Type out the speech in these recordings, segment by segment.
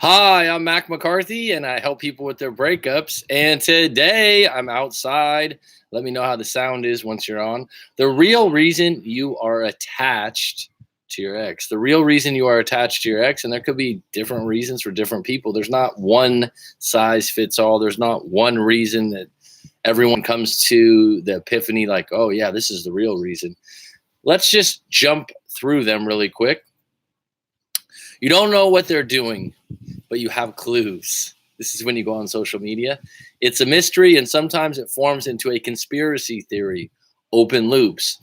Hi, I'm Mac McCarthy, and I help people with their breakups. And today I'm outside. Let me know how the sound is once you're on. The real reason you are attached to your ex. The real reason you are attached to your ex, and there could be different reasons for different people. There's not one size fits all. There's not one reason that everyone comes to the epiphany like, oh, yeah, this is the real reason. Let's just jump through them really quick. You don't know what they're doing, but you have clues. This is when you go on social media. It's a mystery, and sometimes it forms into a conspiracy theory, open loops.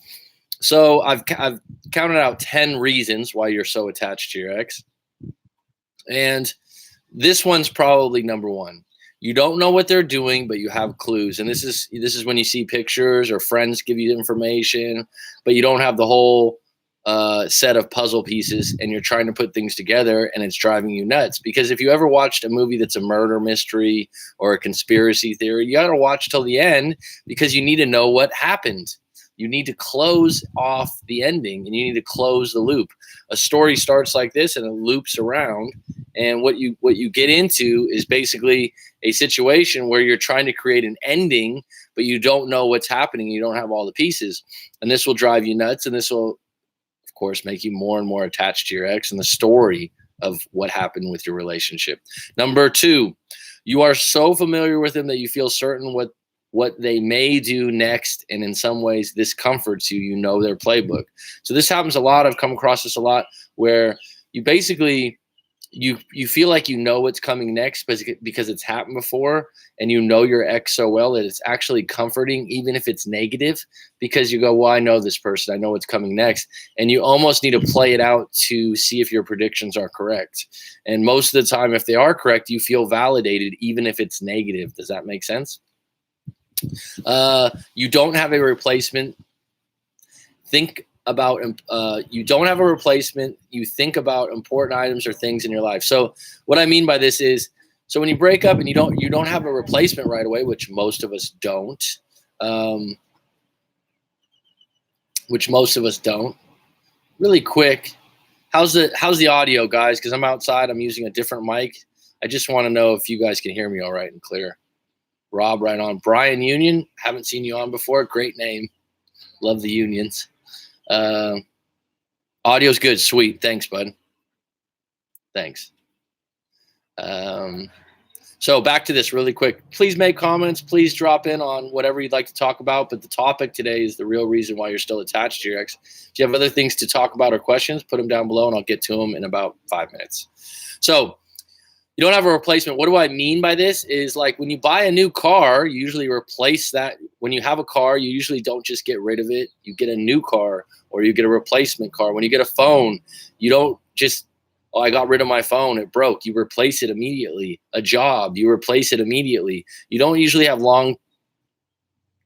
So I've counted out 10 reasons why you're so attached to your ex. And this one's probably number one. You don't know what they're doing, but you have clues. And this is when you see pictures or friends give you information, but you don't have the whole set of puzzle pieces, and you're trying to put things together, and it's driving you nuts. Because if you ever watched a movie that's a murder mystery or a conspiracy theory, you got to watch till the end because you need to know what happened. You need to close off the ending, and you need to close the loop. A story starts like this and it loops around, and what you get into is basically a situation where you're trying to create an ending, but you don't know what's happening. You don't have all the pieces, and this will drive you nuts, and this will course, make you more and more attached to your ex and the story of what happened with your relationship. Number two, you are so familiar with them that you feel certain what they may do next, and in some ways this comforts you. You know their playbook. So this happens a lot. I've come across this a lot, where you basically you feel like you know what's coming next because it's happened before, and you know your ex so well that it's actually comforting, even if it's negative, because you go, well, I know this person, I know what's coming next, and you almost need to play it out to see if your predictions are correct. And most of the time, if they are correct, you feel validated, even if it's negative. Does that make sense? You don't have a replacement. Think about you don't have a replacement. You think about important items or things in your life. So what I mean by this is, so when you break up and you don't have a replacement right away, which most of us don't, really quick, how's the audio, guys? Because I'm outside, I'm using a different mic. I just want to know if you guys can hear me all right and clear. Rob, right on. Brian Union, haven't seen you on before. Great name. Love the Unions. Audio's good. Sweet. Thanks, bud. Thanks. So back to this really quick. Please make comments. Please drop in on whatever you'd like to talk about. But the topic today is the real reason why you're still attached to your ex. If you have other things to talk about or questions, put them down below and I'll get to them in about 5 minutes. So you don't have a replacement. What do I mean by this is, like, when you buy a new car, you usually replace that. When you have a car, you usually don't just get rid of it. You get a new car, or you get a replacement car. When you get a phone, you don't just, oh, I got rid of my phone, it broke. You replace it immediately. A job, you replace it immediately. You don't usually have long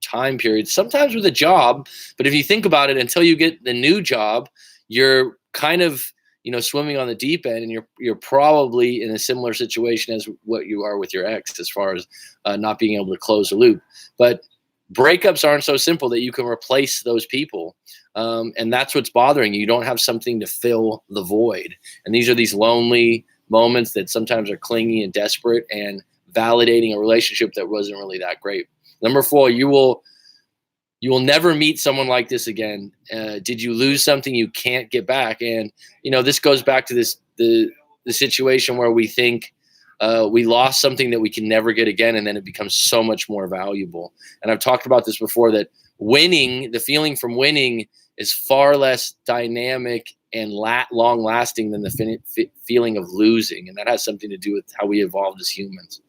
time periods, sometimes with a job, but if you think about it, until you get the new job, you're kind of, swimming on the deep end, and you're probably in a similar situation as what you are with your ex, as far as not being able to close the loop. But breakups aren't so simple that you can replace those people. And that's what's bothering you. You don't have something to fill the void. And these are these lonely moments that sometimes are clingy and desperate and validating a relationship that wasn't really that great. Number 4, you will never meet someone like this again. Did you lose something you can't get back? And, this goes back to the situation where we think we lost something that we can never get again, and then it becomes so much more valuable. And I've talked about this before, that winning, the feeling from winning, is far less dynamic and long-lasting than the feeling of losing. And that has something to do with how we evolved as humans.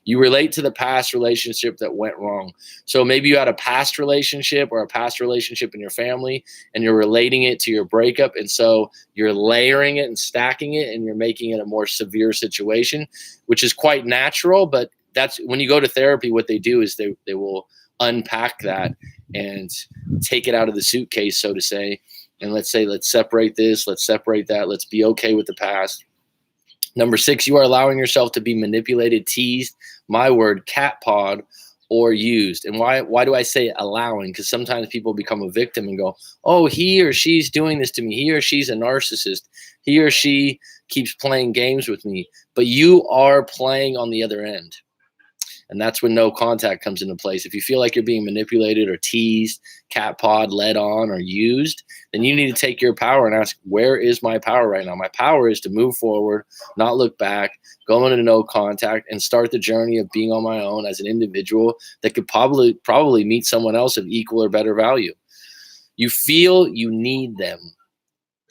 You relate to the past relationship that went wrong. So maybe you had a past relationship or a past relationship in your family, and you're relating it to your breakup. And so you're layering it and stacking it, and you're making it a more severe situation, which is quite natural. But that's when you go to therapy, what they do is they will unpack that and take it out of the suitcase, so to say. And let's separate this, let's separate that. Let's be okay with the past. Number 6, you are allowing yourself to be manipulated, teased, my word, catpawed, or used. And why do I say allowing? Because sometimes people become a victim and go, oh, he or she's doing this to me. He or she's a narcissist. He or she keeps playing games with me. But you are playing on the other end. And that's when no contact comes into place. If you feel like you're being manipulated or teased, catpawed, led on, or used, then you need to take your power and ask, where is my power right now? My power is to move forward, not look back, go into no contact, and start the journey of being on my own as an individual that could probably meet someone else of equal or better value. You feel you need them.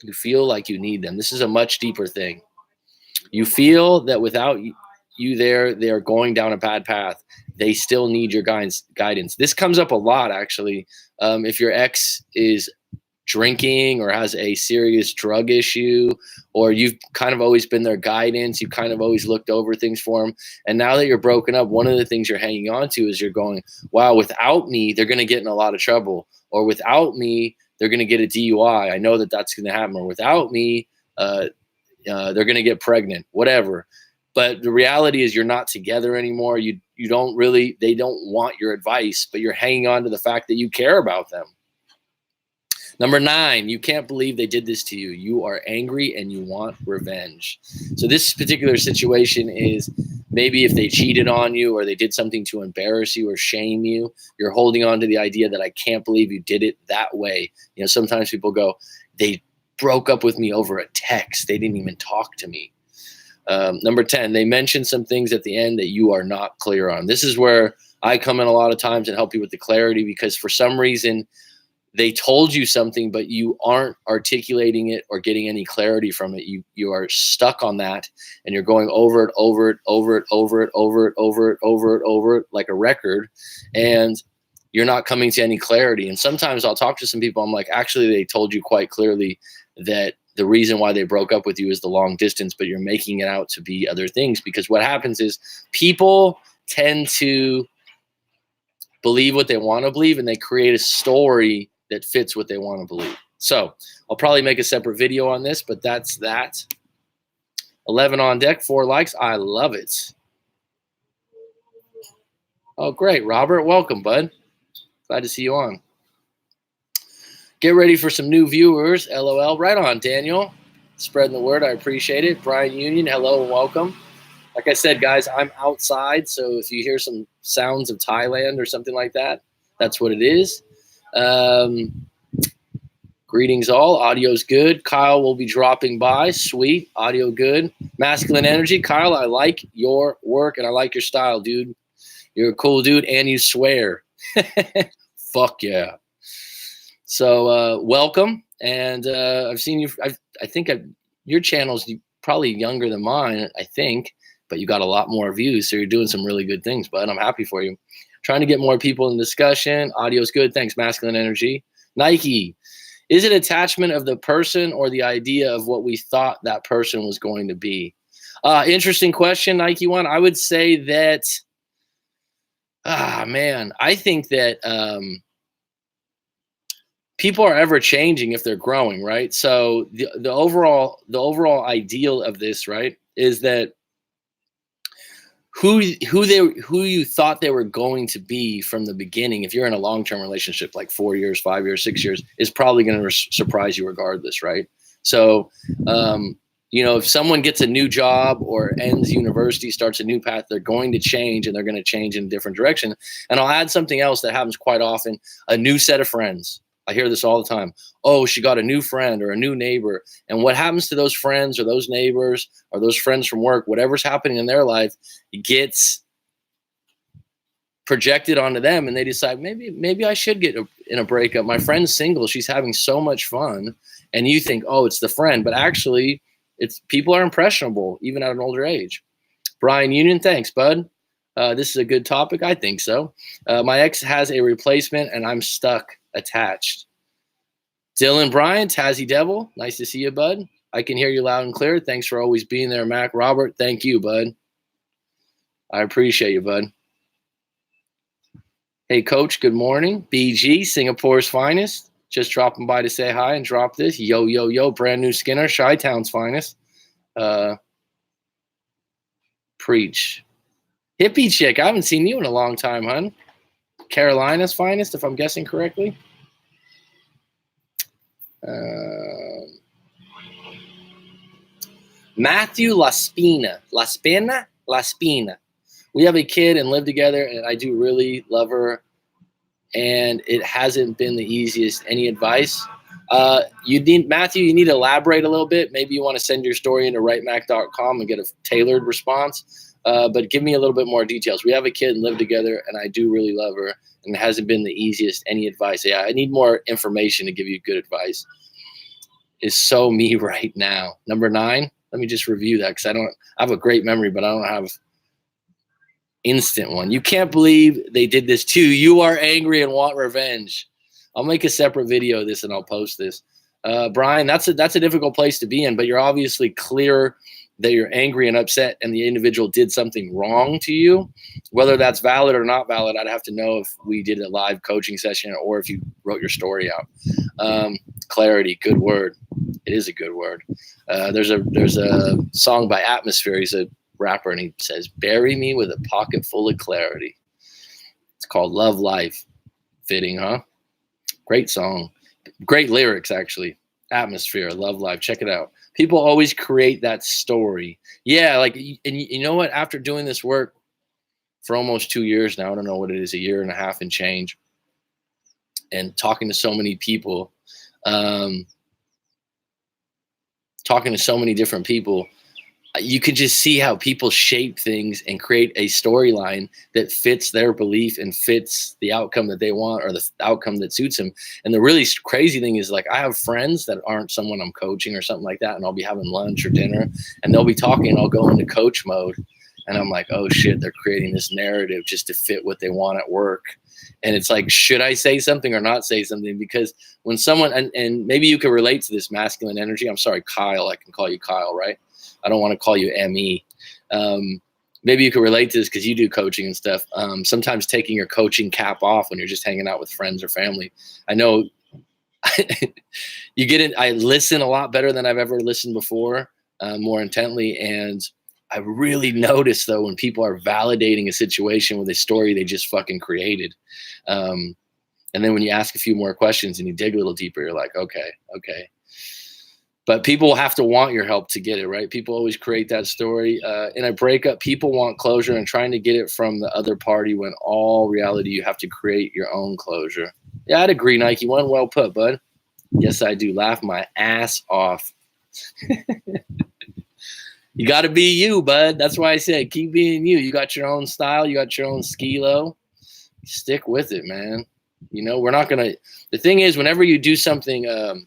You feel like you need them. This is a much deeper thing. You feel that without you there, they are going down a bad path. They still need your guidance. This comes up a lot, actually. If your ex is drinking or has a serious drug issue, or you've kind of always been their guidance, you kind of always looked over things for them, and now that you're broken up, one of the things you're hanging on to is you're going, wow, without me, they're going to get in a lot of trouble, or without me, they're going to get a DUI. I know that that's going to happen, or without me, they're going to get pregnant, whatever. But the reality is you're not together anymore. You don't really, they don't want your advice, but you're hanging on to the fact that you care about them. Number 9, you can't believe they did this to you. You are angry and you want revenge. So this particular situation is maybe if they cheated on you or they did something to embarrass you or shame you, you're holding on to the idea that I can't believe you did it that way. You know, sometimes people go, they broke up with me over a text. They didn't even talk to me. Number 10, they mentioned some things at the end that you are not clear on. This is where I come in a lot of times and help you with the clarity, because for some reason they told you something, but you aren't articulating it or getting any clarity from it. You are stuck on that, and you're going over it like a record, and you're not coming to any clarity. And sometimes I'll talk to some people. I'm like, actually, they told you quite clearly that the reason why they broke up with you is the long distance, but you're making it out to be other things, because what happens is people tend to believe what they want to believe, and they create a story that fits what they want to believe. So I'll probably make a separate video on this, but that's that. 11 on deck, 4 likes. I love it. Oh, great. Robert, welcome, bud. Glad to see you on. Get ready for some new viewers. LOL. Right on, Daniel. Spreading the word. I appreciate it. Brian Union, hello and welcome. Like I said, guys, I'm outside, so if you hear some sounds of Thailand or something like that, that's what it is. Greetings all. Audio's good. Kyle will be dropping by. Sweet. Audio good. Masculine energy. Kyle, I like your work and I like your style, dude. You're a cool dude and you swear. Fuck yeah. So welcome. And I've seen you. I think your channel's probably younger than mine, I think, but you got a lot more views. So you're doing some really good things, bud. I'm happy for you. Trying to get more people in discussion. Audio's good. Thanks, Masculine Energy. Nike. Is it attachment of the person or the idea of what we thought that person was going to be? Interesting question, Nike one. I would say that, man, I think that people are ever changing if they're growing, right? So the overall ideal of this, right, is that who you thought they were going to be from the beginning, if you're in a long-term relationship, like 4 years, 5 years, 6 years, is probably going to surprise you regardless, right? So, if someone gets a new job or ends university, starts a new path, they're going to change, and they're going to change in a different direction. And I'll add something else that happens quite often: a new set of friends. I hear this all the time. Oh, she got a new friend or a new neighbor. And what happens to those friends or those neighbors or those friends from work, whatever's happening in their life, gets projected onto them, and they decide, maybe I should get in a breakup. My friend's single. She's having so much fun. And you think, oh, it's the friend. But actually, it's people are impressionable, even at an older age. Brian Union, thanks, bud. This is a good topic. I think so. My ex has a replacement, and I'm stuck attached. Dylan Bryant, Tazzy Devil, nice to see you, bud. I can hear you loud and clear. Thanks for always being there, Mac. Robert, thank you, bud. I appreciate you, bud. Hey, Coach, good morning. BG, Singapore's finest. Just dropping by to say hi and drop this. Yo, yo, yo, brand new Skinner, Chi-Town's finest. Preach. Hippie chick, I haven't seen you in a long time, hun. Carolina's finest, if I'm guessing correctly. Matthew Las Pina. Las Pina? Las Pina. We have a kid and live together, and I do really love her. And it hasn't been the easiest. Any advice? Matthew, you need to elaborate a little bit. Maybe you want to send your story into writemac.com and get a tailored response. But give me a little bit more details. We have a kid and live together, and I do really love her, and it hasn't been the easiest. Any advice? Yeah, I need more information to give you good advice. Is so me right now. Number 9. Let me just review that because I have a great memory, but I don't have instant one. You can't believe they did this too. You are angry and want revenge. I'll make a separate video of this and I'll post this. Brian, that's a difficult place to be in, but you're obviously clear that you're angry and upset and the individual did something wrong to you. Whether that's valid or not valid, I'd have to know if we did a live coaching session or if you wrote your story out. Clarity, good word. It is a good word. There's a song by Atmosphere. He's a rapper and he says, "Bury me with a pocket full of clarity." It's called Love Life. Fitting, huh? Great song. Great lyrics, actually. Atmosphere, Love Life. Check it out. People always create that story. Yeah, like, and you know what? After doing this work for almost 2 years now, I don't know what it is, 1.5 years and change, and talking to so many people, talking to so many different people, you could just see how people shape things and create a storyline that fits their belief and fits the outcome that they want or the outcome that suits them. And the really crazy thing is, like, I have friends that aren't someone I'm coaching or something like that, and I'll be having lunch or dinner and they'll be talking and I'll go into coach mode and I'm like, oh shit, they're creating this narrative just to fit what they want at work. And it's like, should I say something or not say something? Because when someone, and maybe you can relate to this masculine energy. I'm sorry, Kyle, I can call you Kyle, right? I don't want to call you ME. Maybe you can relate to this because you do coaching and stuff. Sometimes taking your coaching cap off when you're just hanging out with friends or family. I know you get in. I listen a lot better than I've ever listened before, more intently. And I really notice, though, when people are validating a situation with a story they just fucking created. And then when you ask a few more questions and you dig a little deeper, you're like, okay. But people have to want your help to get it, right? People always create that story. In a breakup, people want closure and trying to get it from the other party when all reality, you have to create your own closure. Yeah, I'd agree, Nike. One well put, bud. Yes, I do. Laugh my ass off. You got to be you, bud. That's why I said keep being you. You got your own style. You got your own skilo. Stick with it, man. You know, we're not going to – the thing is, whenever you do something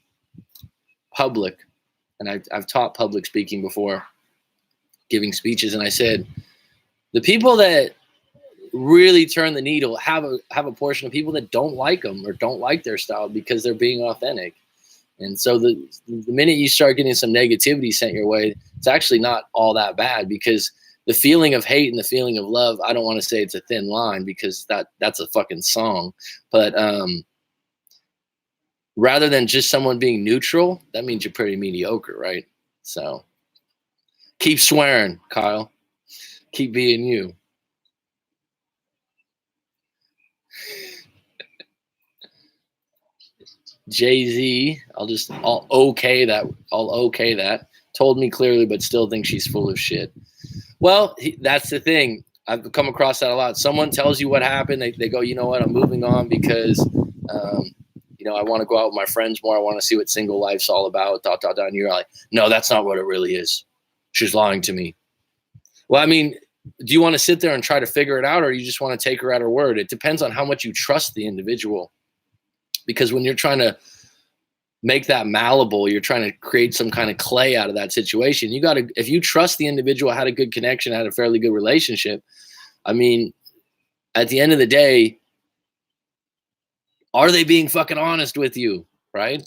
public – and I've taught public speaking before, giving speeches, and I said, the people that really turn the needle have a portion of people that don't like them or don't like their style because they're being authentic. And so the minute you start getting some negativity sent your way, it's actually not all that bad, because the feeling of hate and the feeling of love, I don't want to say it's a thin line because that's a fucking song, but rather than just someone being neutral, that means you're pretty mediocre, right? So keep swearing, Kyle. Keep being you. Jay-Z, I'll okay that. Told me clearly, but still think she's full of shit. Well, that's the thing. I've come across that a lot. Someone tells you what happened. They go, you know what? I'm moving on because I want to go out with my friends more. I want to see what single life's all about, ... And you're like, no, that's not what it really is. She's lying to me. Well, I mean, do you want to sit there and try to figure it out, or you just want to take her at her word? It depends on how much you trust the individual. Because when you're trying to make that malleable, you're trying to create some kind of clay out of that situation. If you trust the individual, had a good connection, had a fairly good relationship, I mean, at the end of the day, are they being fucking honest with you, right?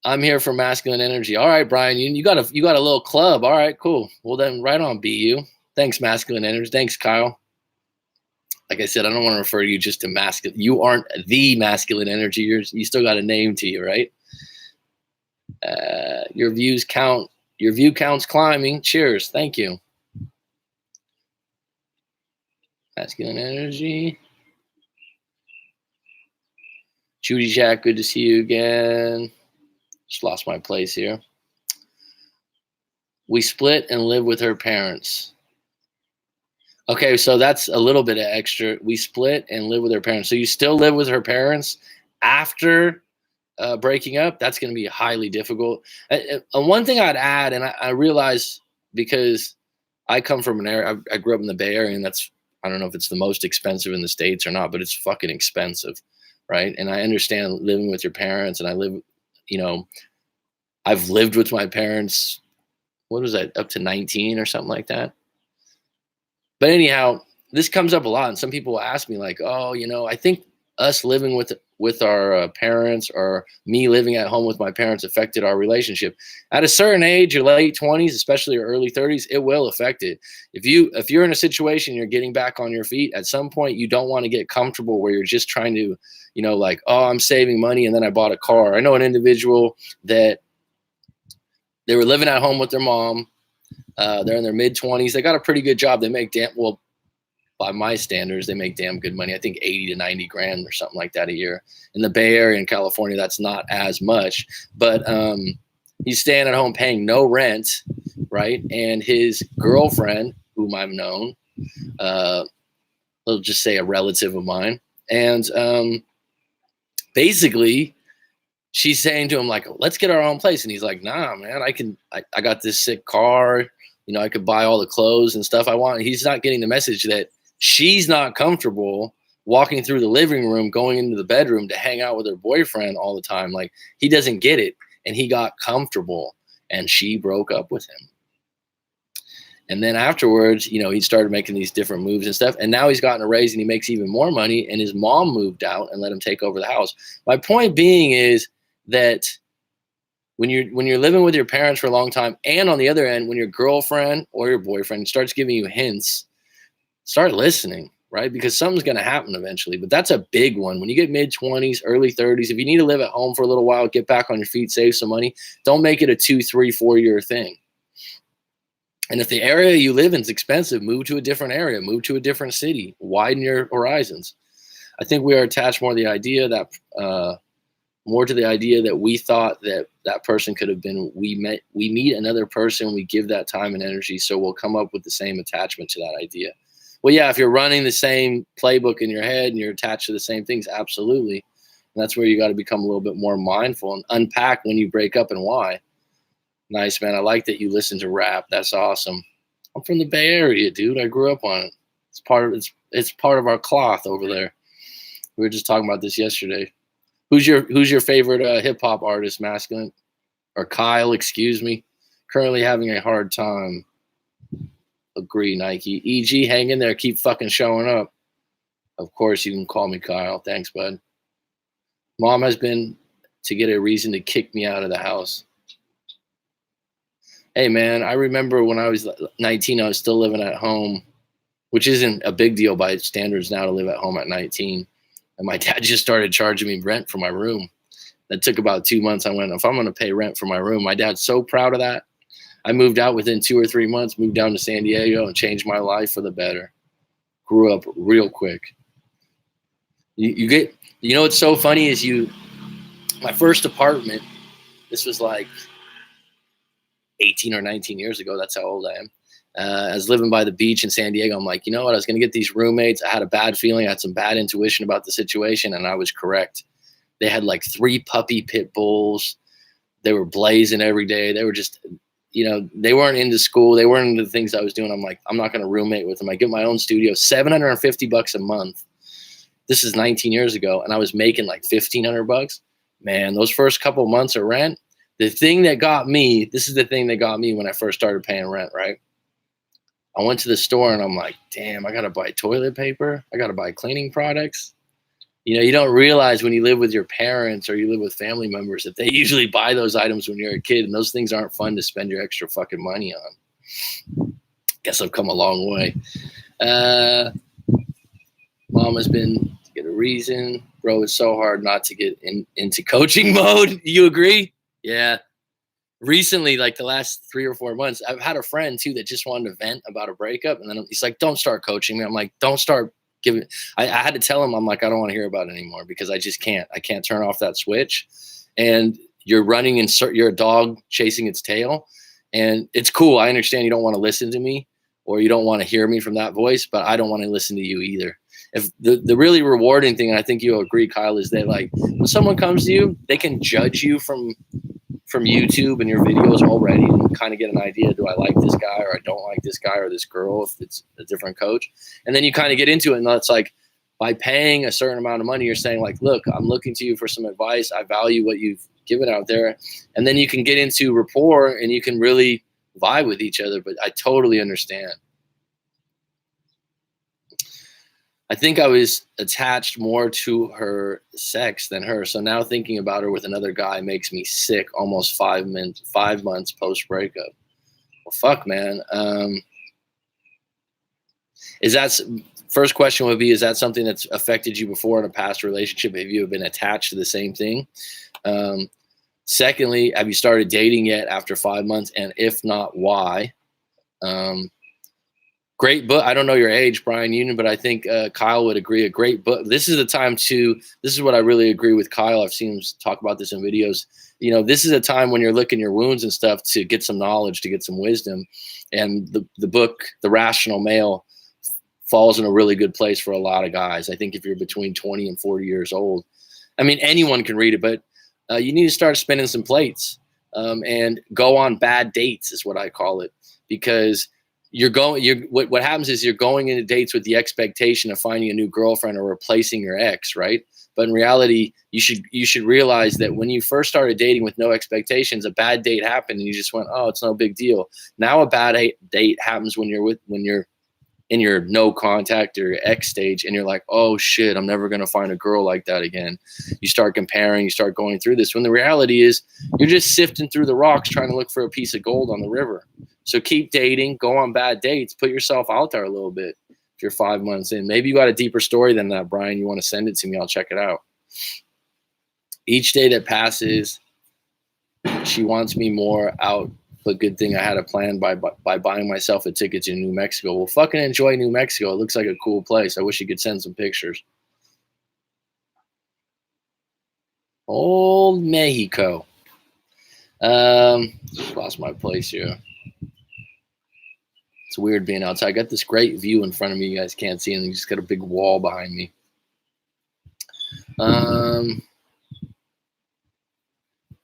I'm here for masculine energy. All right, Brian, you got a little club. All right, cool. Well, then right on, be you. Thanks, masculine energy. Thanks, Kyle. Like I said, I don't want to refer to you just to masculine. You aren't the masculine energy. You still got a name to you, right? Your views count. Your view count's climbing. Cheers. Thank you. Masculine energy. Judy Jack, good to see you again. Just lost my place here. We split and live with her parents. Okay, so that's a little bit of extra. We split and live with her parents. So you still live with her parents after breaking up? That's going to be highly difficult. One thing I'd add, and I realize because I come from an area, I grew up in the Bay Area, and I don't know if it's the most expensive in the States or not, but it's fucking expensive, right? And I understand living with your parents, and I've lived with my parents, what was that, up to 19 or something like that. But anyhow, this comes up a lot, and some people will ask me like, "Oh, I think us living with our parents, or me living at home with my parents, affected our relationship." At a certain age, your late 20s, especially your early 30s, it will affect it. If you're in a situation, you're getting back on your feet, at some point you don't want to get comfortable where you're just trying to, like, "Oh, I'm saving money and then I bought a car." I know an individual that they were living at home with their mom. They're in their mid-20s. They got a pretty good job. They make by my standards, they make damn good money. I think 80 to 90 grand or something like that a year. In the Bay Area in California, that's not as much. But he's staying at home paying no rent, right? And his girlfriend, whom I've known, let's just say a relative of mine, and basically she's saying to him like, "Let's get our own place." And he's like, "Nah, man, I got this sick car. I could buy all the clothes and stuff I want." He's not getting the message that she's not comfortable walking through the living room, going into the bedroom to hang out with her boyfriend all the time. Like, he doesn't get it. And he got comfortable, and she broke up with him. And then afterwards, he started making these different moves and stuff. And now he's gotten a raise and he makes even more money. And his mom moved out and let him take over the house. My point being is that when you're living with your parents for a long time, and on the other end, when your girlfriend or your boyfriend starts giving you hints, start listening, right? Because something's going to happen eventually. But that's a big one. When you get mid-20s, early 30s, if you need to live at home for a little while, get back on your feet, save some money, don't make it a 2, 3, 4-year thing. And if the area you live in is expensive, move to a different area, move to a different city, widen your horizons. I think we are attached more to the idea that we thought that person could have been. We meet another person, we give that time and energy, so we'll come up with the same attachment to that idea. Well, yeah, if you're running the same playbook in your head and you're attached to the same things, absolutely. And that's where you got to become a little bit more mindful and unpack when you break up and why. Nice, man. I like that you listen to rap. That's awesome. I'm from the Bay Area, dude. I grew up on it. It's part of our cloth over there. We were just talking about this yesterday. Who's your favorite hip hop artist, masculine? Or Kyle, excuse me. Currently having a hard time. Agree, Nike. EG, hang in there. Keep fucking showing up. Of course, you can call me Kyle. Thanks, bud. Mom has been to get a reason to kick me out of the house. Hey, man, I remember when I was 19, I was still living at home, which isn't a big deal by standards now to live at home at 19. And my dad just started charging me rent for my room. That took about 2 months. I went, if I'm going to pay rent for my room, my dad's so proud of that. I moved out within 2 or 3 months, moved down to San Diego and changed my life for the better. Grew up real quick. What's so funny is my first apartment, this was like 18 or 19 years ago. That's how old I am. I was living by the beach in San Diego. I'm like, you know what? I was going to get these roommates. I had a bad feeling. I had some bad intuition about the situation, and I was correct. They had like 3 puppy pit bulls. They were blazing every day. They were just, they weren't into school. They weren't into the things I was doing. I'm like, I'm not going to roommate with them. I get my own studio, $750 a month. This is 19 years ago, and I was making like $1,500. Man, those first couple months of rent, this is the thing that got me when I first started paying rent, right? I went to the store and I'm like, damn, I got to buy toilet paper. I got to buy cleaning products. You don't realize when you live with your parents or you live with family members that they usually buy those items when you're a kid, and those things aren't fun to spend your extra fucking money on. Guess I've come a long way. Mom has been to get a reason. Bro, it's so hard not to get into coaching mode. You agree? Yeah. Recently, like the last 3 or 4 months, I've had a friend too that just wanted to vent about a breakup, and then he's like, "Don't start coaching me." I'm like, "Don't start I had to tell him, I'm like, I don't want to hear about it anymore because I just can't. I can't turn off that switch. And you're running and you're a dog chasing its tail. And it's cool. I understand you don't want to listen to me or you don't want to hear me from that voice, but I don't want to listen to you either. If the really rewarding thing, and I think you'll agree, Kyle, is that like when someone comes to you, they can judge you from YouTube and your videos already and kind of get an idea. Do I like this guy or I don't like this guy or this girl if it's a different coach? And then you kind of get into it and it's like by paying a certain amount of money, you're saying like, look, I'm looking to you for some advice. I value what you've given out there. And then you can get into rapport and you can really vibe with each other. But I totally understand. I think I was attached more to her sex than her. So now thinking about her with another guy makes me sick almost 5 months post breakup. Well, fuck, man. First question would be, is that something that's affected you before in a past relationship? Have you been attached to the same thing? Secondly, have you started dating yet after 5 months? And if not, why? Great book. I don't know your age, Brian Union, but I think Kyle would agree. A great book. This is the time this is what I really agree with Kyle. I've seen him talk about this in videos. You know, this is a time when you're licking your wounds and stuff to get some knowledge, to get some wisdom. And the book, The Rational Male, falls in a really good place for a lot of guys. I think if you're between 20 and 40 years old, I mean, anyone can read it, but you need to start spinning some plates and go on bad dates is what I call it, because what happens is you're going into dates with the expectation of finding a new girlfriend or replacing your ex, right? But in reality, you should realize that when you first started dating with no expectations, a bad date happened and you just went, oh, it's no big deal. Now a bad date happens when you're in your no contact or your X stage and you're like, oh shit, I'm never going to find a girl like that again. You start comparing, you start going through this when the reality is you're just sifting through the rocks trying to look for a piece of gold on the river. So keep dating, go on bad dates, put yourself out there a little bit. If you're 5 months in, maybe you got a deeper story than that, Brian. You want to send it to me, I'll check it out. Each day that passes, she wants me more out. But good thing I had a plan by buying myself a ticket to New Mexico. Well, fucking enjoy New Mexico. It looks like a cool place. I wish you could send some pictures. Old Mexico. Just lost my place here. It's weird being outside. I got this great view in front of me. You guys can't see, and you just got a big wall behind me.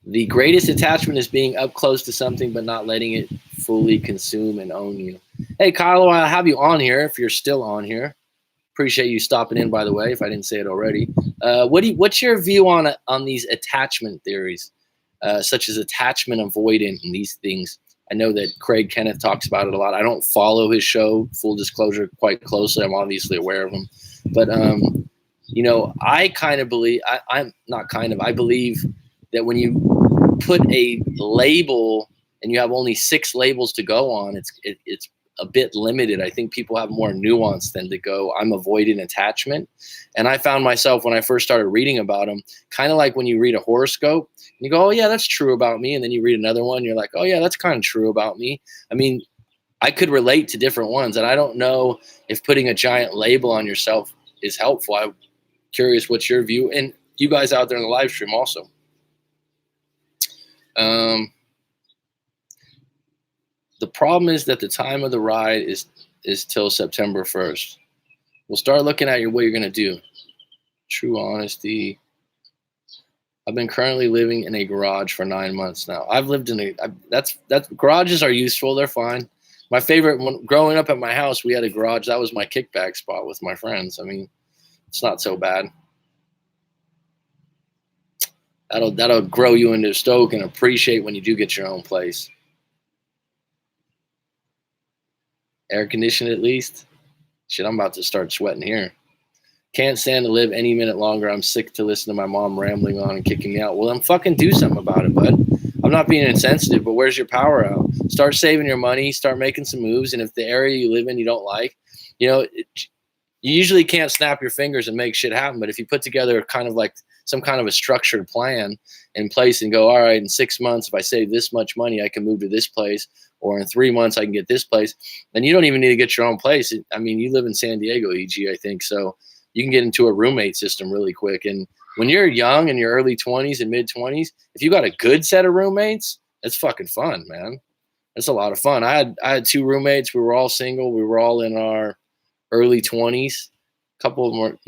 The greatest attachment is being up close to something but not letting it fully consume and own you. Hey, Kyle, I'll have you on here if you're still on here. Appreciate you stopping in, by the way, if I didn't say it already. What's your view on these attachment theories, such as attachment avoidant and these things? I know that Craig Kenneth talks about it a lot. I don't follow his show, full disclosure, quite closely. I'm obviously aware of him. But, I kind of believe – I believe that when you put a label and you have only 6 labels to go on, it's a bit limited. I think people have more nuance than to go, I'm avoiding attachment. And I found myself when I first started reading about them, kind of like when you read a horoscope and you go, oh yeah, that's true about me. And then you read another one, you're like, oh yeah, that's kind of true about me. I mean, I could relate to different ones. And I don't know if putting a giant label on yourself is helpful. I'm curious what's your view, and you guys out there in the live stream also. The problem is that the time of the ride is till September 1st. We'll start looking at what you're going to do. True honesty. I've been currently living in a garage for 9 months now. I've lived in garages are useful. They're fine. My favorite one, growing up at my house, we had a garage. That was my kickback spot with my friends. I mean, it's not so bad. That'll grow you into stoke and appreciate when you do get your own place. Air conditioned at least. Shit, I'm about to start sweating here. Can't stand to live any minute longer. I'm sick to listen to my mom rambling on and kicking me out. Well, then fucking do something about it, bud. I'm not being insensitive, but where's your power out? Start saving your money. Start making some moves. And if the area you live in you don't like, you you usually can't snap your fingers and make shit happen. But if you put together kind of like some kind of a structured plan in place and go, all right, in 6 months, if I save this much money, I can move to this place, or in 3 months, I can get this place. Then you don't even need to get your own place. I mean, you live in San Diego, EG, I think. So you can get into a roommate system really quick. And when you're young in your early 20s and mid 20s, if you got a good set of roommates, it's fucking fun, man. It's a lot of fun. I had 2 roommates. We were all single. We were all in our early 20s. A couple of them were,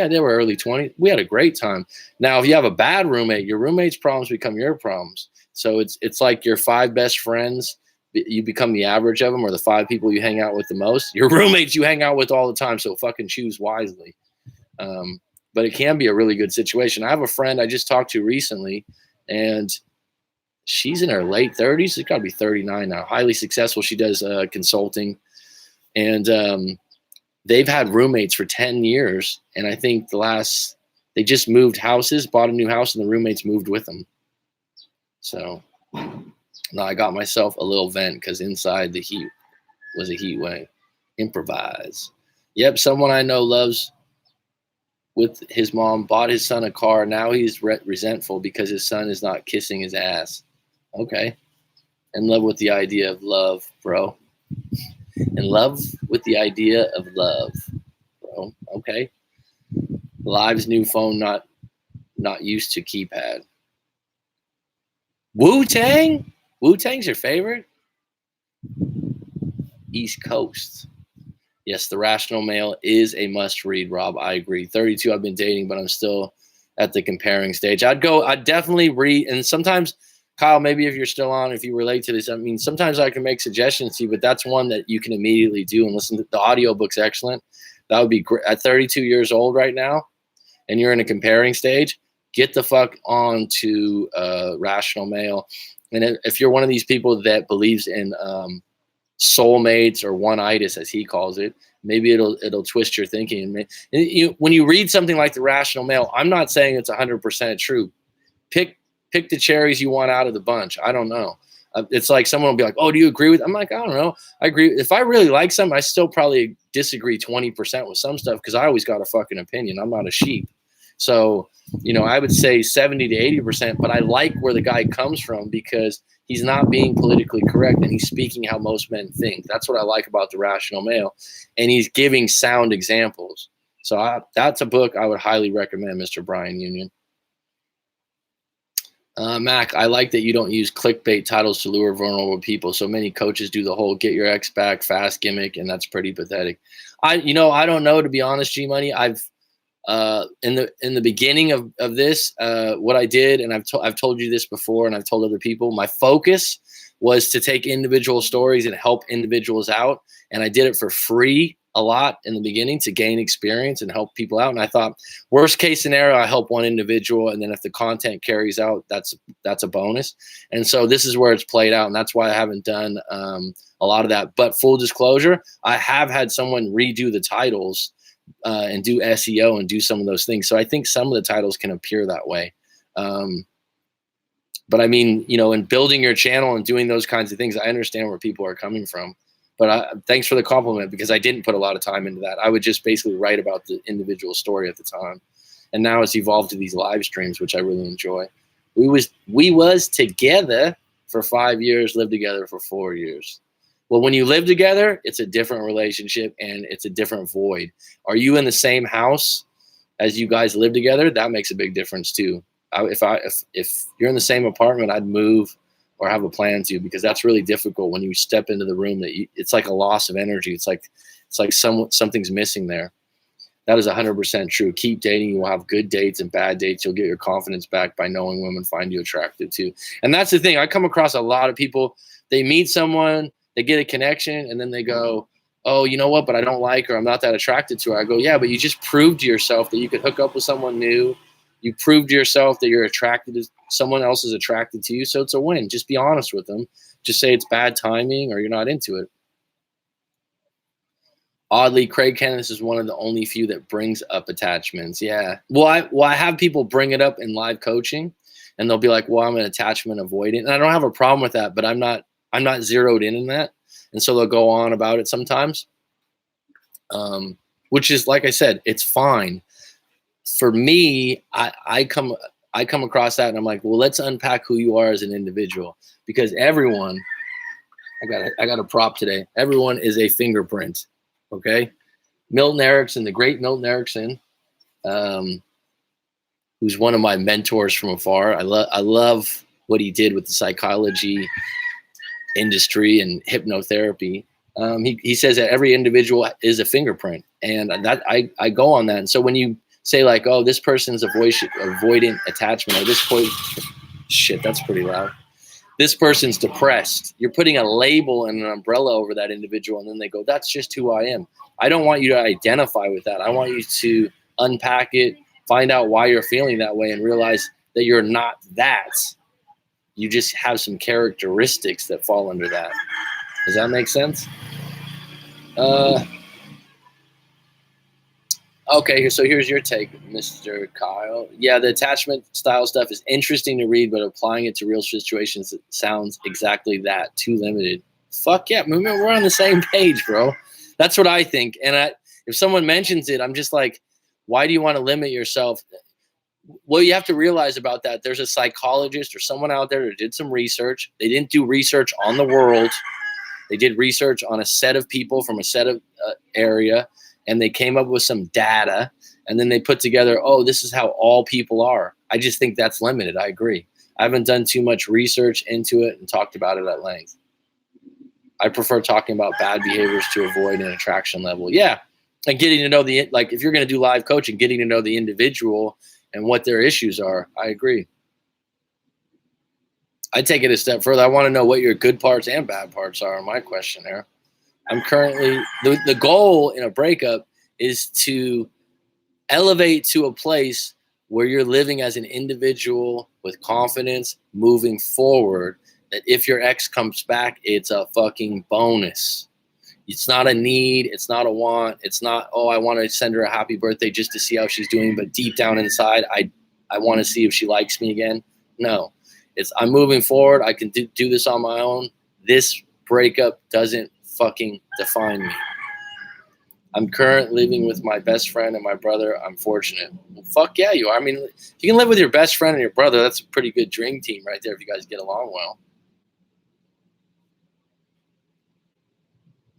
they were early 20s. We had a great time. Now, if you have a bad roommate, your roommate's problems become your problems. So it's like your 5 best friends, you become the average of them, or the 5 people you hang out with the most. Your roommates you hang out with all the time, so fucking choose wisely. But it can be a really good situation. I have a friend I just talked to recently, and she's in her late 30s. She's got to be 39 now. Highly successful. She does consulting. And they've had roommates for 10 years. And I think they just moved houses, bought a new house, and the roommates moved with them. So now I got myself a little vent because inside the heat was a heat wave. Improvise. Yep, someone I know loves with his mom, bought his son a car. Now he's resentful because his son is not kissing his ass. Okay. In love with the idea of love, bro. In love with the idea of love, bro. Okay. Live's new phone, not used to keypad. Wu-Tang? Wu-Tang's your favorite? East Coast. Yes, The Rational Male is a must-read, Rob. I agree. 32, I've been dating, but I'm still at the comparing stage. I'd definitely read, and sometimes, Kyle, maybe if you're still on, if you relate to this, I mean, sometimes I can make suggestions to you, but that's one that you can immediately do and listen to. The audiobook's excellent. That would be great. At 32 years old right now, and you're in a comparing stage, get the fuck on to Rational Male. And if you're one of these people that believes in soulmates or one-itis, as he calls it, maybe it'll twist your thinking. When you read something like The Rational Male, I'm not saying it's 100% true. Pick the cherries you want out of the bunch. I don't know. It's like someone will be like, oh, do you agree with? I'm like, I don't know. I agree. If I really like something, I still probably disagree 20% with some stuff because I always got a fucking opinion. I'm not a sheep. So, I would say 70 to 80%, but I like where the guy comes from because he's not being politically correct and he's speaking how most men think. That's what I like about The Rational Male. And he's giving sound examples. So that's a book I would highly recommend, Mr. Brian Union. Mac, I like that you don't use clickbait titles to lure vulnerable people. So many coaches do the whole get your ex back fast gimmick, and that's pretty pathetic. I don't know, to be honest, G Money. I've in the beginning of this, what I did, and I've told you this before, and I've told other people, my focus was to take individual stories and help individuals out, and I did it for free a lot in the beginning to gain experience and help people out. And I thought, worst case scenario, I help one individual, and then if the content carries out, that's a bonus. And so this is where it's played out, and that's why I haven't done a lot of that. But full disclosure, I have had someone redo the titles and do SEO and do some of those things. So I think some of the titles can appear that way. But I mean, in building your channel and doing those kinds of things, I understand where people are coming from. But thanks for the compliment, because I didn't put a lot of time into that. I would just basically write about the individual story at the time. And now it's evolved to these live streams, which I really enjoy. We was together for 5 years, lived together for 4 years. Well, when you live together, it's a different relationship and it's a different void. Are you in the same house as you guys live together? That makes a big difference too. If you're in the same apartment, I'd move or have a plan to, because that's really difficult when you step into the room. It's like a loss of energy. It's like something's missing there. That is 100% true. Keep dating. You will have good dates and bad dates. You'll get your confidence back by knowing women find you attractive too. And that's the thing. I come across a lot of people. They meet someone, they get a connection, and then they go, oh, you know what? But I don't like her. I'm not that attracted to her. I go, yeah, but you just proved to yourself that you could hook up with someone new. You proved to yourself that you're attracted to someone else is attracted to you. So it's a win. Just be honest with them. Just say it's bad timing or you're not into it. Oddly, Craig Kenneth is one of the only few that brings up attachments. Yeah. Well, I have people bring it up in live coaching, and they'll be like, well, I'm an attachment avoidant. And I don't have a problem with that, but I'm not zeroed in that. And so they'll go on about it sometimes. which is, like I said, it's fine. For me, I come across that and I'm like, well, let's unpack who you are as an individual, because everyone, I got a prop today. Everyone is a fingerprint. Okay. Milton Erickson, the great Milton Erickson, who's one of my mentors from afar. I love what he did with the psychology industry and hypnotherapy. He says that every individual is a fingerprint, and that I go on that. And so when you say like, oh, this person's avoidant attachment, or this point, shit, that's pretty loud. This person's depressed. You're putting a label and an umbrella over that individual, and then they go, that's just who I am. I don't want you to identify with that. I want you to unpack it, find out why you're feeling that way, and realize that you're not that. You just have some characteristics that fall under that. Does that make sense? Okay, so here's your take, Mr. Kyle. Yeah, the attachment style stuff is interesting to read, but applying it to real situations, it sounds exactly that, too limited. Fuck yeah, we're on the same page, bro. That's what I think. And if someone mentions it, I'm just like, why do you want to limit yourself? Well, you have to realize about that, there's a psychologist or someone out there that did some research. They didn't do research on the world. They did research on a set of people from a set of area, and they came up with some data, and then they put together, oh, this is how all people are. I just think that's limited. I agree. I haven't done too much research into it and talked about it at length. I prefer talking about bad behaviors to avoid an attraction level. Yeah, and getting to know like if you're going to do live coaching, getting to know the individual and what their issues are. I agree. I take it a step further. I want to know what your good parts and bad parts are. My question there. I'm currently the goal in a breakup is to elevate to a place where you're living as an individual with confidence, moving forward. That if your ex comes back, it's a fucking bonus. It's not a need. It's not a want. It's not, oh, I want to send her a happy birthday just to see how she's doing. But deep down inside, I want to see if she likes me again. No, it's I'm moving forward. I can do this on my own. This breakup doesn't fucking define me. I'm currently living with my best friend and my brother. I'm fortunate. Well, fuck yeah, you are. I mean, if you can live with your best friend and your brother, that's a pretty good dream team right there if you guys get along well.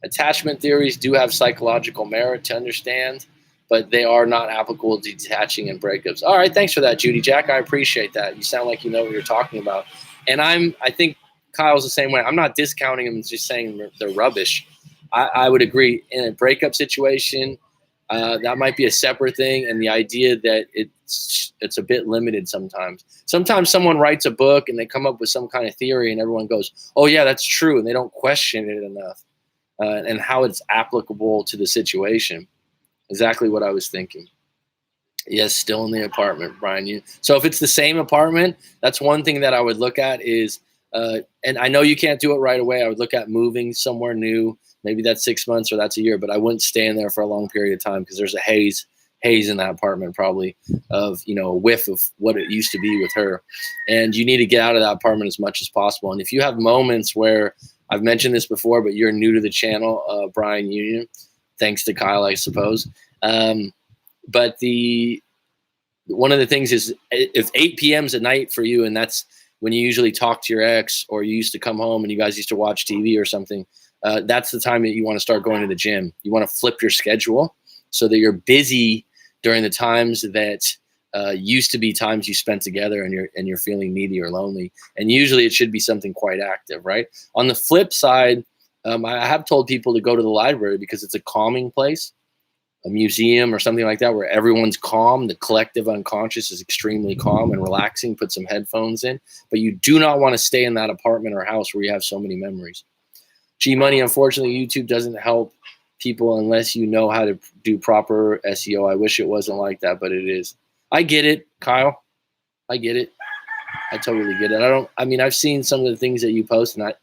Attachment theories do have psychological merit to understand, but they are not applicable to detaching and breakups. All right, thanks for that, Judy Jack. I appreciate that. You sound like you know what you're talking about. And I think Kyle's the same way. I'm not discounting them, just saying they're rubbish. I would agree. In a breakup situation, that might be a separate thing, and the idea that it's a bit limited sometimes. Sometimes someone writes a book and they come up with some kind of theory and everyone goes, oh, yeah, that's true, and they don't question it enough and how it's applicable to the situation. Exactly what I was thinking. Yes, still in the apartment, Brian. So if it's the same apartment, that's one thing that I would look at is and I know you can't do it right away. I would look at moving somewhere new. Maybe that's 6 months or that's a year, but I wouldn't stay in there for a long period of time because there's a haze in that apartment probably of, a whiff of what it used to be with her. And you need to get out of that apartment as much as possible. And if you have moments where I've mentioned this before, but you're new to the channel, Brian Union, thanks to Kyle, I suppose. But one of the things is if 8 p.m. is at night for you, and that's when you usually talk to your ex or you used to come home and you guys used to watch TV or something, that's the time that you want to start going to the gym. You want to flip your schedule so that you're busy during the times that used to be times you spent together and you're feeling needy or lonely. And usually it should be something quite active, right? On the flip side, I have told people to go to the library because it's a calming place, a museum or something like that where everyone's calm. The collective unconscious is extremely calm and relaxing. Put some headphones in. But you do not want to stay in that apartment or house where you have so many memories. G-Money, unfortunately, YouTube doesn't help people unless you know how to do proper SEO. I wish it wasn't like that, but it is. I get it, Kyle. I get it. I totally get it. I've seen some of the things that you post, and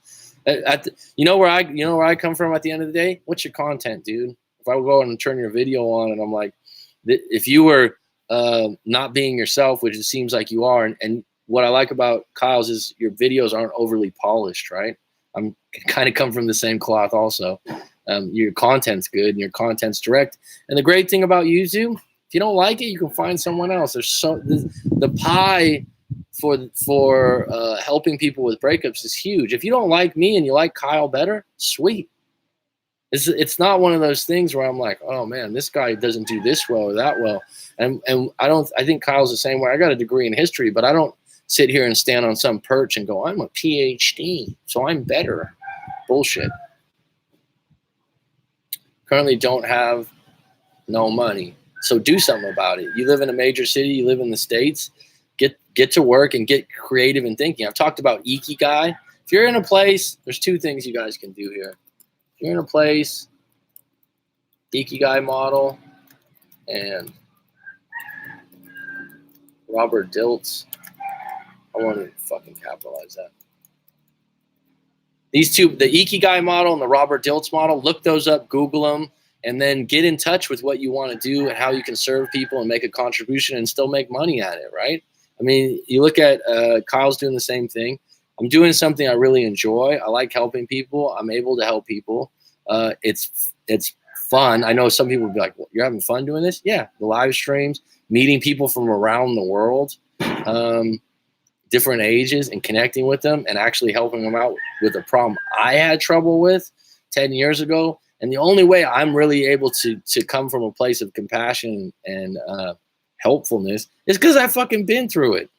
you know where I come from at the end of the day? What's your content, dude? If I would go and turn your video on and I'm like, if you were not being yourself, which it seems like you are, and what I like about Kyle's is your videos aren't overly polished, right? I'm kind of come from the same cloth also. Your content's good and your content's direct. And the great thing about YouTube, if you don't like it, you can find someone else. There's the pie for helping people with breakups is huge. If you don't like me and you like Kyle better, sweet. It's not one of those things where I'm like, oh man, this guy doesn't do this well or that well. And I think Kyle's the same way. I got a degree in history, but I don't sit here and stand on some perch and go, I'm a PhD, so I'm better. Bullshit. Currently don't have no money. So do something about it. You live in a major city, you live in the States, get to work and get creative in thinking. I've talked about Ikigai. If you're in a place, there's two things you guys can do here. If you're in a place, Ikigai model and Robert Dilts. I want to fucking capitalize that. These two, the Ikigai model and the Robert Dilts model, look those up, Google them, and then get in touch with what you want to do and how you can serve people and make a contribution and still make money at it, right? I mean, you look at Kyle's doing the same thing. I'm doing something I really enjoy. I like helping people. I'm able to help people. It's fun. I know some people will be like, well, you're having fun doing this? Yeah, the live streams, meeting people from around the world, different ages, and connecting with them and actually helping them out with a problem I had trouble with 10 years ago. And the only way I'm really able to come from a place of compassion and helpfulness is because I've fucking been through it.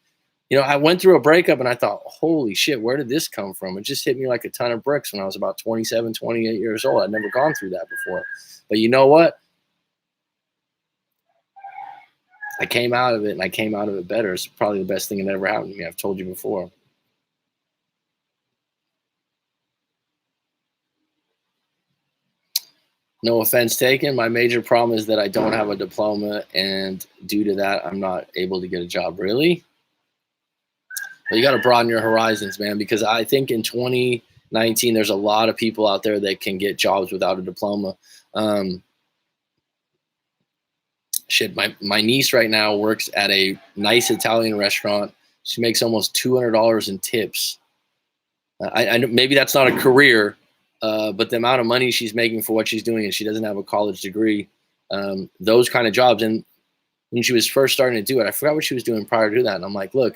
You know, I went through a breakup and I thought, holy shit, where did this come from? It just hit me like a ton of bricks when I was about 27, 28 years old. I'd never gone through that before. But you know what? I came out of it, and I came out of it better. It's probably the best thing that ever happened to me. I've told you before. No offense taken. My major problem is that I don't have a diploma, and due to that, I'm not able to get a job. Really? Well, you got to broaden your horizons, man, because I think in 2019, there's a lot of people out there that can get jobs without a diploma. Shit, my niece right now works at a nice Italian restaurant. She makes almost $200 in tips. I maybe that's not a career, but the amount of money she's making for what she's doing, and she doesn't have a college degree, those kind of jobs. And when she was first starting to do it, I forgot what she was doing prior to that. And I'm like, look,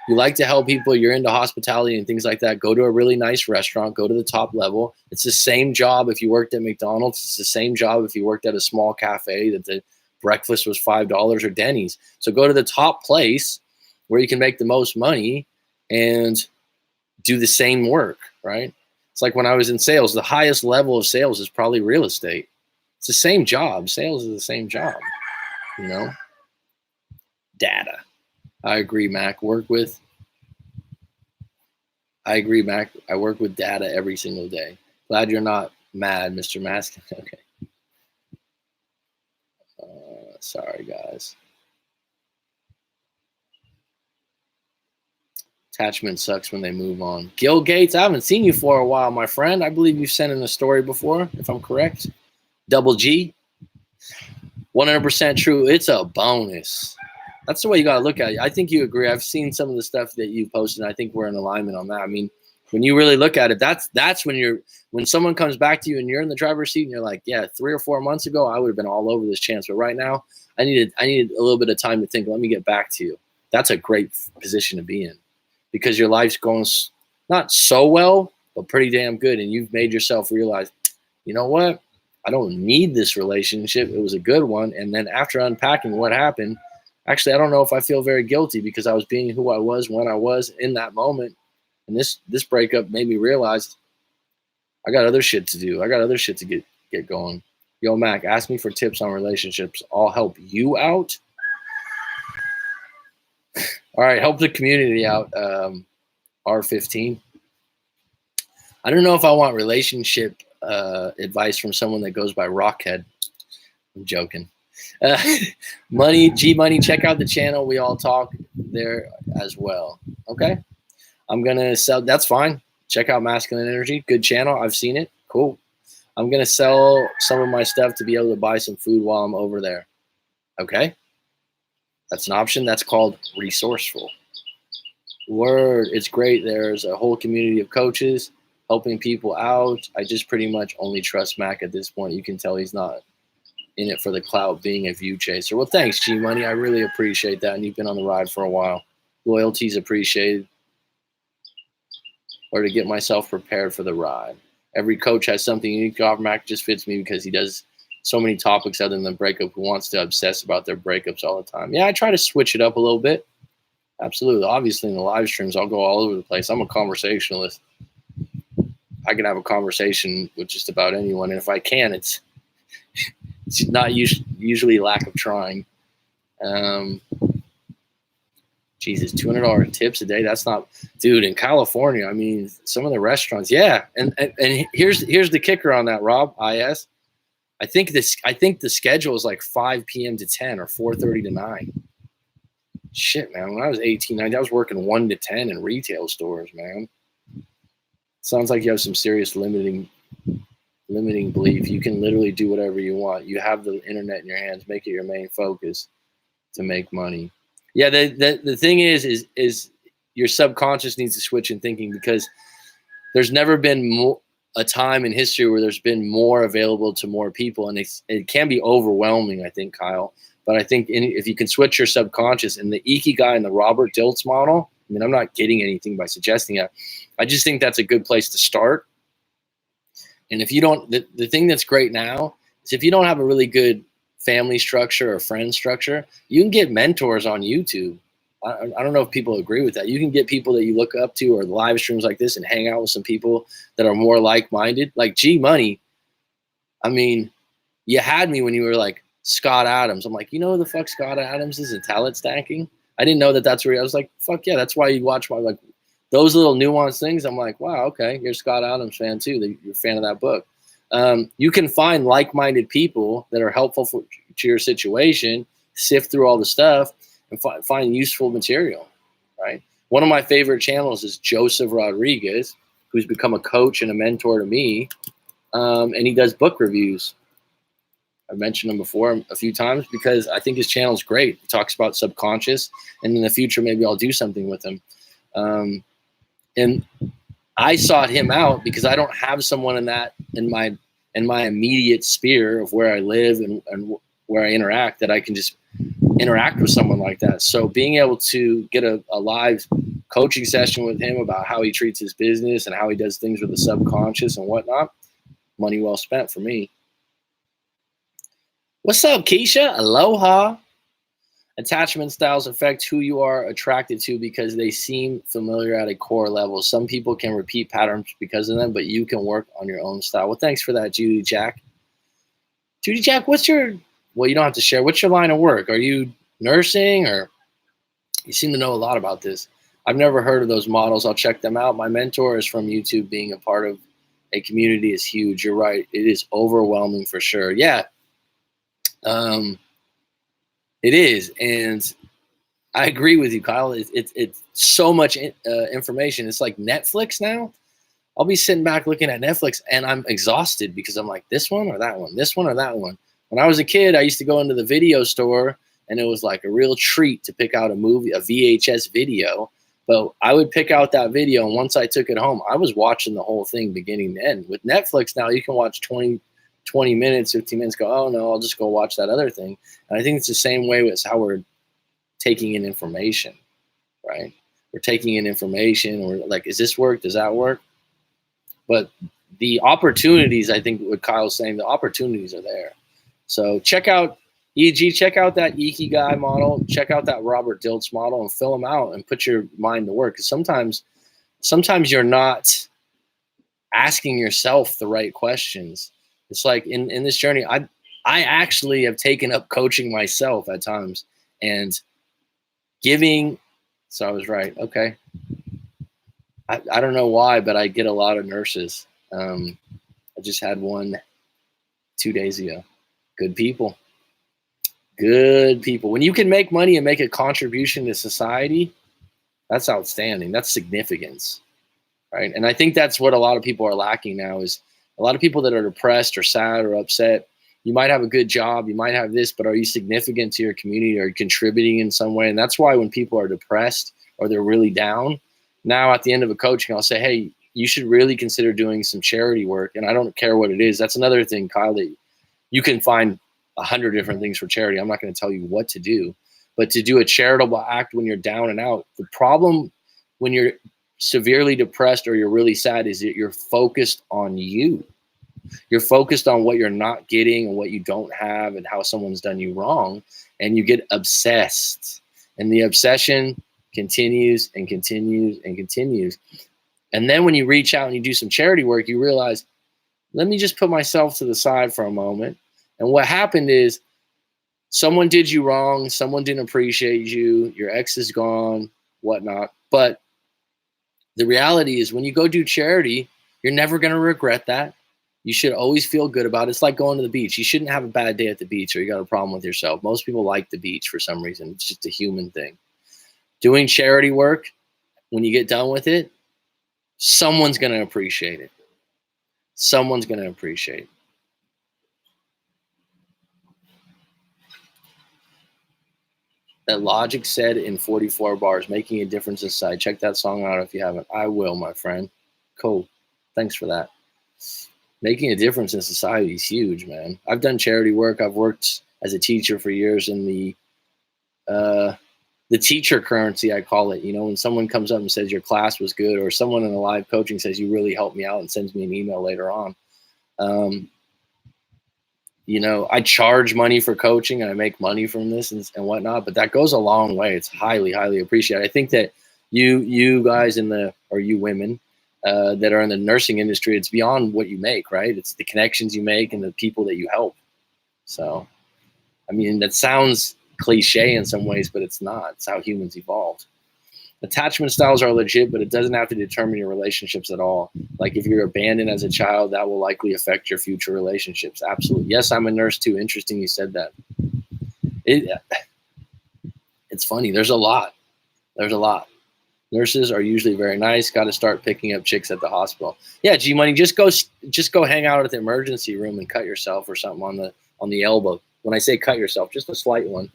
you like to help people, you're into hospitality and things like that, go to a really nice restaurant, go to the top level. It's the same job if you worked at McDonald's. It's the same job if you worked at a small cafe that the breakfast was $5 or Denny's. So go to the top place where you can make the most money and do the same work, right? It's like when I was in sales, the highest level of sales is probably real estate. It's the same job. Sales is the same job, you know? Data. I agree, Mac. I work with data every single day. Glad you're not mad, Mr. Maskin. Okay. Sorry, guys. Attachment sucks when they move on. Gil Gates, I haven't seen you for a while, my friend. I believe you've sent in a story before, if I'm correct. Double G. 100% true. It's a bonus. That's the way you got to look at it. I think you agree. I've seen some of the stuff that you posted, and I think we're in alignment on that. I mean, when you really look at it, that's when someone comes back to you and you're in the driver's seat and you're like, yeah, 3 or 4 months ago, I would have been all over this chance. But right now, I needed a little bit of time to think, let me get back to you. That's a great position to be in because your life's going not so well, but pretty damn good. And you've made yourself realize, you know what? I don't need this relationship. It was a good one. And then after unpacking what happened, actually, I don't know if I feel very guilty because I was being who I was when I was in that moment. And this breakup made me realize I got other shit to do. I got other shit to get going. Yo, Mac, ask me for tips on relationships. I'll help you out. All right, help the community out, R15. I don't know if I want relationship advice from someone that goes by Rockhead. I'm joking. G Money, check out the channel. We all talk there as well. Okay. I'm going to sell. That's fine. Check out Masculine Energy. Good channel. I've seen it. Cool. I'm going to sell some of my stuff to be able to buy some food while I'm over there. Okay. That's an option. That's called resourceful. Word. It's great. There's a whole community of coaches. helping people out. I just pretty much only trust Mac at this point. You can tell he's not in it for the clout, being a view chaser. Well, thanks, G Money. I really appreciate that. And you've been on the ride for a while. Loyalty's appreciated. Or to get myself prepared for the ride. Every coach has something unique to offer. Mac just fits me because he does so many topics other than the breakup. Who wants to obsess about their breakups all the time? Yeah, I try to switch it up a little bit. Absolutely. Obviously, in the live streams, I'll go all over the place. I'm a conversationalist. I can have a conversation with just about anyone. And if I can, it's not usually lack of trying. Jesus, $200 tips a day. That's not, dude, in California, I mean, some of the restaurants, yeah. And here's the kicker on that, Rob, IS. I think the schedule is like 5 p.m. to 10 or 4:30 to 9. Shit, man. When I was 18, 19, I was working 1 to 10 in retail stores, man. Sounds like you have some serious limiting belief. You can literally do whatever you want. You have the internet in your hands. Make it your main focus to make money. Yeah, the thing is your subconscious needs to switch in thinking, because there's never been a time in history where there's been more available to more people, and it can be overwhelming, I think, Kyle. But I think if you can switch your subconscious, and the Ikigai and the Robert Dilts model, I mean, I'm not getting anything by suggesting that. I just think that's a good place to start. And if you don't, the thing that's great now is if you don't have a really good family structure or friend structure, you can get mentors on YouTube. I don't know if people agree with that. You can get people that you look up to, or live streams like this, and hang out with some people that are more like-minded. Like G Money, I mean, you had me when you were like Scott Adams. I'm like, you know who the fuck Scott Adams is in talent stacking? I didn't know that's where I was like, fuck yeah, that's why you watch my, like, those little nuanced things. I'm like, wow, okay, you're a Scott Adams fan too. You're a fan of that book. You can find like-minded people that are helpful to your situation, sift through all the stuff, and find useful material, right? One of my favorite channels is Joseph Rodriguez, who's become a coach and a mentor to me, and he does book reviews. I've mentioned him before a few times because I think his channel is great. He talks about subconscious, and in the future, maybe I'll do something with him. And I sought him out because I don't have someone in my immediate sphere of where I live and where I interact that I can just interact with someone like that. So being able to get a live coaching session with him about how he treats his business and how he does things with the subconscious and whatnot, money well spent for me. What's up, Keisha? Aloha. Attachment styles affect who you are attracted to because they seem familiar at a core level. Some people can repeat patterns because of them, but you can work on your own style. Well, thanks for that, Judy Jack. Judy Jack, well, you don't have to share. What's your line of work? Are you nursing, or you seem to know a lot about this? I've never heard of those models. I'll check them out. My mentor is from YouTube. Being a part of a community is huge. You're right. It is overwhelming for sure. Yeah. It is, and I agree with you, Kyle. It's so much information. It's like Netflix now. I'll be sitting back looking at Netflix, and I'm exhausted because I'm like, this one or that one, this one or that one. When I was a kid, I used to go into the video store, and it was like a real treat to pick out a movie, a VHS video. But I would pick out that video, and once I took it home, I was watching the whole thing beginning to end. With Netflix now, you can watch 20 minutes, 15 minutes, go, oh, no, I'll just go watch that other thing. And I think it's the same way with how we're taking in information, right? We're taking in information. We're like, is this work? Does that work? But the opportunities, I think what Kyle's saying, the opportunities are there. So check out check out that Ikigai model, check out that Robert Dilts model, and fill them out and put your mind to work. Because sometimes you're not asking yourself the right questions. It's like in this journey, I actually have taken up coaching myself at times and giving. So I was right. Okay. I don't know why, but I get a lot of nurses. I just had one 2 days ago. Good people. Good people. When you can make money and make a contribution to society, that's outstanding. That's significance, right? And I think that's what a lot of people are lacking now is a lot of people that are depressed or sad or upset. You might have a good job, you might have this, but are you significant to your community? Are you contributing in some way? And that's why when people are depressed or they're really down, now at the end of a coaching, I'll say, hey, you should really consider doing some charity work. And I don't care what it is. That's another thing, Kyle, that you can find 100 different things for charity. I'm not going to tell you what to do, but to do a charitable act when you're down and out. The problem when you're severely depressed or you're really sad is that you're focused on you. You're focused on what you're not getting and what you don't have and how someone's done you wrong. And you get obsessed. And the obsession continues and continues and continues. And then when you reach out and you do some charity work, you realize, let me just put myself to the side for a moment. And what happened is someone did you wrong. Someone didn't appreciate you. Your ex is gone, whatnot. But the reality is when you go do charity, you're never going to regret that. You should always feel good about it. It's like going to the beach. You shouldn't have a bad day at the beach or you got a problem with yourself. Most people like the beach for some reason. It's just a human thing. Doing charity work, when you get done with it, someone's going to appreciate it. Someone's going to appreciate it. That Logic said in 44 bars, making a difference in society. Check that song out if you haven't. I will, my friend. Cool. Thanks for that. Making a difference in society is huge, man. I've done charity work. I've worked as a teacher for years in the teacher currency, I call it. You know, when someone comes up and says your class was good, or someone in the live coaching says you really helped me out and sends me an email later on. You know, I charge money for coaching and I make money from this and whatnot, but that goes a long way. It's highly, highly appreciated. I think that you guys or you women that are in the nursing industry, it's beyond what you make, right? It's the connections you make and the people that you help. So, I mean, that sounds cliche in some ways, but it's not. It's how humans evolved. Attachment styles are legit, but it doesn't have to determine your relationships at all. Like if you're abandoned as a child, that will likely affect your future relationships. Absolutely. Yes, I'm a nurse too. Interesting you said that. It's funny. There's a lot. Nurses are usually very nice. Got to start picking up chicks at the hospital. Yeah, G Money, just go hang out at the emergency room and cut yourself or something on the elbow. When I say cut yourself, just a slight one.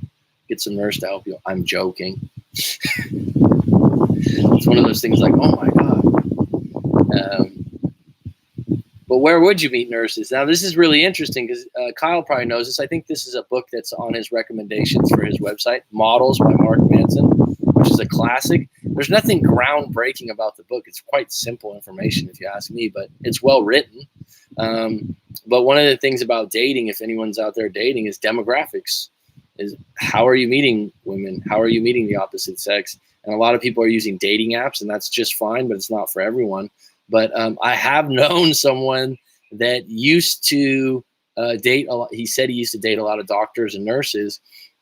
Get some nurse to help you. I'm joking. It's one of those things like, oh my God. But where would you meet nurses? Now, this is really interesting because Kyle probably knows this. I think this is a book that's on his recommendations for his website, Models by Mark Manson, which is a classic. There's nothing groundbreaking about the book. It's quite simple information if you ask me, but it's well written. But one of the things about dating, if anyone's out there dating, is demographics. Is how are you meeting women? How are you meeting the opposite sex? And a lot of people are using dating apps, and that's just fine, but it's not for everyone. But I have known someone that used to date a lot. He said he used to date a lot of doctors and nurses,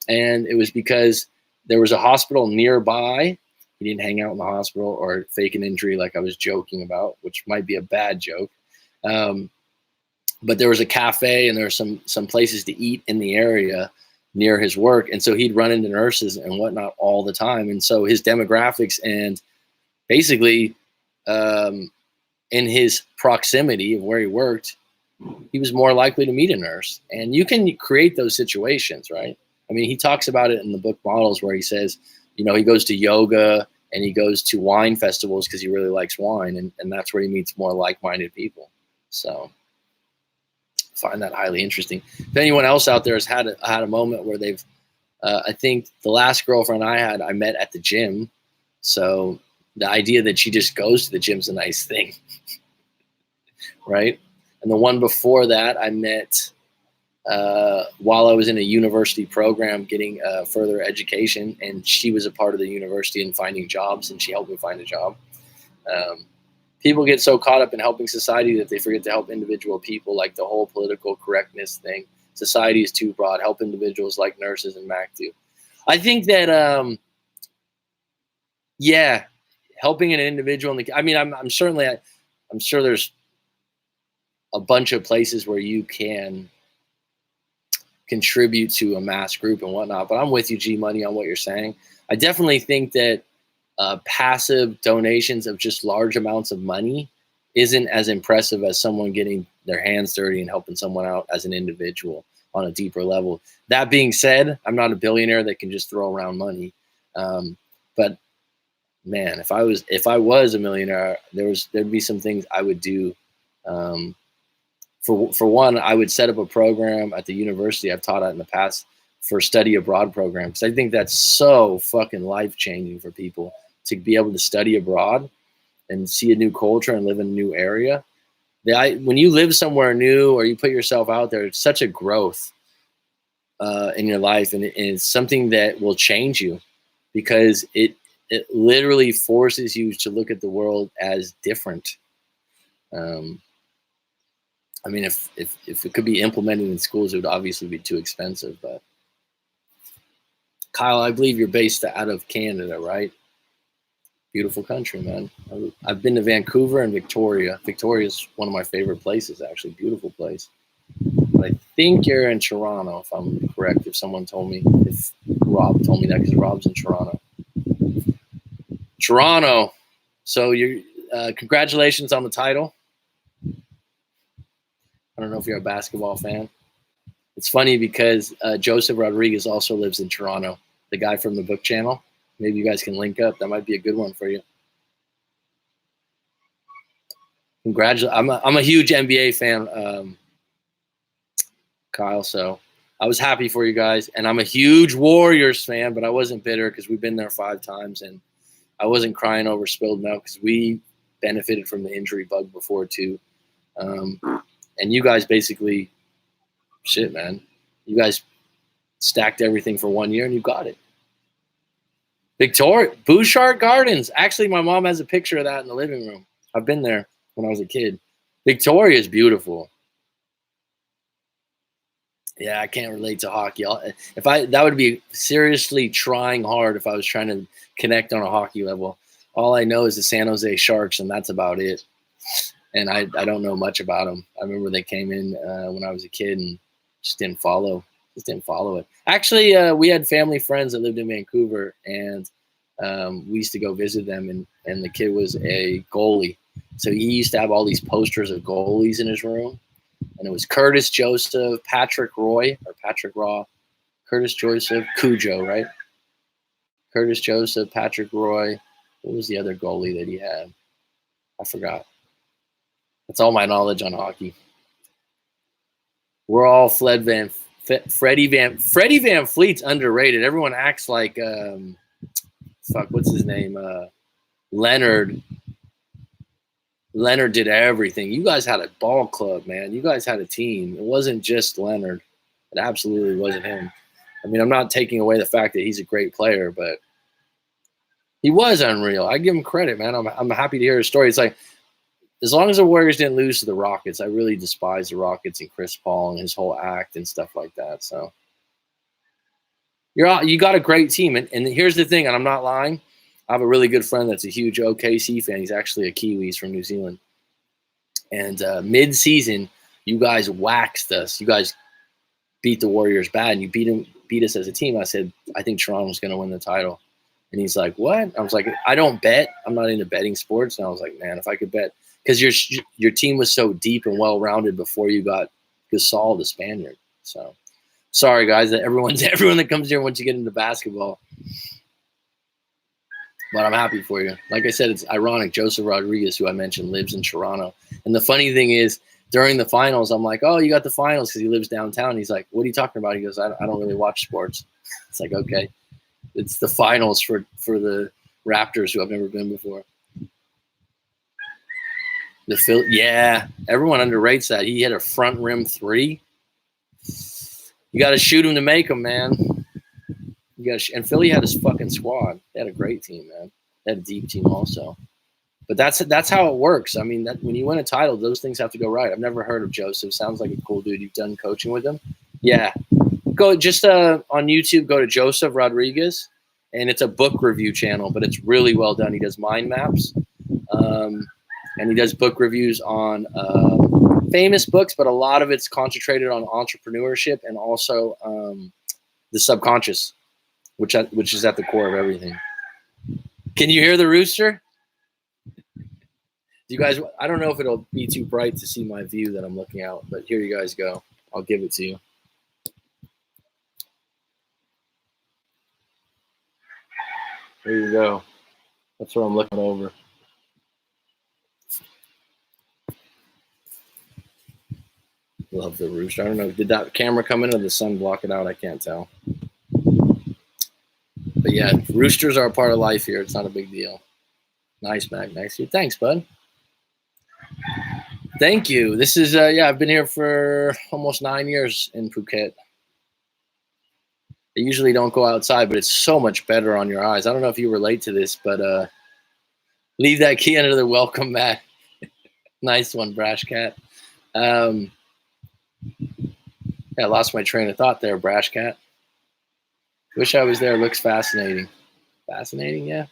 and it was because there was a hospital nearby. He didn't hang out in the hospital or fake an injury like I was joking about, which might be a bad joke. But there was a cafe and there were some places to eat in the area near his work. And so he'd run into nurses and whatnot all the time. And so his demographics and basically in his proximity of where he worked, he was more likely to meet a nurse. And you can create those situations, right? I mean, he talks about it in the book Models where he says, you know, he goes to yoga and he goes to wine festivals because he really likes wine. And that's where he meets more like-minded people. So I find that highly interesting. If anyone else out there has had a moment where they've, I think the last girlfriend I met at the gym. So the idea that she just goes to the gym is a nice thing, right? And the one before that I met while I was in a university program getting further education, and she was a part of the university and finding jobs, and she helped me find a job. People get so caught up in helping society that they forget to help individual people, like the whole political correctness thing. Society is too broad. Help individuals like nurses and Mac do. I think that, helping an individual. I'm sure there's a bunch of places where you can contribute to a mass group and whatnot. But I'm with you, G Money, on what you're saying. I definitely think that passive donations of just large amounts of money isn't as impressive as someone getting their hands dirty and helping someone out as an individual on a deeper level. That being said, I'm not a billionaire that can just throw around money. But man, if I was a millionaire, there'd be some things I would do. For one, I would set up a program at the university I've taught at in the past for study abroad programs. I think that's so fucking life changing for people to be able to study abroad and see a new culture and live in a new area. When you live somewhere new or you put yourself out there, it's such a growth in your life, and it's something that will change you because it literally forces you to look at the world as different. I mean, if it could be implemented in schools, it would obviously be too expensive. But Kyle, I believe you're based out of Canada, right? Beautiful country, man. I've been to Vancouver and Victoria. Victoria is one of my favorite places, actually. Beautiful place. But I think you're in Toronto, if I'm correct. If someone told me, if Rob told me that, because Rob's in Toronto. Toronto. So you're congratulations on the title. I don't know if you're a basketball fan. It's funny because Joseph Rodriguez also lives in Toronto, the guy from the book channel. Maybe you guys can link up. That might be a good one for you. Congratulations. I'm a huge NBA fan, Kyle, so I was happy for you guys. And I'm a huge Warriors fan, but I wasn't bitter because we've been there 5 times, and I wasn't crying over spilled milk because we benefited from the injury bug before too. And you guys basically, shit, man. You guys stacked everything for 1 year and you got it. Victoria, Bouchard Gardens. Actually, my mom has a picture of that in the living room. I've been there when I was a kid. Victoria is beautiful. Yeah, I can't relate to hockey. That would be seriously trying hard if I was trying to connect on a hockey level. All I know is the San Jose Sharks, and that's about it. And I don't know much about them. I remember they came in when I was a kid and just didn't follow it. Actually, we had family friends that lived in Vancouver, and we used to go visit them, and the kid was a goalie. So he used to have all these posters of goalies in his room. And it was Curtis Joseph, Patrick Roy, or Patrick Raw, Curtis Joseph, Cujo, right? Curtis Joseph, Patrick Roy. What was the other goalie that he had? I forgot. That's all my knowledge on hockey. We're all Freddie Van Fleet's underrated. Everyone acts like what's his name? Leonard. Leonard did everything. You guys had a ball club, man. You guys had a team. It wasn't just Leonard. It absolutely wasn't him. I mean, I'm not taking away the fact that he's a great player, but he was unreal. I give him credit, man. I'm happy to hear his story. It's like, as long as the Warriors didn't lose to the Rockets, I really despise the Rockets and Chris Paul and his whole act and stuff like that. So you got a great team. And here's the thing, and I'm not lying. I have a really good friend that's a huge OKC fan. He's actually a Kiwi. He's from New Zealand. And mid-season, you guys waxed us. You guys beat the Warriors bad, and you beat us as a team. I said, I think Toronto's going to win the title. And he's like, what? I was like, I don't bet. I'm not into betting sports. And I was like, man, if I could bet. Because your team was so deep and well-rounded before you got Gasol, the Spaniard. So, sorry, guys, that everyone that comes here once you get into basketball. But I'm happy for you. Like I said, it's ironic. Joseph Rodriguez, who I mentioned, lives in Toronto. And the funny thing is, during the finals, I'm like, oh, you got the finals because he lives downtown. He's like, what are you talking about? He goes, I don't really watch sports. It's like, okay. It's the finals for the Raptors, who I've never been before. Yeah, everyone underrates that. He hit a front rim 3. You got to shoot him to make him, man. And Philly had his fucking squad. They had a great team, man. They had a deep team also. But that's how it works. I mean, when you win a title, those things have to go right. I've never heard of Joseph. Sounds like a cool dude. You've done coaching with him? Yeah. Go just on YouTube, go to Joseph Rodriguez, and it's a book review channel, but it's really well done. He does mind maps, and he does book reviews on famous books, but a lot of it's concentrated on entrepreneurship and also the subconscious, which is at the core of everything. Can you hear the rooster? You guys, I don't know if it'll be too bright to see my view that I'm looking out, but here you guys go. I'll give it to you. There you go. That's what I'm looking over. Love the rooster. I don't know. Did that camera come in or the sun block it out? I can't tell. But yeah, roosters are a part of life here. It's not a big deal. Nice, Mac. Nice. Thanks, bud. Thank you. This is, I've been here for almost 9 years in Phuket. I usually don't go outside, but it's so much better on your eyes. I don't know if you relate to this, but leave that key under the welcome mat. Nice one, Brash Cat. I lost my train of thought there, Brash Cat. Wish I was there. Looks fascinating. Fascinating, yeah.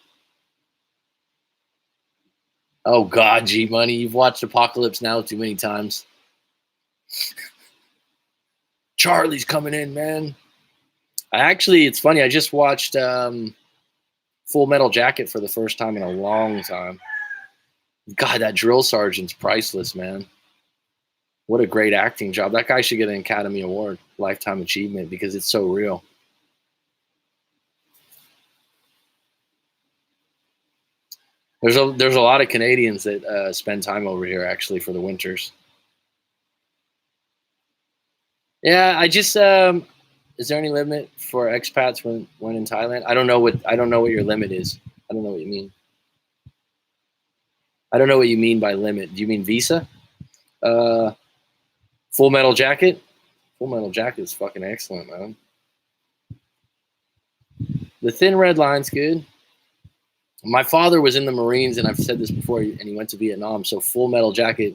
Oh, God, G-Money. You've watched Apocalypse Now too many times. Charlie's coming in, man. It's funny. I just watched Full Metal Jacket for the first time in a long time. God, that drill sergeant's priceless, man. What a great acting job. That guy should get an Academy Award, Lifetime Achievement, because it's so real. There's a lot of Canadians that spend time over here, actually, for the winters. Yeah, I just is there any limit for expats when in Thailand? I don't know what your limit is. I don't know what you mean. I don't know what you mean by limit. Do you mean visa? Full Metal Jacket? Full Metal Jacket is fucking excellent, man. The Thin Red Line's good. My father was in the Marines, and I've said this before, and he went to Vietnam. So Full Metal Jacket,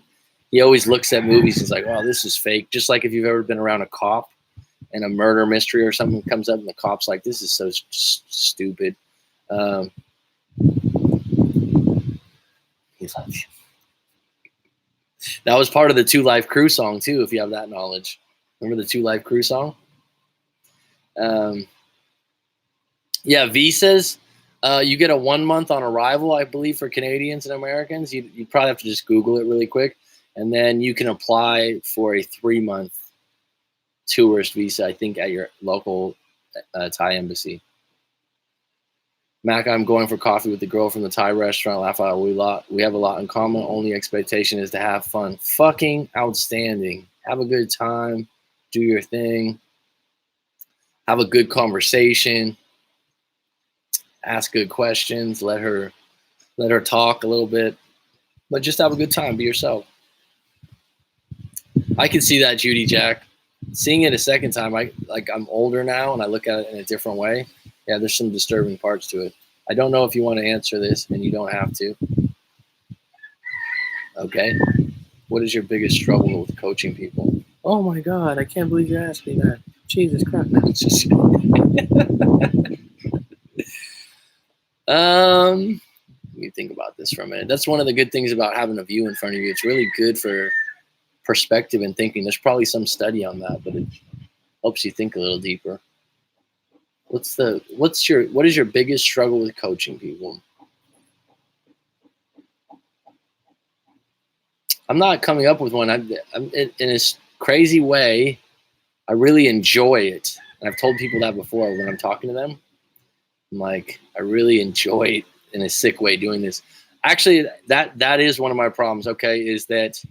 he always looks at movies and is like, oh, this is fake. Just like if you've ever been around a cop and a murder mystery or something comes up and the cop's like, this is so stupid. He's like, that was part of the 2 Live Crew song, too, if you have that knowledge. Remember the 2 Live Crew song? Yeah, visas. You get a 1 month on arrival, I believe, for Canadians and Americans. You probably have to just Google it really quick. And then you can apply for a 3-month tourist visa, I think, at your local Thai embassy. Mac, I'm going for coffee with the girl from the Thai restaurant. Laugh out. We have a lot in common. Only expectation is to have fun. Fucking outstanding. Have a good time. Do your thing. Have a good conversation. Ask good questions. Let her talk a little bit. But just have a good time. Be yourself. I can see that, Judy Jack. Seeing it a second time, I'm older now and I look at it in a different way. Yeah, there's some disturbing parts to it. I don't know if you want to answer this, and you don't have to. Okay. What is your biggest struggle with coaching people? Oh my God, I can't believe you asked me that. Jesus Christ. No, it's just let me think about this for a minute. That's one of the good things about having a view in front of you. It's really good for perspective and thinking. There's probably some study on that, but it helps you think a little deeper. What is your biggest struggle with coaching people? I'm not coming up with one. I'm in a crazy way. I really enjoy it, and I've told people that before when I'm talking to them. I'm like, I really enjoy it in a sick way doing this. Actually, that is one of my problems. Okay, is that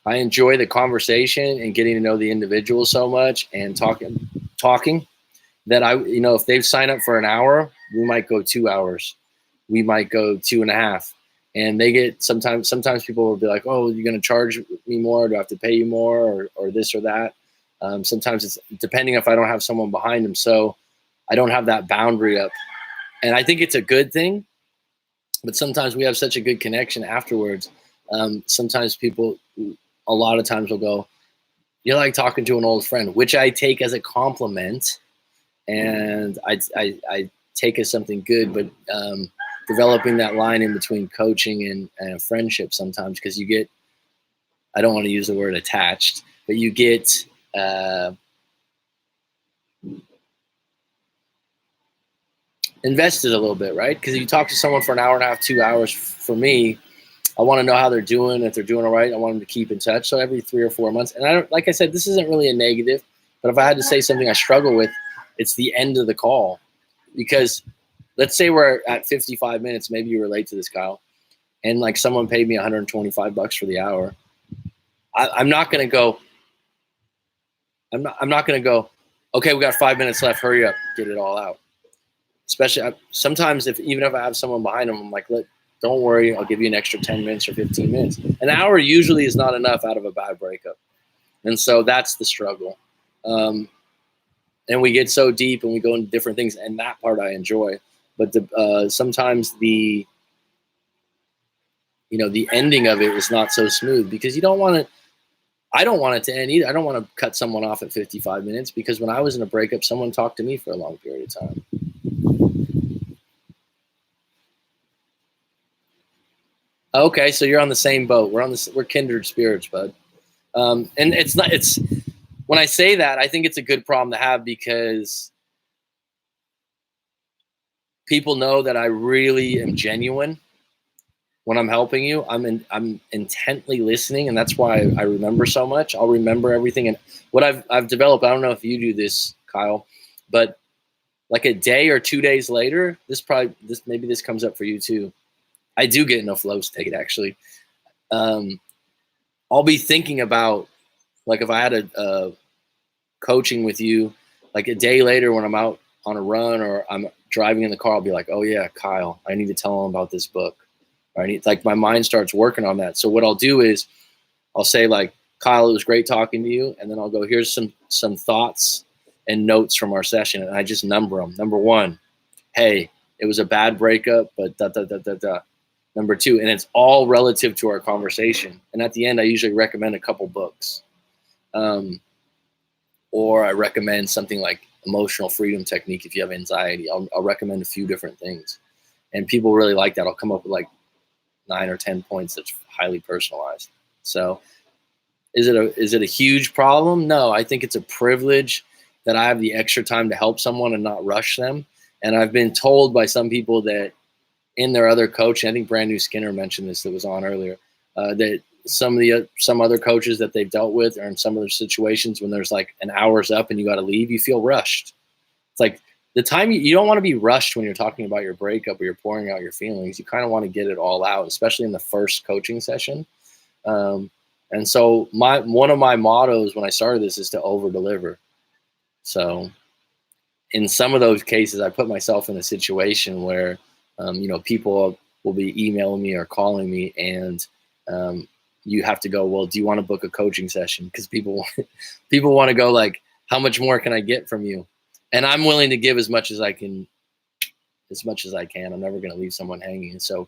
I enjoy the conversation and getting to know the individual so much and talking that if they've signed up for an hour, we might go 2 hours. We might go 2.5. And they get sometimes people will be like, oh, you're going to charge me more? Do I have to pay you more or this or that? Sometimes it's depending if I don't have someone behind them. So I don't have that boundary up. And I think it's a good thing. But sometimes we have such a good connection afterwards. Sometimes people a lot of times will go, you're like talking to an old friend, which I take as a compliment. And I take as something good. But developing that line in between coaching and friendship sometimes, because you get, I don't want to use the word attached, but you get invested a little bit, right? Because you talk to someone for an hour and a half, 2 hours, for me, I want to know how they're doing. If they're doing all right, I want them to keep in touch. So every 3 or 4 months, and I don't, like I said, this isn't really a negative, but if I had to say something I struggle with, it's the end of the call. Because let's say we're at 55 minutes. Maybe you relate to this, Kyle. And like someone paid me $125 for the hour. I'm not going to go. I'm not going to go. Okay, we got 5 minutes left. Hurry up, get it all out. Especially sometimes even if I have someone behind them, I'm like, don't worry, I'll give you an extra 10 minutes or 15 minutes. An hour usually is not enough out of a bad breakup. And so that's the struggle. And we get so deep and we go into different things, and that part I enjoy. But sometimes the ending of it is not so smooth, because you don't want to. I don't want it to end either. I don't want to cut someone off at 55 minutes, because when I was in a breakup, someone talked to me for a long period of time. Okay, so you're on the same boat. We're kindred spirits, bud. And it's when I say that, I think it's a good problem to have, because people know that I really am genuine when I'm helping you. I'm intently listening, and that's why I remember so much. I'll remember everything. And what I've developed, I don't know if you do this, Kyle, but like a day or 2 days later, maybe this comes up for you too. I do get in a flow state, actually. I'll be thinking about, like, if I had a coaching with you, like a day later when I'm out on a run or I'm driving in the car, I'll be like, oh yeah, Kyle, I need to tell him about this book. Or my mind starts working on that. So what I'll do is I'll say, like, Kyle, it was great talking to you. And then I'll go, here's some thoughts and notes from our session. And I just number them. Number 1, hey, it was a bad breakup, but da, da, da, da, da. Number 2, and it's all relative to our conversation. And at the end, I usually recommend a couple books. Or I recommend something like emotional freedom technique if you have anxiety. I'll recommend a few different things. And people really like that. I'll come up with like 9 or 10 points that's highly personalized. So is it a huge problem? No, I think it's a privilege that I have the extra time to help someone and not rush them. And I've been told by some people that in their other coaching, I think Brand New Skinner mentioned this that was on earlier, that some other coaches that they've dealt with, or in some other situations when there's like an hour's up and you got to leave, you feel rushed. It's like the time you don't want to be rushed when you're talking about your breakup or you're pouring out your feelings. You kind of want to get it all out, especially in the first coaching session. And so one of my mottos when I started this is to over deliver. So in some of those cases, I put myself in a situation where, people will be emailing me or calling me, and you have to go, well, do you want to book a coaching session? Because people want to go like, how much more can I get from you? And I'm willing to give as much as I can. I'm never going to leave someone hanging. And so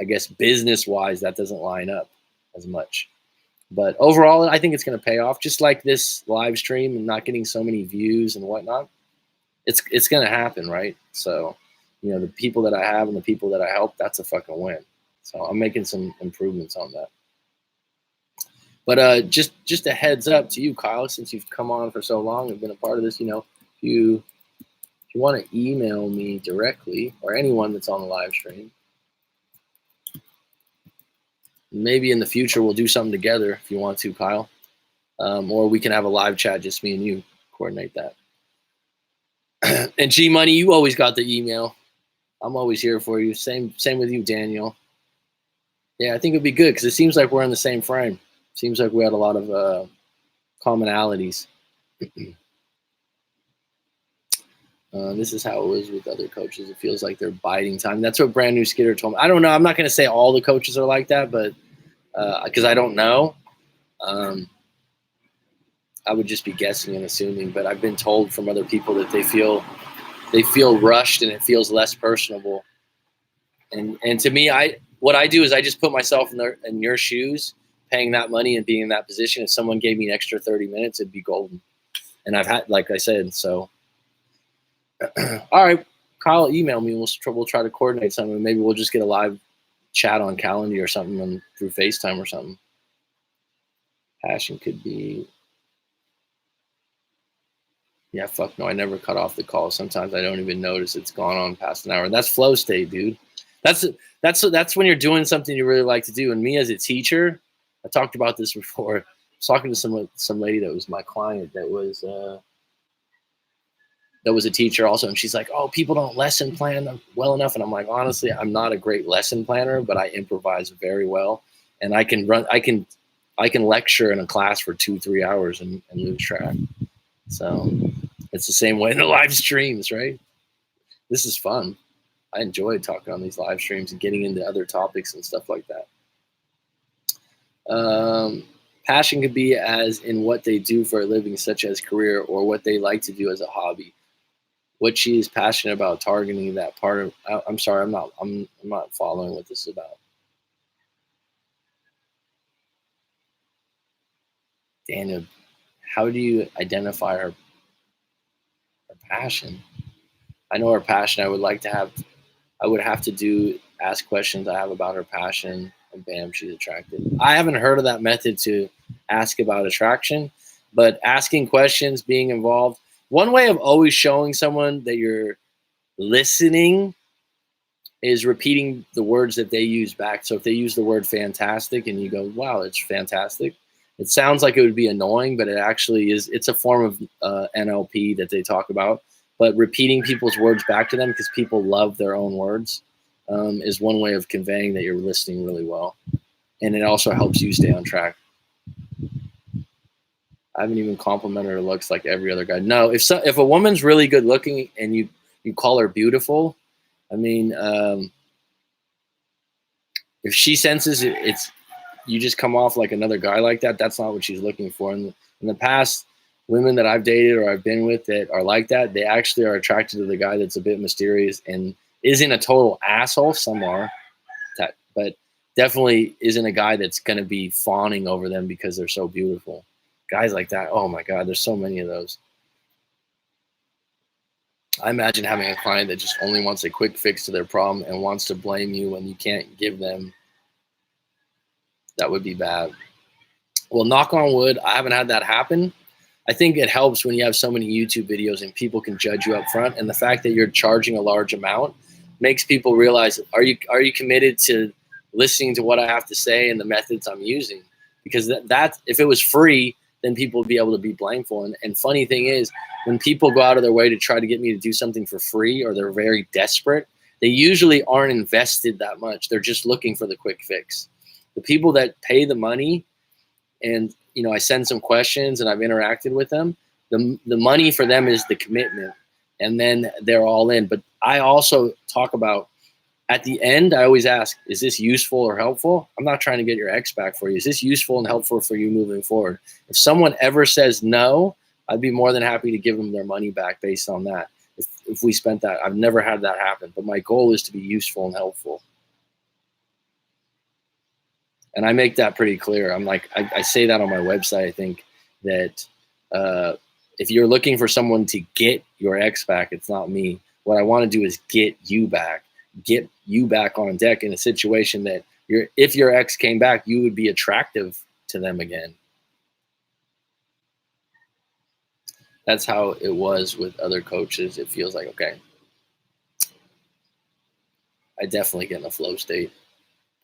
I guess business-wise, that doesn't line up as much. But overall, I think it's going to pay off. Just like this live stream and not getting so many views and whatnot, it's going to happen, right? So, the people that I have and the people that I help, that's a fucking win. So I'm making some improvements on that. But just a heads up to you, Kyle, since you've come on for so long and been a part of this, if you want to email me directly, or anyone that's on the live stream, maybe in the future we'll do something together if you want to, Kyle. Or we can have a live chat, just me and you, coordinate that. And G Money, you always got the email. I'm always here for you. Same with you, Daniel. Yeah, I think it'd be good because it seems like we're in the same frame. Seems like we had a lot of commonalities. This is how it was with other coaches. It feels like they're biding time. That's what Brand New Skinner told me. I don't know. I'm not going to say all the coaches are like that, but because I don't know. I would just be guessing and assuming. But I've been told from other people that they feel rushed and it feels less personable. And to me, what I do is I just put myself in your shoes, paying that money and being in that position. If someone gave me an extra 30 minutes, it'd be golden. And I've had, like I said, so. All right, Kyle, email me. We'll try to coordinate something. Maybe we'll just get a live chat on Calendly or something through FaceTime or something. Passion could be. Yeah, fuck no. I never cut off the call. Sometimes I don't even notice it's gone on past an hour. That's flow state, dude. That's when you're doing something you really like to do. And me as a teacher, I talked about this before. I was talking to some lady that was my client that was that was a teacher also, and she's like, "Oh, people don't lesson plan well enough." And I'm like, honestly, I'm not a great lesson planner, but I improvise very well, and I can lecture in a class for 2-3 hours and lose track. So it's the same way in the live streams, right? This is fun. I enjoy talking on these live streams and getting into other topics and stuff like that. Passion could be as in what they do for a living, such as career, or what they like to do as a hobby. What she is passionate about, targeting that part of. I'm sorry, I'm not following what this is about. Daniel, how do you identify her passion? I know her passion. I would have to ask questions I have about her passion, and bam, she's attracted. I haven't heard of that method to ask about attraction, but asking questions, being involved. One way of always showing someone that you're listening is repeating the words that they use back. So if they use the word fantastic and you go, wow, it's fantastic. It sounds like it would be annoying, but it actually is. It's a form of NLP that they talk about. But repeating people's words back to them, because people love their own words, is one way of conveying that you're listening really well. And it also helps you stay on track. I haven't even complimented her looks like every other guy. No, if a woman's really good looking and you call her beautiful, I mean, if she senses it's you just come off like another guy like that, that's not what she's looking for. In the past, women that I've dated or I've been with that are like that, they actually are attracted to the guy that's a bit mysterious and isn't a total asshole. Some are, but definitely isn't a guy that's going to be fawning over them because they're so beautiful. Guys like that, oh my God, there's so many of those. I imagine having a client that just only wants a quick fix to their problem and wants to blame you when you can't give them. That would be bad. Well, knock on wood, I haven't had that happen. I think it helps when you have so many YouTube videos and people can judge you up front. And the fact that you're charging a large amount makes people realize, are you committed to listening to what I have to say and the methods I'm using? Because that if it was free, then people would be able to be blameful. And funny thing is, when people go out of their way to try to get me to do something for free, or they're very desperate, they usually aren't invested that much. They're just looking for the quick fix. The people that pay the money, and I send some questions and I've interacted with them, the money for them is the commitment, and then they're all in. But I also talk about, at the end, I always ask, is this useful or helpful? I'm not trying to get your ex back for you. Is this useful and helpful for you moving forward? If someone ever says no, I'd be more than happy to give them their money back based on that. If we spent that, I've never had that happen, but my goal is to be useful and helpful. And I make that pretty clear. I'm like, I say that on my website. I think that if you're looking for someone to get your ex back, it's not me. What I want to do is get you back on deck in a situation that if your ex came back, you would be attractive to them again. That's how it was with other coaches. It feels like, okay, I definitely get in a flow state.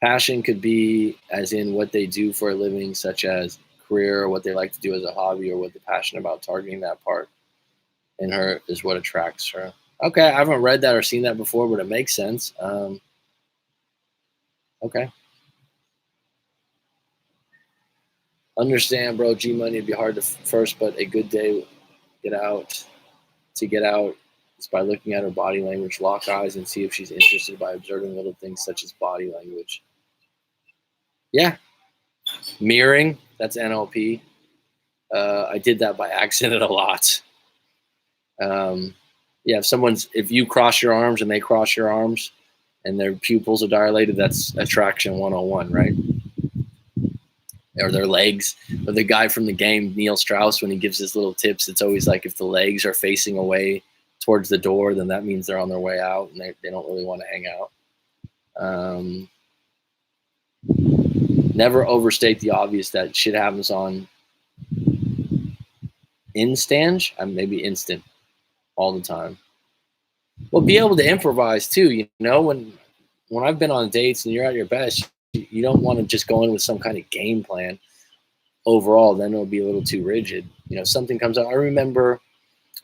Passion could be as in what they do for a living, such as career, or what they like to do as a hobby, or what they're passionate about, targeting that part in her is what attracts her. Okay, I haven't read that or seen that before, but it makes sense. Okay. Understand, bro. G Money would be hard to first, but a good day get out is by looking at her body language, lock eyes, and see if she's interested by observing little things such as body language. Yeah. Mirroring, that's NLP. I did that by accident a lot. Yeah, if you cross your arms and they cross your arms and their pupils are dilated, that's attraction 101, right? Or their legs. Or the guy from the game, Neil Strauss, when he gives his little tips, it's always like if the legs are facing away towards the door, then that means they're on their way out and they don't really want to hang out. Never overstate the obvious that shit happens on maybe instant all the time. Well, be able to improvise too. When I've been on dates and you're at your best, you don't want to just go in with some kind of game plan overall. Then it'll be a little too rigid. Something comes up. I remember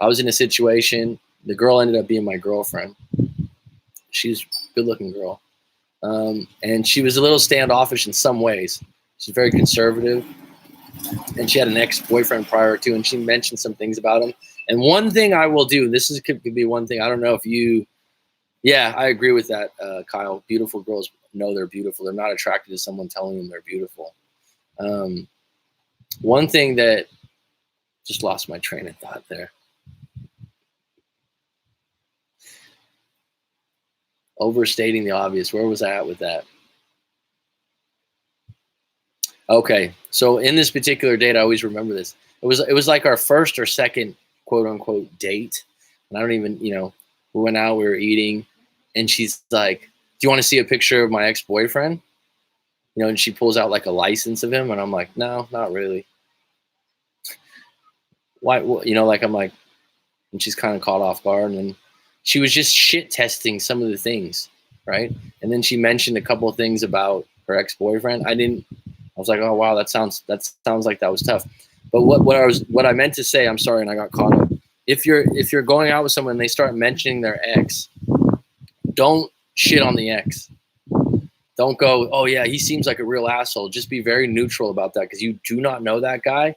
I was in a situation the girl ended up being my girlfriend. She's a good-looking girl. And she was a little standoffish in some ways. She's very conservative. And she had an ex-boyfriend prior to, and she mentioned some things about him. And one thing I will do, could be one thing, I don't know if you, yeah, I agree with that, Kyle. Beautiful girls know they're beautiful. They're not attracted to someone telling them they're beautiful. One thing that, just lost my train of thought there. Overstating the obvious. Where was I at with that? Okay, so in this particular date, I always remember this. It was like our first or second quote unquote date, and I don't even, we went out, we were eating, and she's like, "Do you want to see a picture of my ex-boyfriend?" And she pulls out like a license of him, and I'm like, "No, not really." Why? I'm like, and she's kind of caught off guard, and then she was just shit testing some of the things, right? And then she mentioned a couple of things about her ex-boyfriend. I was like, oh wow, that sounds like that was tough. But what I meant to say, I'm sorry, and I got caught up. If you're going out with someone and they start mentioning their ex, don't shit on the ex. Don't go, oh yeah, he seems like a real asshole. Just be very neutral about that, because you do not know that guy,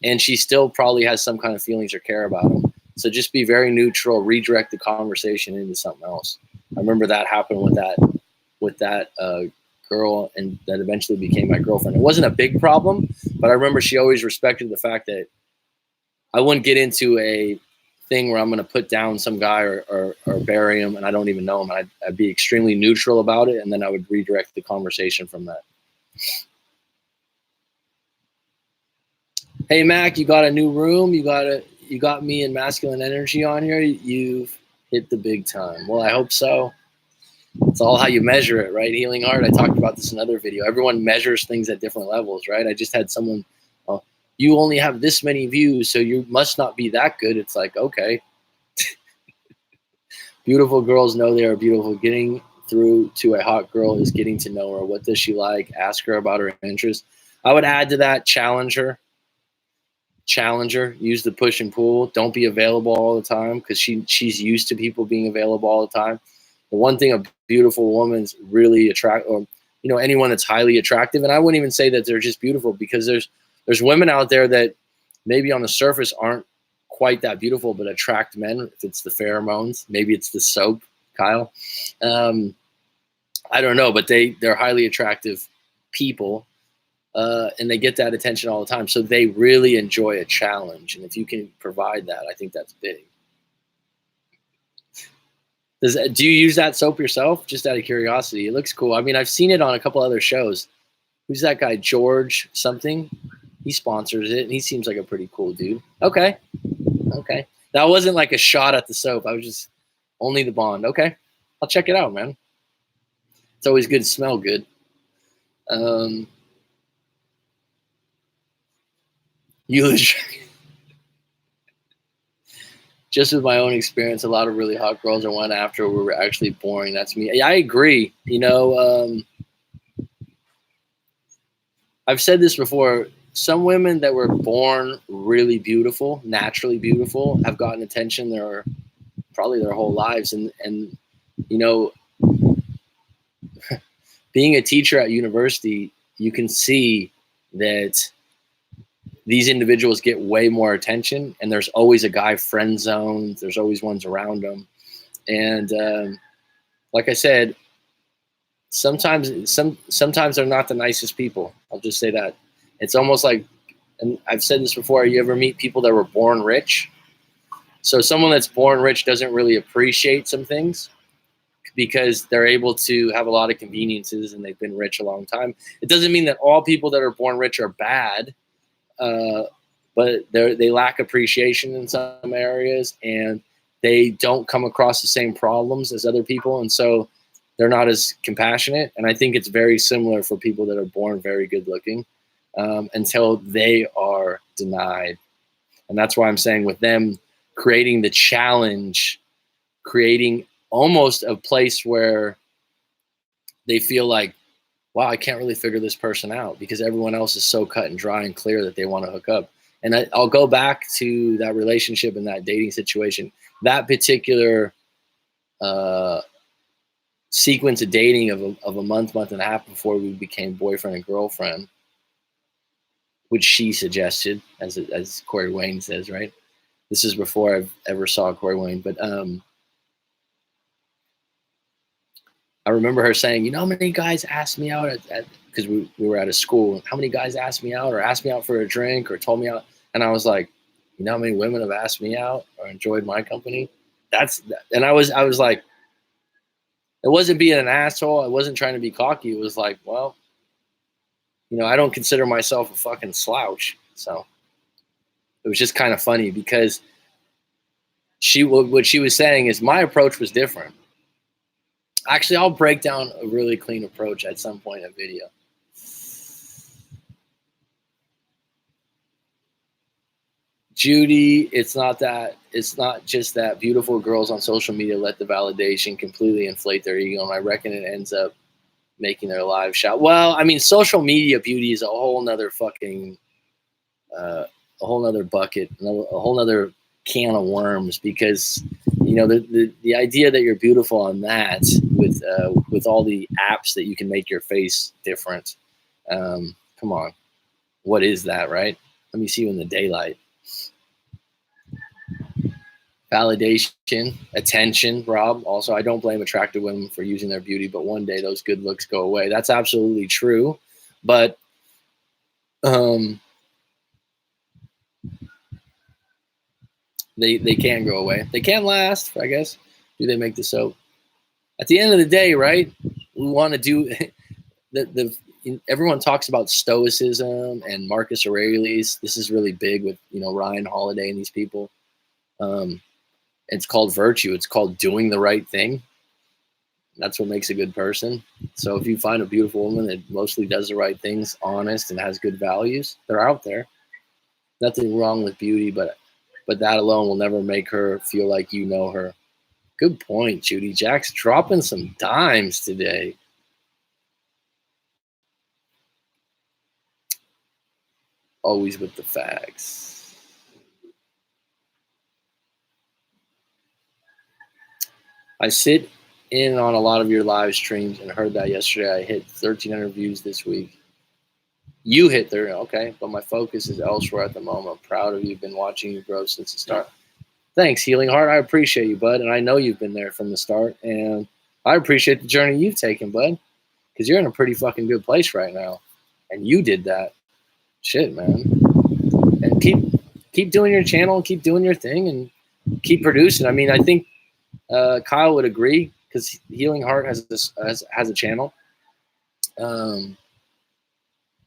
and she still probably has some kind of feelings or care about him. So just be very neutral, redirect the conversation into something else. I remember that happened with that girl, and that eventually became my girlfriend. It wasn't a big problem, but I remember she always respected the fact that I wouldn't get into a thing where I'm going to put down some guy or bury him and I don't even know him. I'd be extremely neutral about it, and then I would redirect the conversation from that. Hey Mac, you got a new room? You got me and masculine energy on here. You've hit the big time. Well, I hope so. It's all how you measure it, right? Healing Art. I talked about this in another video. Everyone measures things at different levels, right? I just had someone, you only have this many views, so you must not be that good. It's like, okay. Beautiful girls know they are beautiful. Getting through to a hot girl is getting to know her. What does she like? Ask her about her interests. I would add to that, challenge her. Use the push and pull. Don't be available all the time, because she's used to people being available all the time. The one thing a beautiful woman's really or anyone that's highly attractive, and I wouldn't even say that they're just beautiful, because there's women out there that maybe on the surface aren't quite that beautiful, but attract men. If it's the pheromones, maybe it's the soap, Kyle. I don't know, but they're highly attractive people. And they get that attention all the time. So they really enjoy a challenge. And if you can provide that, I think that's big. Do you use that soap yourself? Just out of curiosity. It looks cool. I mean, I've seen it on a couple other shows. Who's that guy? George something? He sponsors it, and he seems like a pretty cool dude. Okay. That wasn't like a shot at the soap. I was just only the bond. Okay. I'll check it out, man. It's always good to smell good. Just with my own experience, a lot of really hot girls I went after were actually boring. That's me. Yeah, I agree. I've said this before. Some women that were born really beautiful, naturally beautiful, have gotten attention probably their whole lives. And being a teacher at university, you can see that these individuals get way more attention, and there's always a guy friend zoned. There's always ones around them. And like I said, sometimes they're not the nicest people. I'll just say that. It's almost like, and I've said this before, you ever meet people that were born rich? So someone that's born rich doesn't really appreciate some things because they're able to have a lot of conveniences and they've been rich a long time. It doesn't mean that all people that are born rich are bad, but they lack appreciation in some areas, and they don't come across the same problems as other people, and so they're not as compassionate. And I think it's very similar for people that are born very good looking, until they are denied. And that's why I'm saying with them, creating the challenge, creating almost a place where they feel like, wow, I can't really figure this person out because everyone else is so cut and dry and clear that they want to hook up. And I'll go back to that relationship and that dating situation. that particular sequence of dating of a month and a half before we became boyfriend and girlfriend, which she suggested, as Corey Wayne says, right? This is before I've ever saw Corey Wayne, but I remember her saying, you know how many guys asked me out because we were at a school, how many guys asked me out or asked me out for a drink or told me out? And I was like, you know how many women have asked me out or enjoyed my company? And I was like, it wasn't being an asshole. I wasn't trying to be cocky. It was like, well, you know, I don't consider myself a fucking slouch. So it was just kind of funny because what she was saying is my approach was different. Actually, I'll break down a really clean approach at some point in a video. Judy, it's not just that beautiful girls on social media let the validation completely inflate their ego, and I reckon it ends up making their lives shout. Well, I mean, social media beauty is a whole nother fucking, a whole nother bucket, a whole nother can of worms, because you know the idea that you're beautiful on that with all the apps that you can make your face different. Come on, what is that, right? Let me see you in the daylight. Validation, attention, Rob. Also, I don't blame attractive women for using their beauty, but one day those good looks go away. That's absolutely true, but they can go away. They can last, I guess. Do they make the soap? At the end of the day, right? We want to do everyone talks about stoicism and Marcus Aurelius. This is really big with, you know, Ryan Holiday and these people. It's called virtue. It's called doing the right thing. That's what makes a good person. So if you find a beautiful woman that mostly does the right things, honest, and has good values, they're out there. Nothing wrong with beauty, but that alone will never make her feel like you know her. Good point, Judy. Jack's dropping some dimes today. Always with the facts. I sit in on a lot of your live streams and heard that yesterday. I hit 1,300 views this week. You hit 30, okay, but my focus is elsewhere at the moment. I'm proud of you. Been watching you grow since the start. Thanks, Healing Heart. I appreciate you, bud, and I know you've been there from the start, and I appreciate the journey you've taken, bud, because you're in a pretty fucking good place right now, and you did that. Shit, man. And keep doing your channel, keep doing your thing, and keep producing. I mean, I think Kyle would agree, because Healing Heart has a channel.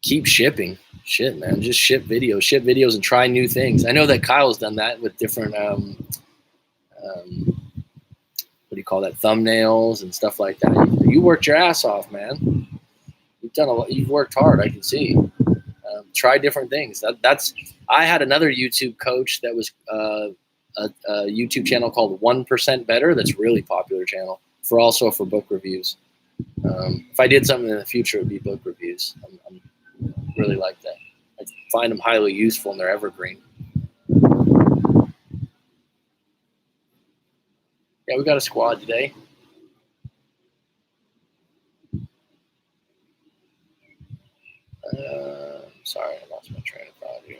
Keep shipping. Shit, man. Just ship videos and try new things. I know that Kyle's done that with different what do you call that, thumbnails and stuff like that. You worked your ass off, man. You've done a lot. You've worked hard. I can see. Try different things. I had another YouTube coach that was a YouTube channel called 1% Better. That's a really popular channel for book reviews. If I did something in the future, it would be book reviews. I'm really like that. I find them highly useful and they're evergreen. Yeah, we got a squad today. Sorry, I lost my train of thought here.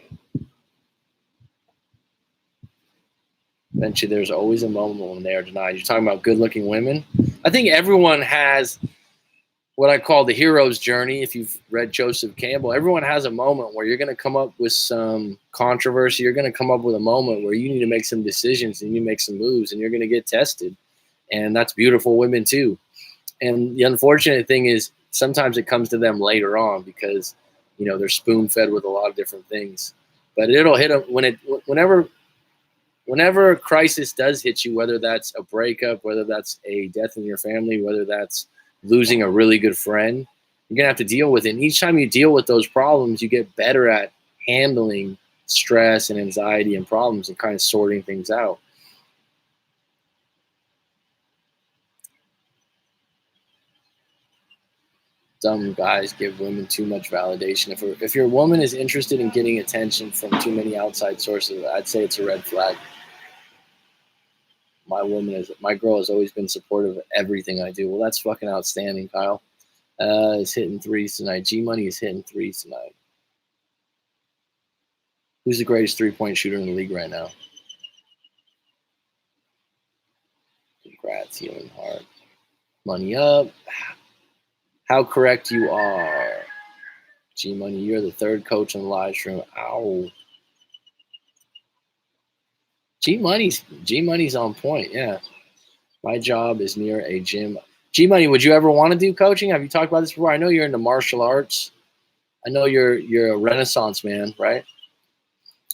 Eventually, there's always a moment when they are denied. You're talking about good-looking women. I think everyone has what I call the hero's journey. If you've read Joseph Campbell, everyone has a moment where you're going to come up with some controversy. You're going to come up with a moment where you need to make some decisions and you make some moves and you're going to get tested. And that's beautiful women too. And the unfortunate thing is sometimes it comes to them later on because, you know, they're spoon-fed with a lot of different things. But it'll hit them whenever a crisis does hit you, whether that's a breakup, whether that's a death in your family, whether that's losing a really good friend, you're going to have to deal with it. And each time you deal with those problems, you get better at handling stress and anxiety and problems and kind of sorting things out. Dumb guys give women too much validation. If your woman is interested in getting attention from too many outside sources, I'd say it's a red flag. my girl has always been supportive of everything I do. Well, that's fucking outstanding, Kyle. Is hitting threes tonight. G Money is hitting threes tonight. Who's the greatest 3-point shooter in the league right now? Congrats, Healing Heart. Money up. How correct you are. G Money, you're the third coach on the live stream. Ow. G Money's on point, yeah. My job is near a gym. G Money, would you ever want to do coaching? Have you talked about this before? I know you're into martial arts. I know you're a Renaissance man, right?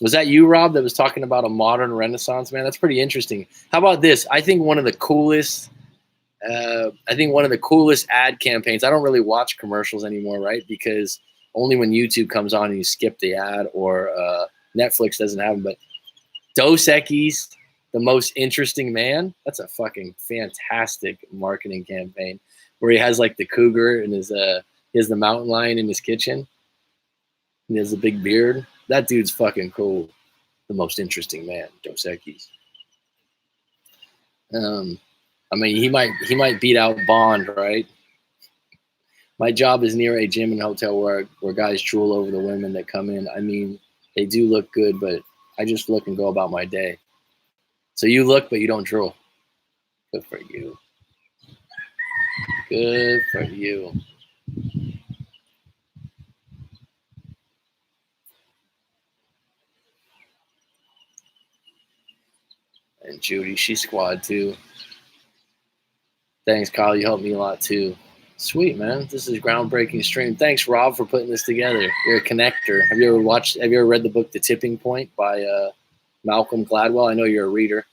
Was that you, Rob, that was talking about a modern Renaissance man? That's pretty interesting. How about this? I think one of the coolest ad campaigns. I don't really watch commercials anymore, right? Because only when YouTube comes on and you skip the ad, or Netflix doesn't have them. But Dos Equis, the most interesting man. That's a fucking fantastic marketing campaign where he has like the cougar and he has the mountain lion in his kitchen. And he has a big beard. That dude's fucking cool. The most interesting man, Dos Equis. I mean, he might beat out Bond, right? My job is near a gym and hotel where guys drool over the women that come in. I mean, they do look good, but I just look and go about my day. So you look, but you don't drool. Good for you. Good for you. And Judy, she's squad too. Thanks, Kyle. You helped me a lot too. Sweet, man. This is a groundbreaking stream. Thanks, Rob, for putting this together. You're a connector. Have you ever read the book The Tipping Point by Malcolm Gladwell? I know you're a reader.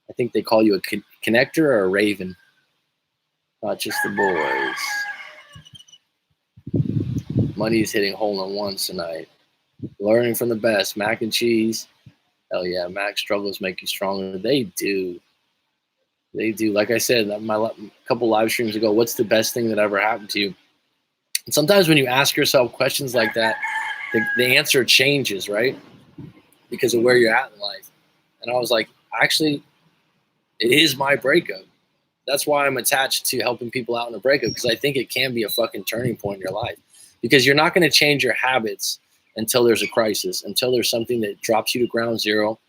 I think they call you a connector or a raven. Not just the boys. Money's hitting hole-in-ones tonight. Learning from the best. Mac and cheese. Hell yeah. Mac struggles make you stronger. They do. They do. Like I said, a couple live streams ago, what's the best thing that ever happened to you? And sometimes when you ask yourself questions like that, the answer changes, right? Because of where you're at in life. And I was like, actually, it is my breakup. That's why I'm attached to helping people out in a breakup, because I think it can be a fucking turning point in your life. Because you're not going to change your habits until there's a crisis, until there's something that drops you to ground zero,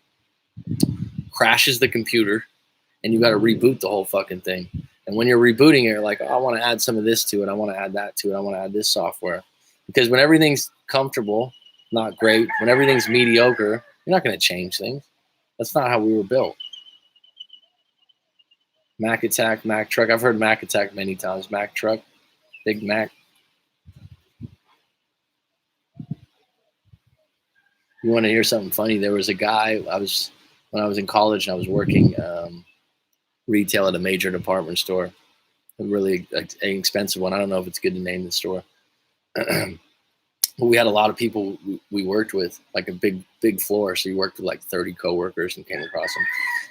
crashes the computer, and you got to reboot the whole fucking thing. And when you're rebooting it, you're like, oh, I want to add some of this to it. I want to add that to it. I want to add this software. Because when everything's comfortable, not great, when everything's mediocre, you're not going to change things. That's not how we were built. Mac Attack, Mac Truck. I've heard Mac Attack many times. Mac Truck, Big Mac. You want to hear something funny? There was a guy, when I was in college and I was working retail at a major department store, a really expensive one. I don't know if it's good to name the store. But we had a lot of people we worked with, like a big floor. So you worked with like 30 coworkers and came across them.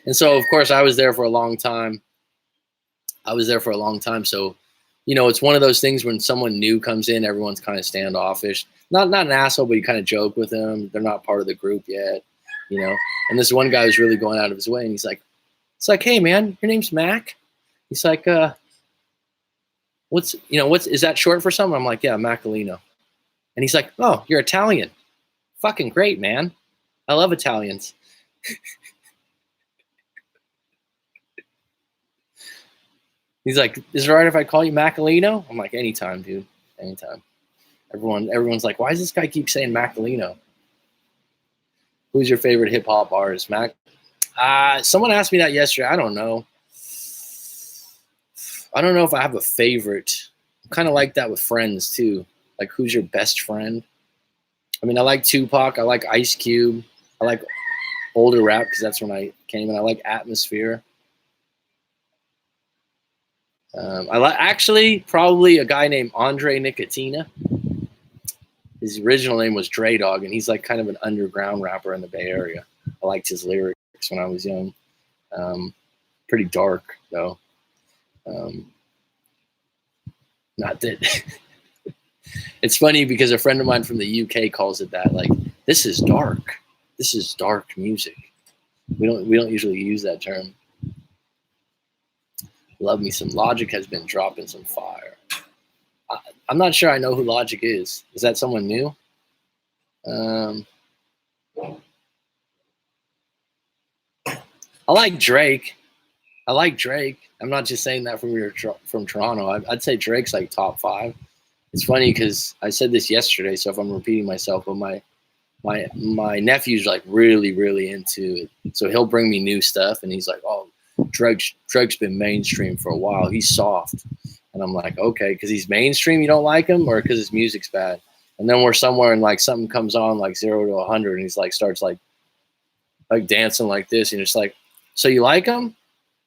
And so, of course, I was there for a long time. So, you know, it's one of those things when someone new comes in, everyone's kind of standoffish. Not an asshole, but you kind of joke with them. They're not part of the group yet, you know. And this one guy was really going out of his way, and he's like, it's like, hey, man, your name's Mac? He's like, is that short for something? I'm like, yeah, Macalino. And he's like, oh, you're Italian. Fucking great, man. I love Italians. He's like, is it all right if I call you Macalino? I'm like, anytime, dude. Anytime. Everyone's like, why does this guy keep saying Macalino? Who's your favorite hip hop artist, Mac? Someone asked me that yesterday. I don't know. I don't know if I have a favorite. I'm kind of like that with friends too. Like, who's your best friend? I mean, I like Tupac. I like Ice Cube. I like older rap because that's when I came in. I like Atmosphere. I like actually probably a guy named Andre Nicotina. His original name was Dre Dog, and he's like kind of an underground rapper in the Bay Area. I liked his lyrics when I was young. Pretty dark though. Not that. It's funny because a friend of mine from the UK calls it that. Like, this is dark. This is dark music. We don't usually use that term. Love me some Logic has been dropping some fire. I'm not sure I know who Logic is. Is that someone new? I like Drake. I'm not just saying that from Toronto. I'd say Drake's like top 5. It's funny because I said this yesterday, so if I'm repeating myself, but my nephew's like really, really into it. So he'll bring me new stuff, and he's like, "Oh, Drake's been mainstream for a while. He's soft." And I'm like, "Okay, because he's mainstream, you don't like him, or because his music's bad?" And then we're somewhere and like something comes on like 0 to 100, and he's like starts like dancing like this, and it's like, "So you like him?"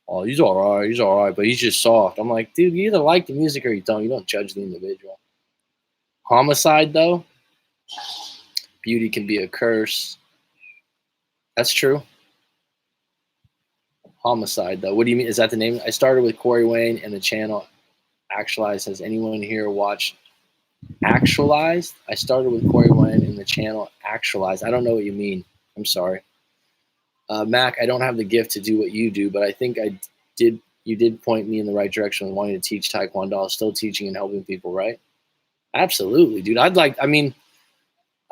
"Oh, he's all right, but he's just soft." I'm like, "Dude, you either like the music or you don't. You don't judge the individual." Homicide, though, beauty can be a curse. That's true. Homicide, though. What do you mean? Is that the name? I started with Corey Wayne and the channel Actualized. Has anyone here watched Actualized? I started with Corey Wayne and the channel Actualized. I don't know what you mean. I'm sorry. Mac, I don't have the gift to do what you do, but I think I did. You did point me in the right direction with wanting to teach Taekwondo. Still teaching and helping people, right? Absolutely, dude. I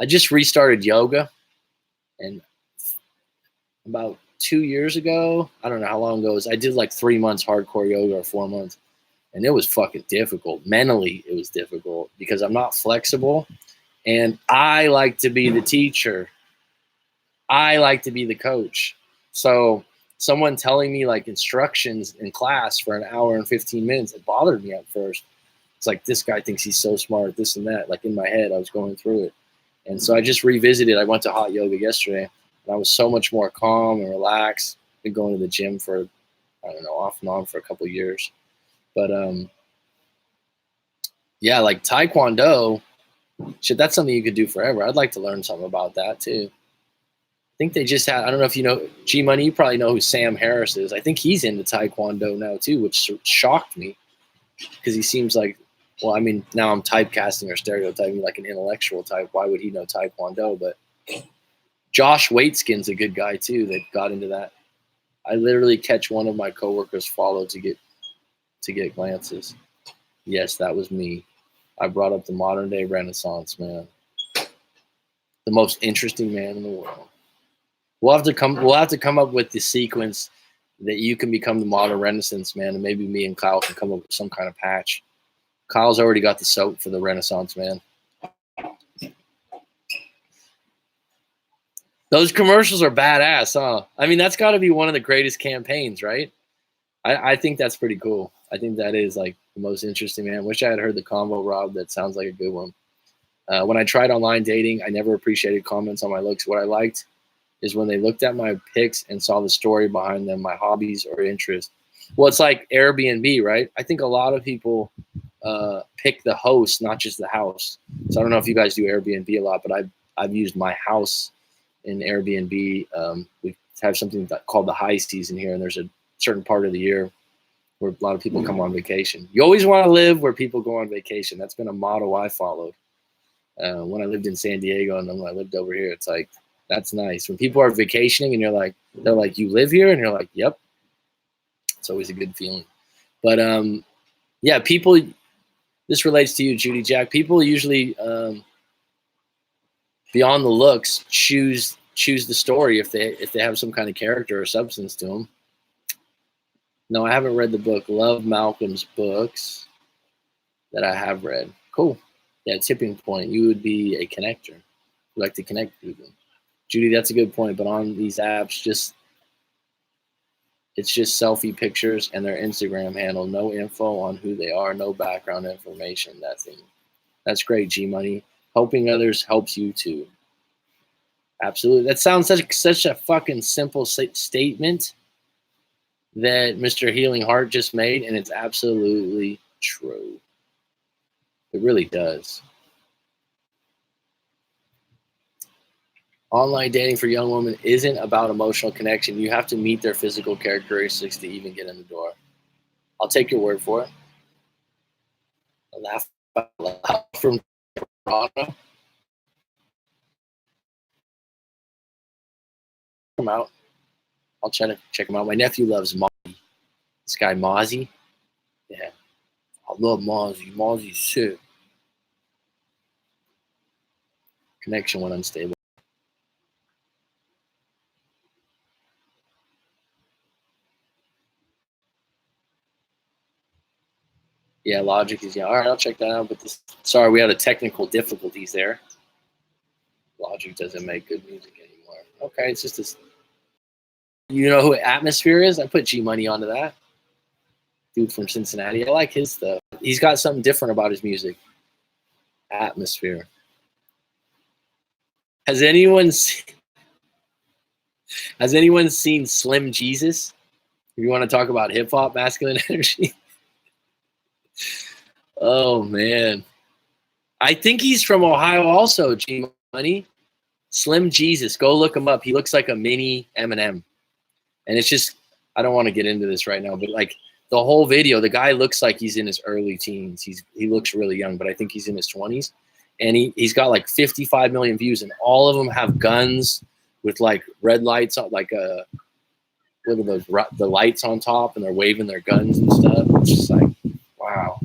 just restarted yoga, and about 2 years ago, I don't know how long ago it was, I did like 3 months hardcore yoga or 4 months, and it was fucking difficult. Mentally, it was difficult because I'm not flexible, and I like to be the teacher. I like to be the coach. So someone telling me like instructions in class for an hour and 15 minutes, it bothered me at first. It's like, this guy thinks he's so smart, this and that. Like in my head, I was going through it. And so I just revisited. I went to hot yoga yesterday, and I was so much more calm and relaxed. Been going to the gym for, I don't know, off and on for a couple of years. But yeah, like Taekwondo, shit, that's something you could do forever. I'd like to learn something about that too. I think they just had, I don't know if you know, G Money, you probably know who Sam Harris is. I think he's into Taekwondo now too, which shocked me because he seems like, well, I mean, now I'm typecasting or stereotyping like an intellectual type. Why would he know Taekwondo? But Josh Waitskin's a good guy too that got into that. I literally catch one of my coworkers follow to get glances. Yes, that was me. I brought up the modern day Renaissance man, the most interesting man in the world. We'll have to come up with the sequence that you can become the modern Renaissance man, and maybe me and Kyle can come up with some kind of patch. Kyle's already got the soap for the Renaissance man. Those commercials are badass, huh? I mean, that's got to be one of the greatest campaigns, right? I think that's pretty cool. I think that is like the most interesting, man. Wish I had heard the combo, Rob. That sounds like a good one. When I tried online dating, I never appreciated comments on my looks. What I liked is when they looked at my pics and saw the story behind them, my hobbies or interests. Well, it's like Airbnb, right? I think a lot of people pick the host, not just the house. So I don't know if you guys do Airbnb a lot, but I've used my house in Airbnb. We have something called the high season here, and there's a certain part of the year where a lot of people come on vacation. You always want to live where people go on vacation. That's been a motto I followed when I lived in San Diego, and then when I lived over here, it's like, that's nice. When people are vacationing and they're like, you live here? And you're like, yep. It's always a good feeling. But yeah, people, this relates to you, Judy Jack. People usually, beyond the looks, choose the story if they have some kind of character or substance to them. No, I haven't read the book. Love Malcolm's books that I have read. Cool. Yeah, tipping point. You would be a connector. You like to connect people. Judy, that's a good point. But on these apps, it's just selfie pictures and their Instagram handle. No info on who they are. No background information. That's great, G Money. Helping others helps you too. Absolutely. That sounds such a fucking simple statement that Mr. Healing Heart just made, and it's absolutely true. It really does. Online dating for young women isn't about emotional connection. You have to meet their physical characteristics to even get in the door. I'll take your word for it. I laugh out loud from Toronto. Come out. I'll check him out. My nephew loves Mozzie. This guy Mozzie. Yeah. I love Mozzie. Mozzie's shit. Connection went unstable. Yeah, Logic is, yeah. All right, I'll check that out. But sorry, we had a technical difficulties there. Logic doesn't make good music anymore. Okay, it's just this. You know who Atmosphere is? I put G Money onto that. Dude from Cincinnati. I like his stuff. He's got something different about his music. Atmosphere. Has anyone seen Slim Jesus? If you want to talk about hip hop masculine energy. Oh man. I think he's from Ohio also, G Money. Slim Jesus. Go look him up. He looks like a mini Eminem. And it's just, I don't want to get into this right now, but like the whole video, the guy looks like he's in his early teens. He looks really young, but I think he's in his 20s. And he's got like 55 million views, and all of them have guns with like red lights on, like what are those, the lights on top, and they're waving their guns and stuff. It's just like, wow.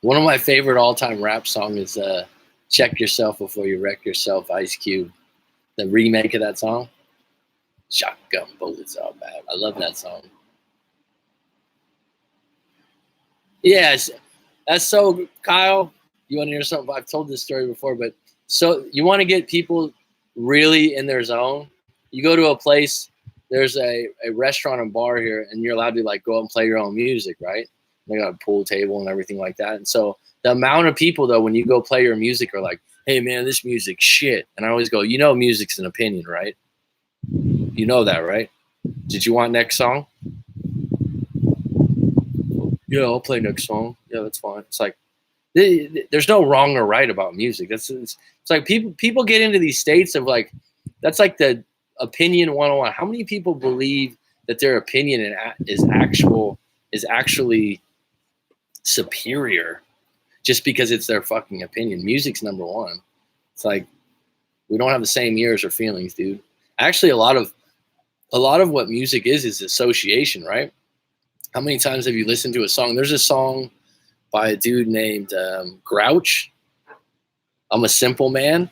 One of my favorite all-time rap songs is Check Yourself Before You Wreck Yourself, Ice Cube. The remake of that song. Shotgun bullets are bad. I love that song. Yes, that's so, Kyle, you want to hear something? I've told this story before, but so you want to get people really in their zone. You go to a place, there's a restaurant and bar here, and you're allowed to like go and play your own music, right? They got a pool table and everything like that. And so the amount of people, though, when you go play your music are like, hey, man, this music's shit. And I always go, you know, music's an opinion, right? You know that, right? Did you want next song? Yeah, I'll play next song. Yeah, that's fine. It's like, there's no wrong or right about music. It's like people get into these states of like, that's like the opinion 101. How many people believe that their opinion is actually superior just because it's their fucking opinion? Music's number one. It's like, we don't have the same ears or feelings, dude. Actually, a lot of what music is association, right? How many times have you listened to a song? There's a song by a dude named Grouch. I'm a Simple Man.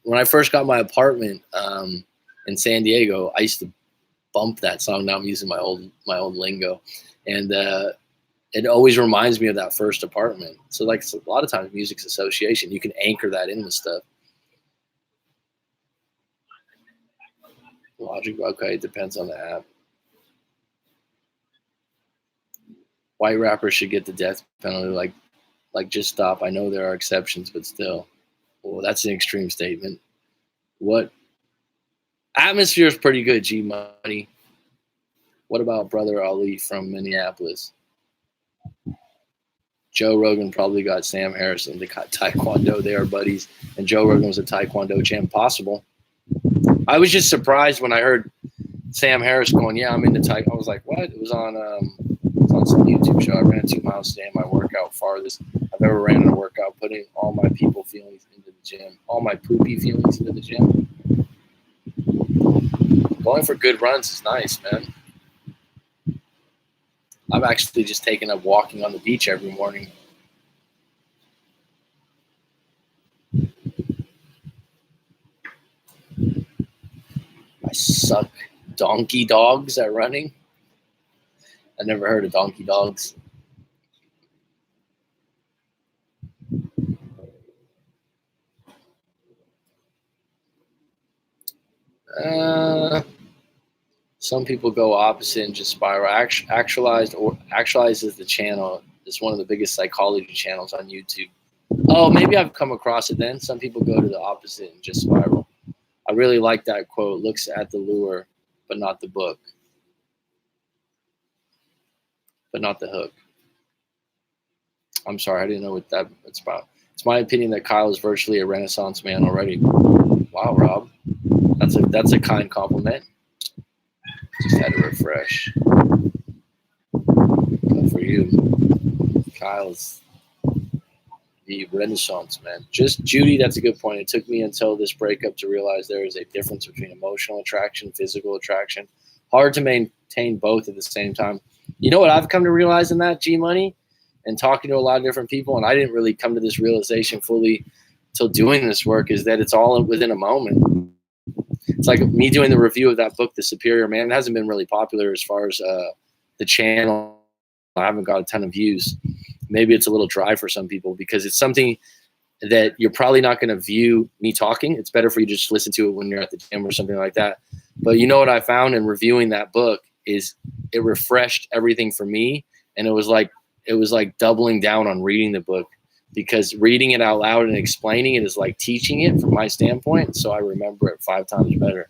When I first got my apartment in San Diego, I used to bump that song. Now I'm using my old lingo, and it always reminds me of that first apartment. So like a lot of times, music's association. You can anchor that in with stuff. Logic, okay, it depends on the app. White rappers should get the death penalty. Like just stop. I know there are exceptions, but still. Well, that's an extreme statement. What? Atmosphere is pretty good, G Money. What about Brother Ali from Minneapolis? Joe Rogan probably got Sam Harrison. They got Taekwondo. They are buddies. And Joe Rogan was a Taekwondo champ. Possible. I was just surprised when I heard Sam Harris going, yeah, I'm into Taekwondo. I was like, what? It was on some YouTube show. I ran 2 miles today in my workout, farthest I've ever ran in a workout, putting all my people feelings into the gym, all my poopy feelings into the gym. Going for good runs is nice, man. I've actually just taken up walking on the beach every morning. I suck donkey dogs at running. I never heard of donkey dogs. Some people go opposite and just spiral. Actualized is the channel. It's one of the biggest psychology channels on YouTube. Oh, maybe I've come across it then. Some people go to the opposite and just spiral. I really like that quote. Looks at the lure, but not the book. But not the hook. I'm sorry, I didn't know what that's about. It's my opinion that Kyle is virtually a Renaissance man already. Wow, Rob. That's a kind compliment. Just had to refresh. Good for you. Kyle's the Renaissance man. Just Judy, that's a good point. It took me until this breakup to realize there is a difference between emotional attraction, physical attraction. Hard to maintain both at the same time. You know what I've come to realize in that, G Money, and talking to a lot of different people, and I didn't really come to this realization fully till doing this work, is that it's all within a moment. It's like me doing the review of that book, The Superior Man. It hasn't been really popular as far as the channel. I haven't got a ton of views. Maybe it's a little dry for some people because it's something that you're probably not going to view me talking. It's better for you to just listen to it when you're at the gym or something like that. But you know what I found in reviewing that book is it refreshed everything for me. And it was like doubling down on reading the book, because reading it out loud and explaining it is like teaching it from my standpoint. So I remember it 5 times better.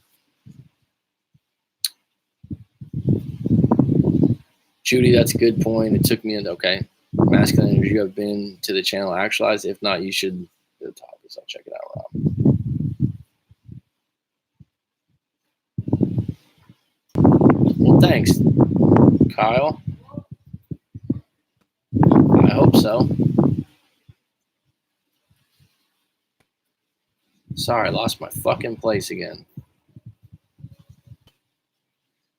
Judy, that's a good point. It took me into, okay. Masculine energy, you have been to the channel actualized. If not, you should do the topics. I'll check it out. Well, thanks, Kyle. I hope so. Sorry, I lost my fucking place again.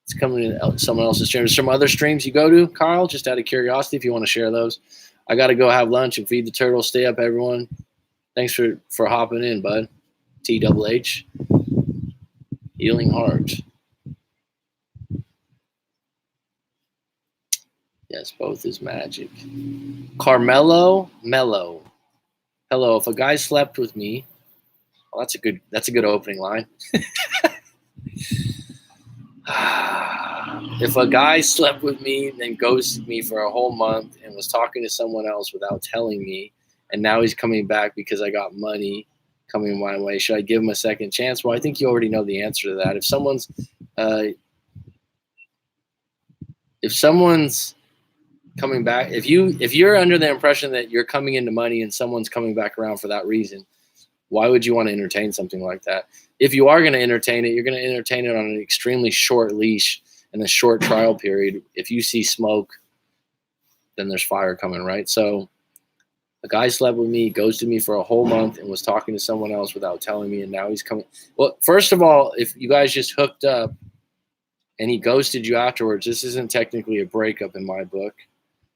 It's coming in someone else's stream. There's some other streams you go to, Kyle, just out of curiosity, if you want to share those. I got to go have lunch and feed the turtles. Stay up, everyone. Thanks for hopping in, bud. THH. Healing Heart. Yes, both is magic. Carmelo Mello. Hello, if a guy slept with me, well, that's a good opening line. If a guy slept with me, then ghosted me for a whole month and was talking to someone else without telling me, and now he's coming back because I got money coming my way, should I give him a second chance? Well, I think you already know the answer to that. If someone's coming back, if you're under the impression that you're coming into money and someone's coming back around for that reason, why would you want to entertain something like that? If you are going to entertain it, you're going to entertain it on an extremely short leash and a short trial period. If you see smoke, then there's fire coming, right? So a guy slept with me, ghosted me for a whole month, and was talking to someone else without telling me, and now he's coming. Well, first of all, if you guys just hooked up and he ghosted you afterwards, this isn't technically a breakup in my book.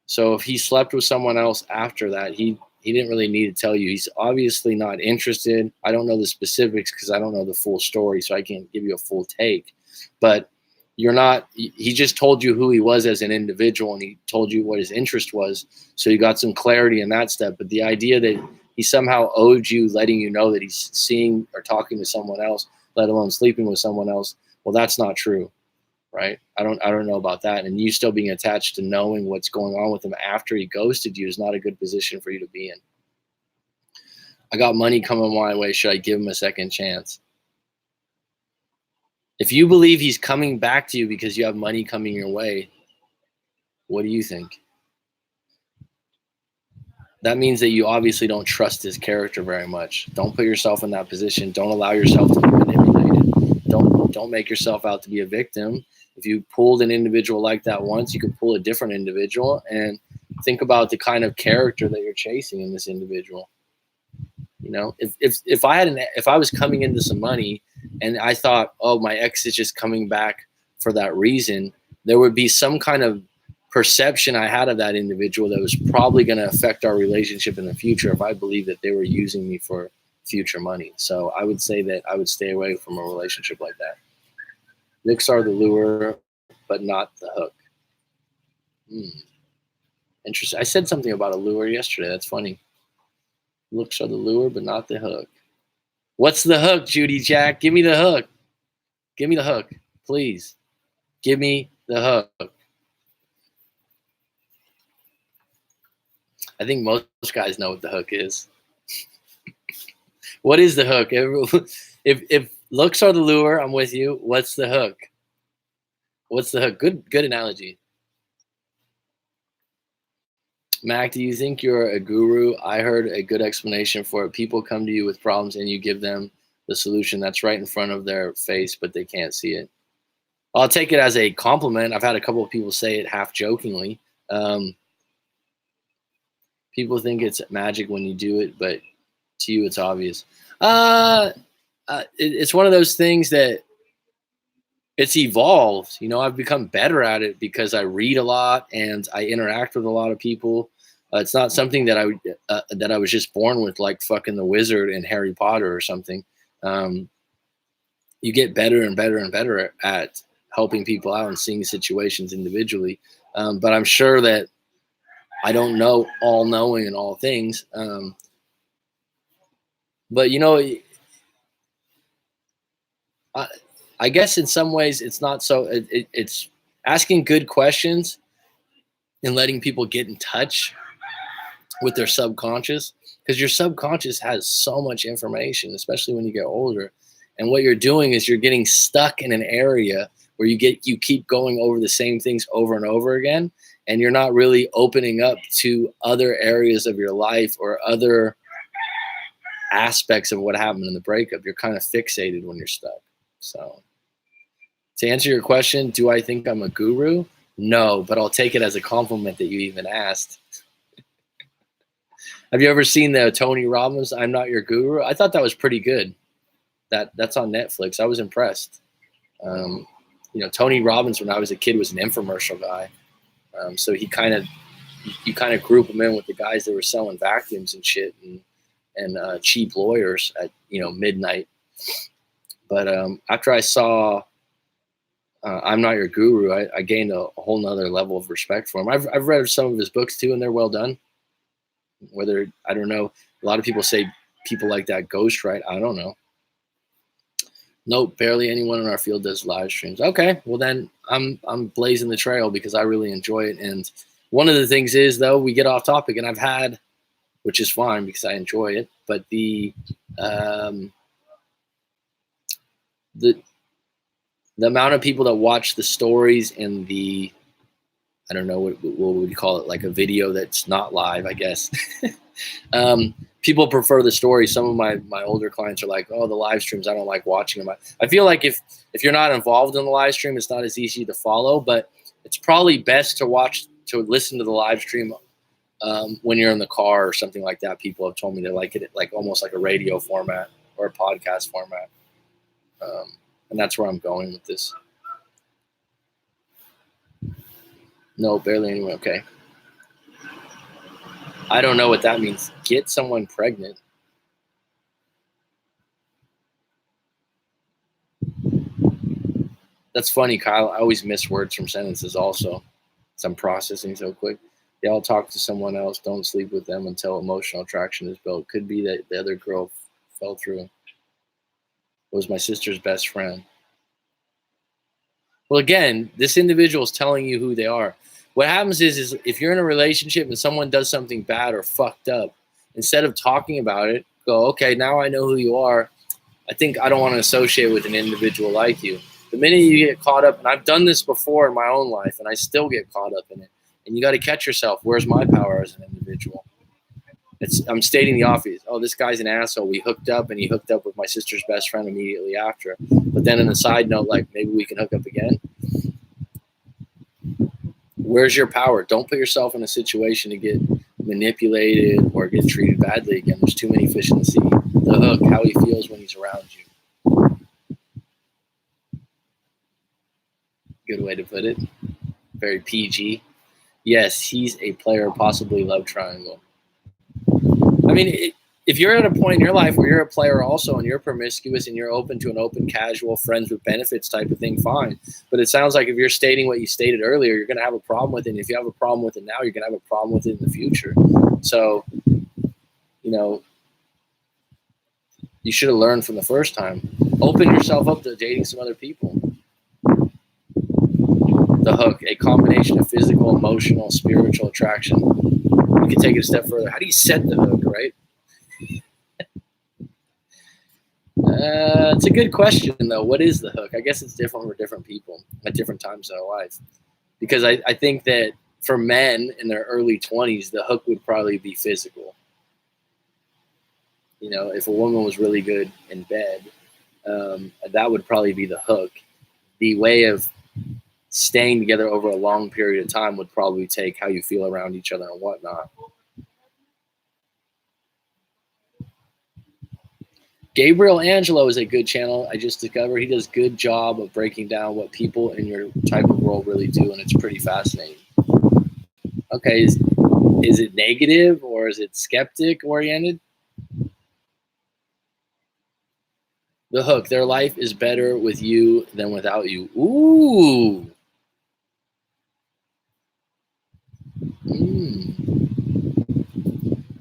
So if he slept with someone else after that, he didn't really need to tell you. He's obviously not interested. I don't know the specifics because I don't know the full story, so I can't give you a full take. But he just told you who he was as an individual, and he told you what his interest was. So you got some clarity in that step. But the idea that he somehow owed you letting you know that he's seeing or talking to someone else, let alone sleeping with someone else, well, that's not true. Right? I don't know about that. And you still being attached to knowing what's going on with him after he ghosted you is not a good position for you to be in. I got money coming my way. Should I give him a second chance? If you believe he's coming back to you because you have money coming your way, what do you think? That means that you obviously don't trust his character very much. Don't put yourself in that position. Don't allow yourself to be manipulated. Don't make yourself out to be a victim. If you pulled an individual like that once, you can pull a different individual, and think about the kind of character that you're chasing in this individual. You know, if I was coming into some money and I thought, oh, my ex is just coming back for that reason, there would be some kind of perception I had of that individual that was probably going to affect our relationship in the future if I believed that they were using me for future money. So I would say that I would stay away from a relationship like that. Looks are the lure, but not the hook. Interesting. I said something about a lure yesterday. That's funny. Looks are the lure, but not the hook. What's the hook, Judy Jack? Give me the hook. Give me the hook, please. Give me the hook. I think most guys know what the hook is. What is the hook? If looks are the lure, I'm with you. What's the hook? What's the hook? Good analogy. Mac, do you think you're a guru? I heard a good explanation for it. People come to you with problems and you give them the solution that's right in front of their face, but they can't see it. I'll take it as a compliment. I've had a couple of people say it half jokingly. People think it's magic when you do it, but to you, it's obvious. It's one of those things that it's evolved. I've become better at it because I read a lot and I interact with a lot of people. It's not something that I was just born with, like fucking the wizard in Harry Potter or something. You get better and better and better at helping people out and seeing situations individually. But I'm sure that I don't know all knowing and all things. But I guess in some ways it's not so. It's asking good questions and letting people get in touch with their subconscious, because your subconscious has so much information, especially when you get older. And what you're doing is you're getting stuck in an area where you keep going over the same things over and over again, and you're not really opening up to other areas of your life or other aspects of what happened in the breakup. You're kind of fixated when you're stuck. So to answer your question, do I think I'm a guru? No, but I'll take it as a compliment that you even asked. Have you ever seen the Tony Robbins I'm Not Your Guru? I thought that was pretty good. That's on Netflix. I was impressed. Tony Robbins, when I was a kid, was an infomercial guy. So you kind of group him in with the guys that were selling vacuums and shit and cheap lawyers at midnight. But after I saw I'm Not Your Guru, I gained a whole nother level of respect for him. I've read some of his books too, and they're well done. Whether, I don't know, a lot of people say people like that ghostwrite. I don't know. Nope, barely anyone in our field does live streams. Okay, well then I'm blazing the trail because I really enjoy it. And one of the things is, though, we get off topic, and I've had, which is fine because I enjoy it, but the amount of people that watch the stories and the, I don't know what would you call it, like a video that's not live, I guess. People prefer the story. Some of my older clients are like, oh, the live streams, I don't like watching them. I feel like if you're not involved in the live stream, it's not as easy to follow, but it's probably best to listen to the live stream when you're in the car or something like that. People have told me they like it like almost like a radio format or a podcast format. And that's where I'm going with this. No, barely anyone. Okay. I don't know what that means. Get someone pregnant. That's funny, Kyle. I always miss words from sentences also. So I'm processing so quick. Yeah, I'll talk to someone else. Don't sleep with them until emotional attraction is built. Could be that the other girl fell through. It was my sister's best friend. Well, again, this individual is telling you who they are. What happens is if you're in a relationship and someone does something bad or fucked up, instead of talking about it, go, okay, now I know who you are. I think I don't want to associate with an individual like you. The minute you get caught up, and I've done this before in my own life, and I still get caught up in it, and you got to catch yourself. Where's my power as an individual? I'm stating the obvious. Oh, this guy's an asshole. We hooked up, and he hooked up with my sister's best friend immediately after. But then in the side note, like, maybe we can hook up again. Where's your power? Don't put yourself in a situation to get manipulated or get treated badly again. There's too many fish in the sea. The hook, how he feels when he's around you. Good way to put it. Very PG. Yes, he's a player, possibly love triangle. I mean, if you're at a point in your life where you're a player also and you're promiscuous and you're open to an open, casual, friends with benefits type of thing, fine. But it sounds like if you're stating what you stated earlier, you're going to have a problem with it. And if you have a problem with it now, you're going to have a problem with it in the future. So, you should have learned from the first time. Open yourself up to dating some other people. The hook, a combination of physical, emotional, spiritual attraction. You can take it a step further. How do you set the hook, right? It's a good question, though. What is the hook? I guess it's different for different people at different times in their life. Because I think that for men in their early 20s, the hook would probably be physical. If a woman was really good in bed, that would probably be the hook. The way of staying together over a long period of time would probably take how you feel around each other and whatnot. Gabriel Angelo is a good channel. I just discovered he does a good job of breaking down what people in your type of role really do, and it's pretty fascinating. Okay, is it negative or is it skeptic oriented? The Hook. Their life is better with you than without you. Ooh.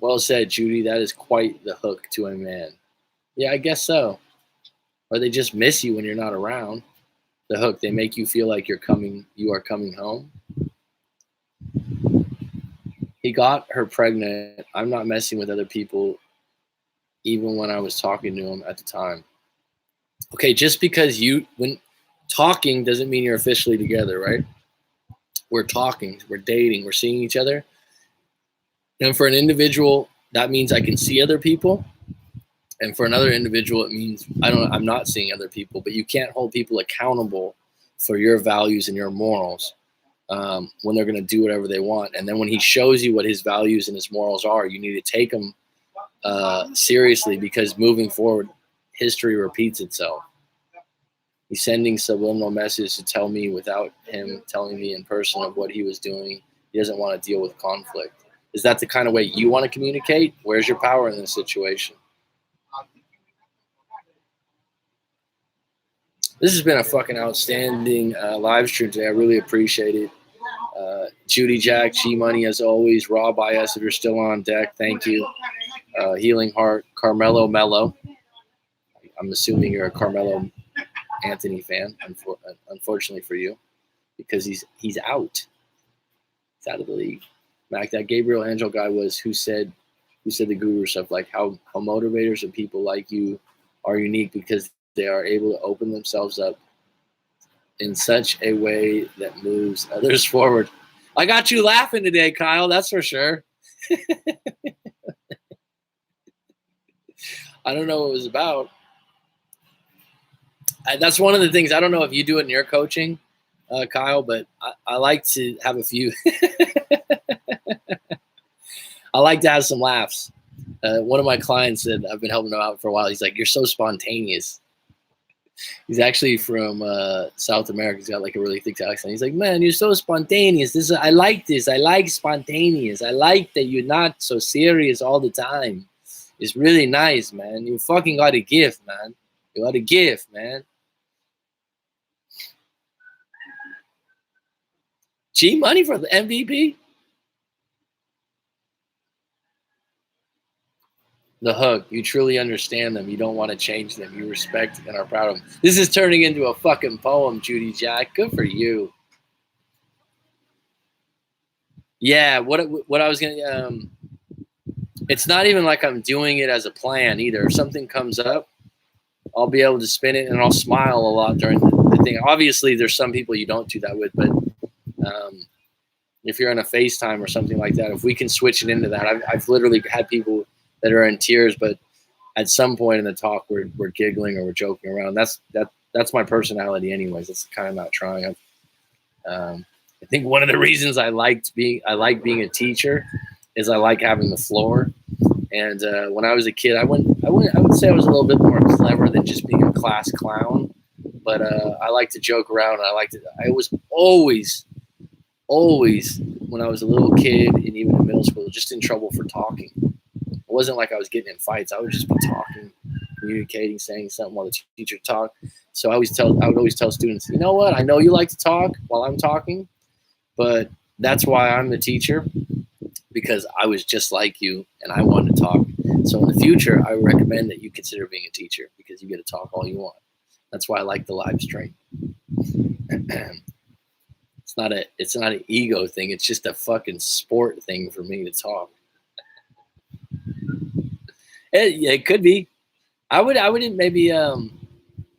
Well said, Judy. That is quite the hook to a man. Yeah, I guess so. Or they just miss you when you're not around. The Hook. They make you feel like you are coming home. He got her pregnant. I'm not messing with other people, even when I was talking to him at the time. Okay, just because when talking doesn't mean you're officially together, right? We're talking, we're dating, we're seeing each other. And for an individual, that means I can see other people. And for another individual, it means I'm not seeing other people. But you can't hold people accountable for your values and your morals when they're going to do whatever they want. And then when he shows you what his values and his morals are, you need to take them seriously, because moving forward, history repeats itself. He's sending subliminal messages to tell me without him telling me in person of what he was doing. He doesn't want to deal with conflict. Is that the kind of way you want to communicate? Where's your power in this situation? This has been a fucking outstanding live stream today. I really appreciate it. Judy Jack, G Money as always. Rob IS, if you're still on deck, thank you. Healing Heart, Carmelo Mello. I'm assuming you're a Carmelo Anthony fan, unfortunately for you, because he's out. He's out of the league. Mac, that Gabriel Angel guy was who said the guru stuff, like how motivators and people like you are unique because they are able to open themselves up in such a way that moves others forward. I got you laughing today, Kyle. That's for sure. I don't know what it was about. That's one of the things. I don't know if you do it in your coaching, Kyle, but I like to have a few. I like to have some laughs. One of my clients said, I've been helping him out for a while. He's like, "You're so spontaneous." He's actually from South America. He's got like a really thick accent. He's like, "Man, you're so spontaneous. I like this. I like spontaneous. I like that you're not so serious all the time. It's really nice, man. You fucking got a gift, man. You got a gift, man." G Money for the MVP? The Hook. You truly understand them. You don't want to change them. You respect and are proud of them. This is turning into a fucking poem, Judy Jack. Good for you. Yeah, what I was going to... it's not even like I'm doing it as a plan either. If something comes up, I'll be able to spin it, and I'll smile a lot during the thing. Obviously, there's some people you don't do that with, but if you're on a FaceTime or something like that, if we can switch it into that, I've literally had people that are in tears, but at some point in the talk, we're giggling or we're joking around. That's my personality, anyways. That's kind of not trying. I think one of the reasons I like being a teacher is I like having the floor. And when I was a kid, I would say I was a little bit more clever than just being a class clown. But I like to joke around. I was always, when I was a little kid and even in middle school, just in trouble for talking. It wasn't like I was getting in fights. I would just be talking, communicating, saying something while the teacher talked. So I would always tell students, you know what? I know you like to talk while I'm talking, but that's why I'm the teacher, because I was just like you and I wanted to talk. So in the future, I would recommend that you consider being a teacher, because you get to talk all you want. That's why I like the live stream. It's not an ego thing. It's just a fucking sport thing for me to talk. It could be. I wouldn't maybe.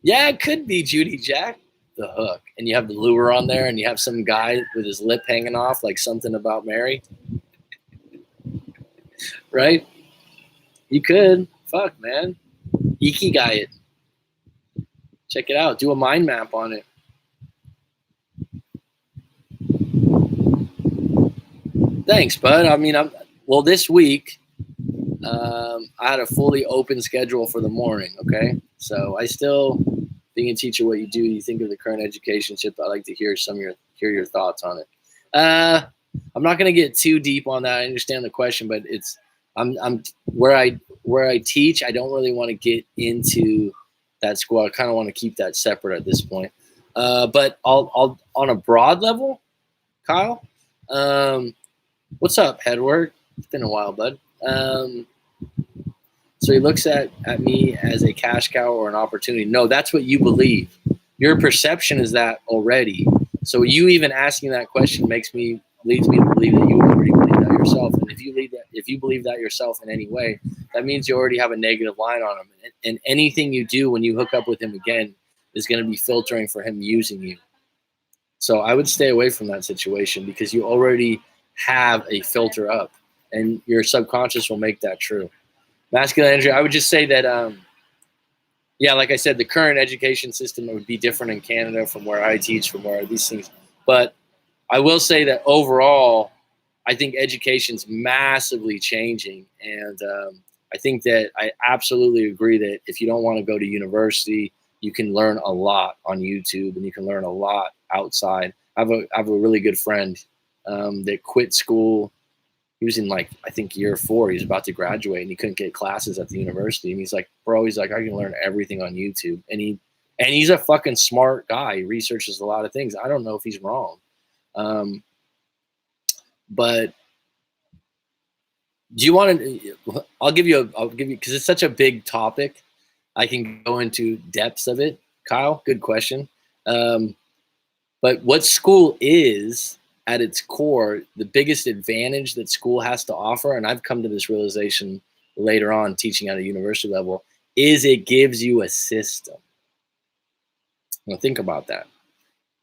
Yeah, it could be Judy Jack, The Hook, and you have the lure on there, and you have some guy with his lip hanging off, like something about Mary. Right? You could. Fuck, man. Ikigai it. Check it out. Do a mind map on it. Thanks, bud. I mean, this week, I had a fully open schedule for the morning. Okay, so I still, being a teacher, what you do, you think of the current education system. I'd like to hear your thoughts on it. I'm not going to get too deep on that. I understand the question, but I'm where I teach. I don't really want to get into that school. I kind of want to keep that separate at this point. But I'll on a broad level, Kyle. What's up, Hedward? It's been a while, bud. So he looks at me as a cash cow or an opportunity. No, that's what you believe. Your perception is that already. So you even asking that question leads me to believe that you already believe that yourself. And if you believe that yourself in any way, that means you already have a negative line on him. And anything you do when you hook up with him again is going to be filtering for him using you. So I would stay away from that situation because you already have a filter up, and your subconscious will make that true. Masculine energy, I would just say that, yeah, like I said, the current education system would be different in Canada from where I teach, from where these things. But I will say that overall, I think education's massively changing. And I think that I absolutely agree that if you don't want to go to university, you can learn a lot on YouTube and you can learn a lot outside. I have a really good friend that quit school. He was in I think year 4. He was about to graduate and he couldn't get classes at the university. And he's like, bro, I can learn everything on YouTube. And he's a fucking smart guy. He researches a lot of things. I don't know if he's wrong. But do you want to, I'll give you, because it's such a big topic. I can go into depths of it. Kyle, good question. But what school is, at its core, the biggest advantage that school has to offer, and I've come to this realization later on teaching at a university level, is it gives you a system. Now think about that.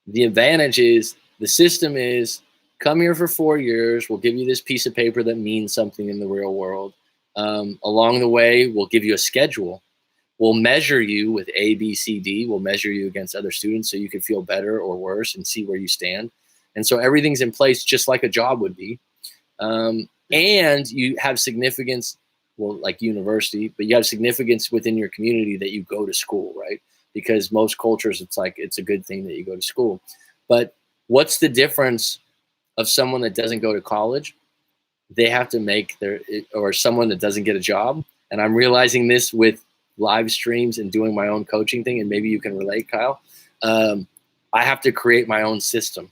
The advantage is, the system is, come here for 4 years, we'll give you this piece of paper that means something in the real world. Along the way, we'll give you a schedule. We'll measure you with A, B, C, D. We'll measure you against other students so you can feel better or worse and see where you stand. And so everything's in place just like a job would be. And you have significance, well, like university, but you have significance within your community that you go to school, right? Because most cultures, it's a good thing that you go to school. But what's the difference of someone that doesn't go to college? They have to or someone that doesn't get a job. And I'm realizing this with live streams and doing my own coaching thing. And maybe you can relate, Kyle. I have to create my own system.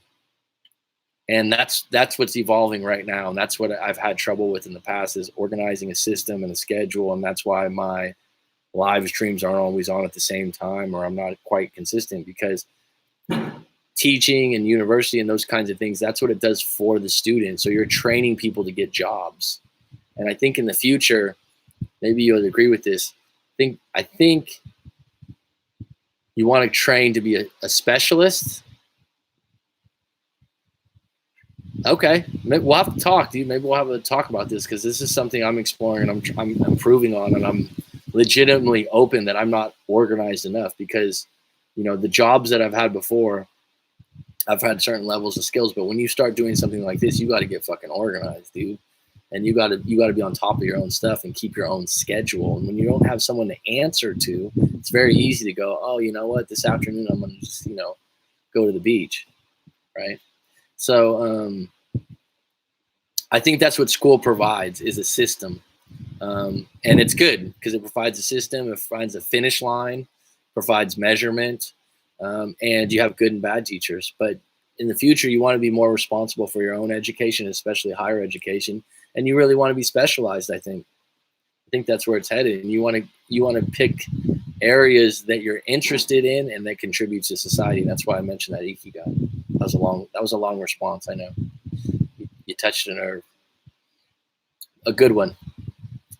And that's what's evolving right now. And that's what I've had trouble with in the past, is organizing a system and a schedule. And that's why my live streams aren't always on at the same time, or I'm not quite consistent, because teaching and university and those kinds of things, that's what it does for the student. So you're training people to get jobs. And I think in the future, maybe you'll agree with this. I think you want to train to be a specialist. Okay, we'll have to talk, dude. Maybe we'll have a talk about this, because this is something I'm exploring and I'm improving on, and I'm legitimately open that I'm not organized enough, because, the jobs that I've had before, I've had certain levels of skills, but when you start doing something like this, you got to get fucking organized, dude. And you got to be on top of your own stuff and keep your own schedule. And when you don't have someone to answer to, it's very easy to go, oh, you know what, this afternoon I'm going to just, go to the beach, right? So I think that's what school provides, is a system. And it's good because it provides a system, it provides a finish line, provides measurement, and you have good and bad teachers. But in the future, you want to be more responsible for your own education, especially higher education, and you really want to be specialized. I think that's where it's headed. And you want to pick areas that you're interested in and that contribute to society. And that's why I mentioned that Ikigai. That was a long response. I know you touched a nerve. A good one.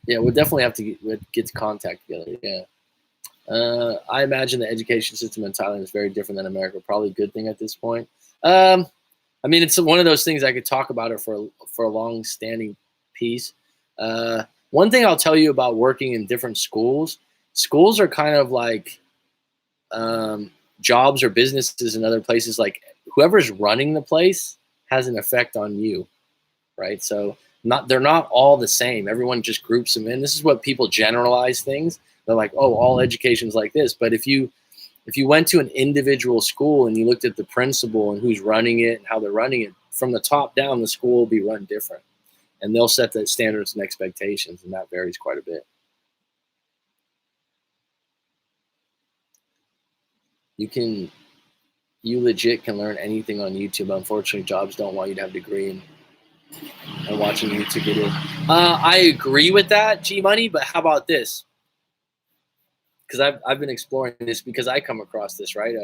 Yeah, we'll definitely have to get to contact together. Yeah. I imagine the education system in Thailand is very different than America. Probably a good thing at this point. It's one of those things I could talk about it for a long-standing piece. One thing I'll tell you about working in different schools are kind of like jobs or businesses in other places. Like, whoever's running the place has an effect on you, right? So they're not all the same. Everyone just groups them in. This is what people generalize things. They're like, oh, all education's like this. But if you went to an individual school and you looked at the principal and who's running it and how they're running it, from the top down, the school will be run different. And they'll set the standards and expectations, and that varies quite a bit. You legit can learn anything on YouTube. Unfortunately, jobs don't want you to have a degree and watching YouTube videos. I agree with that, G Money, but how about this? Because I've been exploring this because I come across this, right?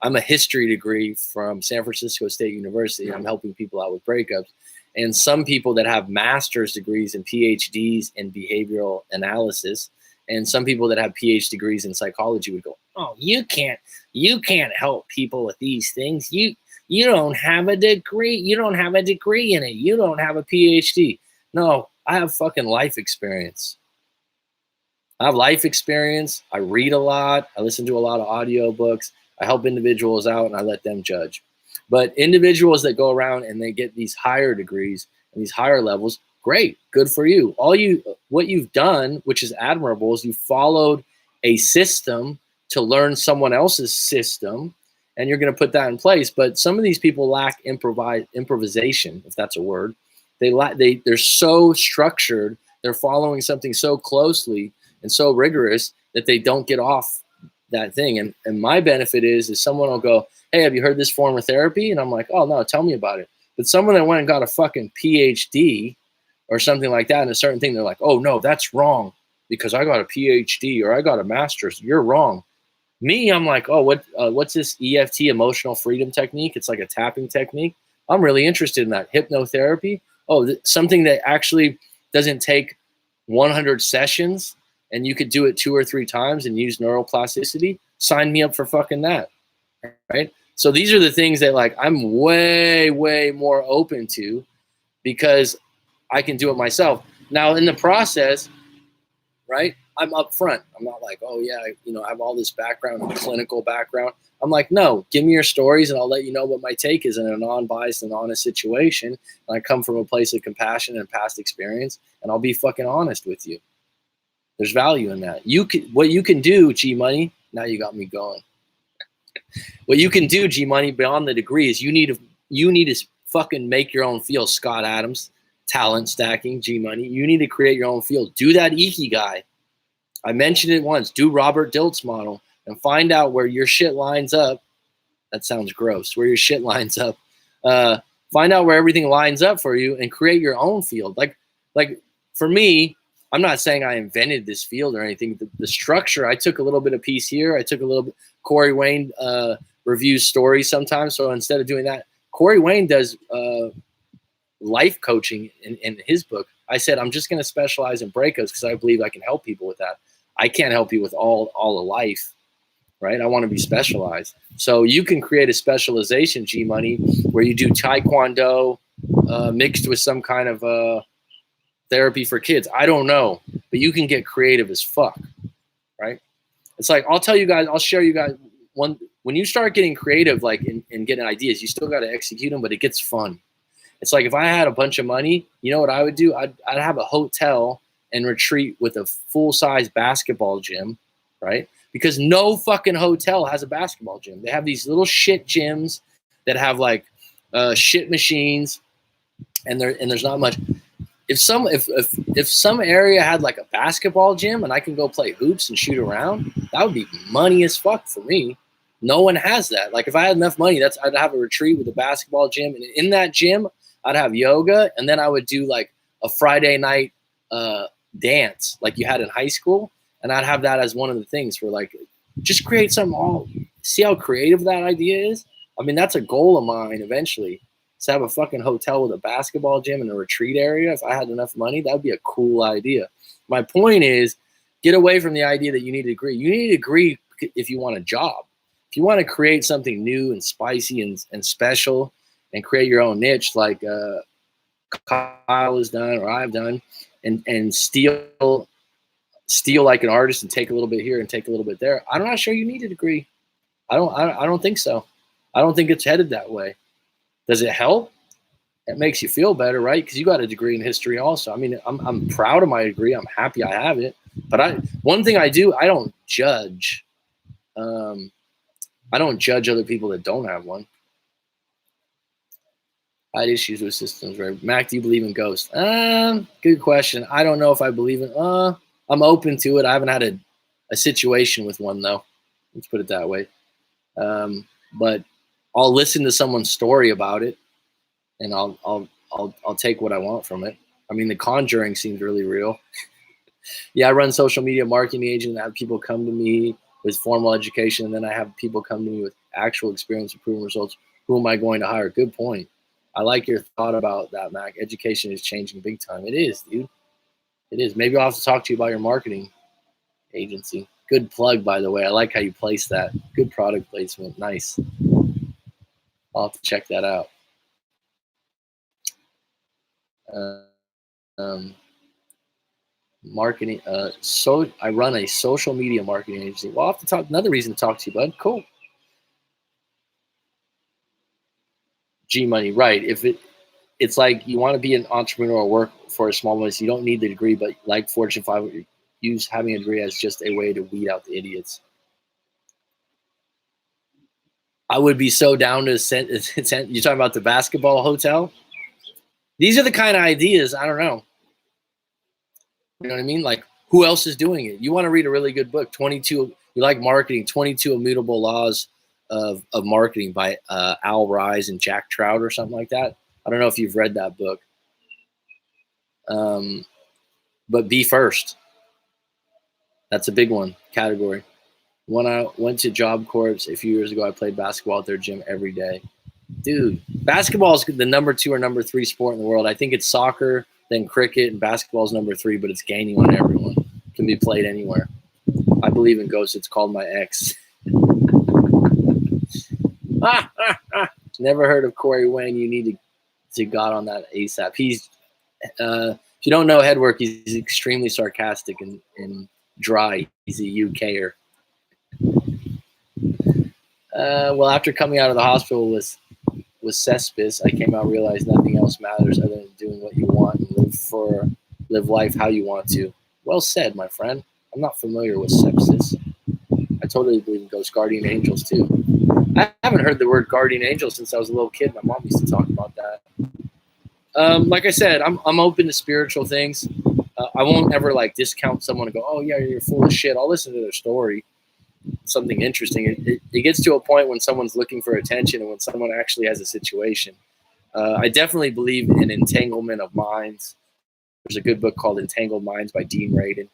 I'm a history degree from San Francisco State University. I'm helping people out with breakups. And some people that have master's degrees and PhDs in behavioral analysis, and some people that have PhD degrees in psychology would go, oh, you can't help people with these things. You don't have a degree. You don't have a degree in it. You don't have a PhD. No, I have fucking life experience. I have life experience. I read a lot. I listen to a lot of audiobooks. I help individuals out and I let them judge. But individuals that go around and they get these higher degrees and these higher levels, great, good for you. What you've done, which is admirable, is you followed a system to learn someone else's system, and you're going to put that in place. But some of these people lack improvisation, if that's a word. They're so structured. They're following something so closely and so rigorous that they don't get off that thing. And my benefit is someone will go, hey, have you heard this form of therapy? And I'm like, oh, no, tell me about it. But someone that went and got a fucking PhD or something like that in a certain thing, they're like, oh, no, that's wrong because I got a PhD or I got a master's. You're wrong. Me, I'm like, oh, what's this EFT, emotional freedom technique? It's like a tapping technique. I'm really interested in that. Hypnotherapy. Oh, something that actually doesn't take 100 sessions and you could do it 2 or 3 times and use neuroplasticity. Sign me up for fucking that, right? So these are the things that like I'm way, way more open to because I can do it myself. Now in the process, right, I'm upfront. I'm not like, oh yeah, I have all this background, clinical background. I'm like, no, give me your stories and I'll let you know what my take is in a non-biased and honest situation. And I come from a place of compassion and past experience, and I'll be fucking honest with you. There's value in that. What you can do, G Money. Now you got me going. What you can do, G Money, beyond the degree is you need to fucking make your own field. Scott Adams, talent stacking, G Money. You need to create your own field. Do that Ikigai. I mentioned it once. Do Robert Dilt's model and find out where your shit lines up. That sounds gross. Where your shit lines up. Find out where everything lines up for you and create your own field. Like for me, I'm not saying I invented this field or anything. The structure, I took a little bit of piece here. I took a little bit. Corey Wayne reviews stories sometimes. So instead of doing that, Corey Wayne does life coaching in his book. I said, I'm just going to specialize in breakups because I believe I can help people with that. I can't help you with all of life, right? I want to be specialized. So you can create a specialization, G Money, where you do Taekwondo mixed with some kind of therapy for kids. I don't know, but you can get creative as fuck, right? It's like, I'll share you guys when you start getting creative, like and getting ideas, you still got to execute them, but it gets fun. It's like if I had a bunch of money, you know what I would do? I'd have a hotel and retreat with a full-size basketball gym, right? Because no fucking hotel has a basketball gym. They have these little shit gyms that have like shit machines, and there's not much. If some area had like a basketball gym and I can go play hoops and shoot around, that would be money as fuck for me. No one has that. Like if I had enough money, I'd have a retreat with a basketball gym, and in that gym I'd have yoga, and then I would do like a Friday night dance like you had in high school, and I'd have that as one of the things for like just create something. See how creative that idea is? I mean, that's a goal of mine eventually. To have a fucking hotel with a basketball gym and a retreat area, if I had enough money, that would be a cool idea. My point is, get away from the idea that you need a degree. You need a degree if you want a job. If you want to create something new and spicy and special and create your own niche like Kyle has done or I've done, and steal like an artist and take a little bit here and take a little bit there, I'm not sure you need a degree. I don't think so. I don't think it's headed that way. Does it help? It makes you feel better, right? Because you got a degree in history also. I mean, I'm proud of my degree. I'm happy I have it. But one thing I do, I don't judge. I don't judge other people that don't have one. I had issues with systems, right? Mac, do you believe in ghosts? Good question. I don't know if I believe in. I'm open to it. I haven't had a situation with one though. Let's put it that way. But I'll listen to someone's story about it, and I'll take what I want from it. I mean, The Conjuring seems really real. Yeah, I run social media marketing agent. I have people come to me with formal education, and then I have people come to me with actual experience and proven results. Who am I going to hire? Good point. I like your thought about that, Mac. Education is changing big time. It is, dude. It is. Maybe I'll have to talk to you about your marketing agency. Good plug, by the way. I like how you place that. Good product placement. Nice. I'll have to check that out. Marketing. So I run a social media marketing agency. Well, I'll have to talk. Another reason to talk to you, bud. Cool. G Money, right? It's like you want to be an entrepreneur or work for a small business, you don't need the degree, but like Fortune 500, use having a degree as just a way to weed out the idiots. I would be so down to send. You're talking about the basketball hotel. These are the kind of ideas. I don't know. You know what I mean? Like, who else is doing it? You want to read a really good book, 22. You like marketing, 22 Immutable Laws of Marketing by Al Ries and Jack Trout or something like that. I don't know if you've read that book. But be first. That's a big one category. When I went to Job Corps a few years ago, I played basketball at their gym every day. Dude, basketball is the number 2 or number 3 sport in the world. I think it's soccer, then cricket, and basketball is number 3, but it's gaining on everyone. It can be played anywhere. I believe in ghosts. It's called my ex. Never heard of Corey Wang. You need to got on that ASAP. He's if you don't know Headwork, he's extremely sarcastic and dry. He's a UKer. Well, after coming out of the hospital with cesspit, I came out and realized nothing else matters other than doing what you want and live life how you want to. Well said, my friend. I'm not familiar with sepsis. I totally believe in ghost guardian angels too. I haven't heard the word guardian angel since I was a little kid. My mom used to talk about that. Like I said, I'm open to spiritual things. I won't ever like discount someone and go, oh yeah, you're full of shit. I'll listen to their story. Something interesting. It gets to a point when someone's looking for attention and when someone actually has a situation. I definitely believe in entanglement of minds. There's a good book called Entangled Minds by Dean Radin.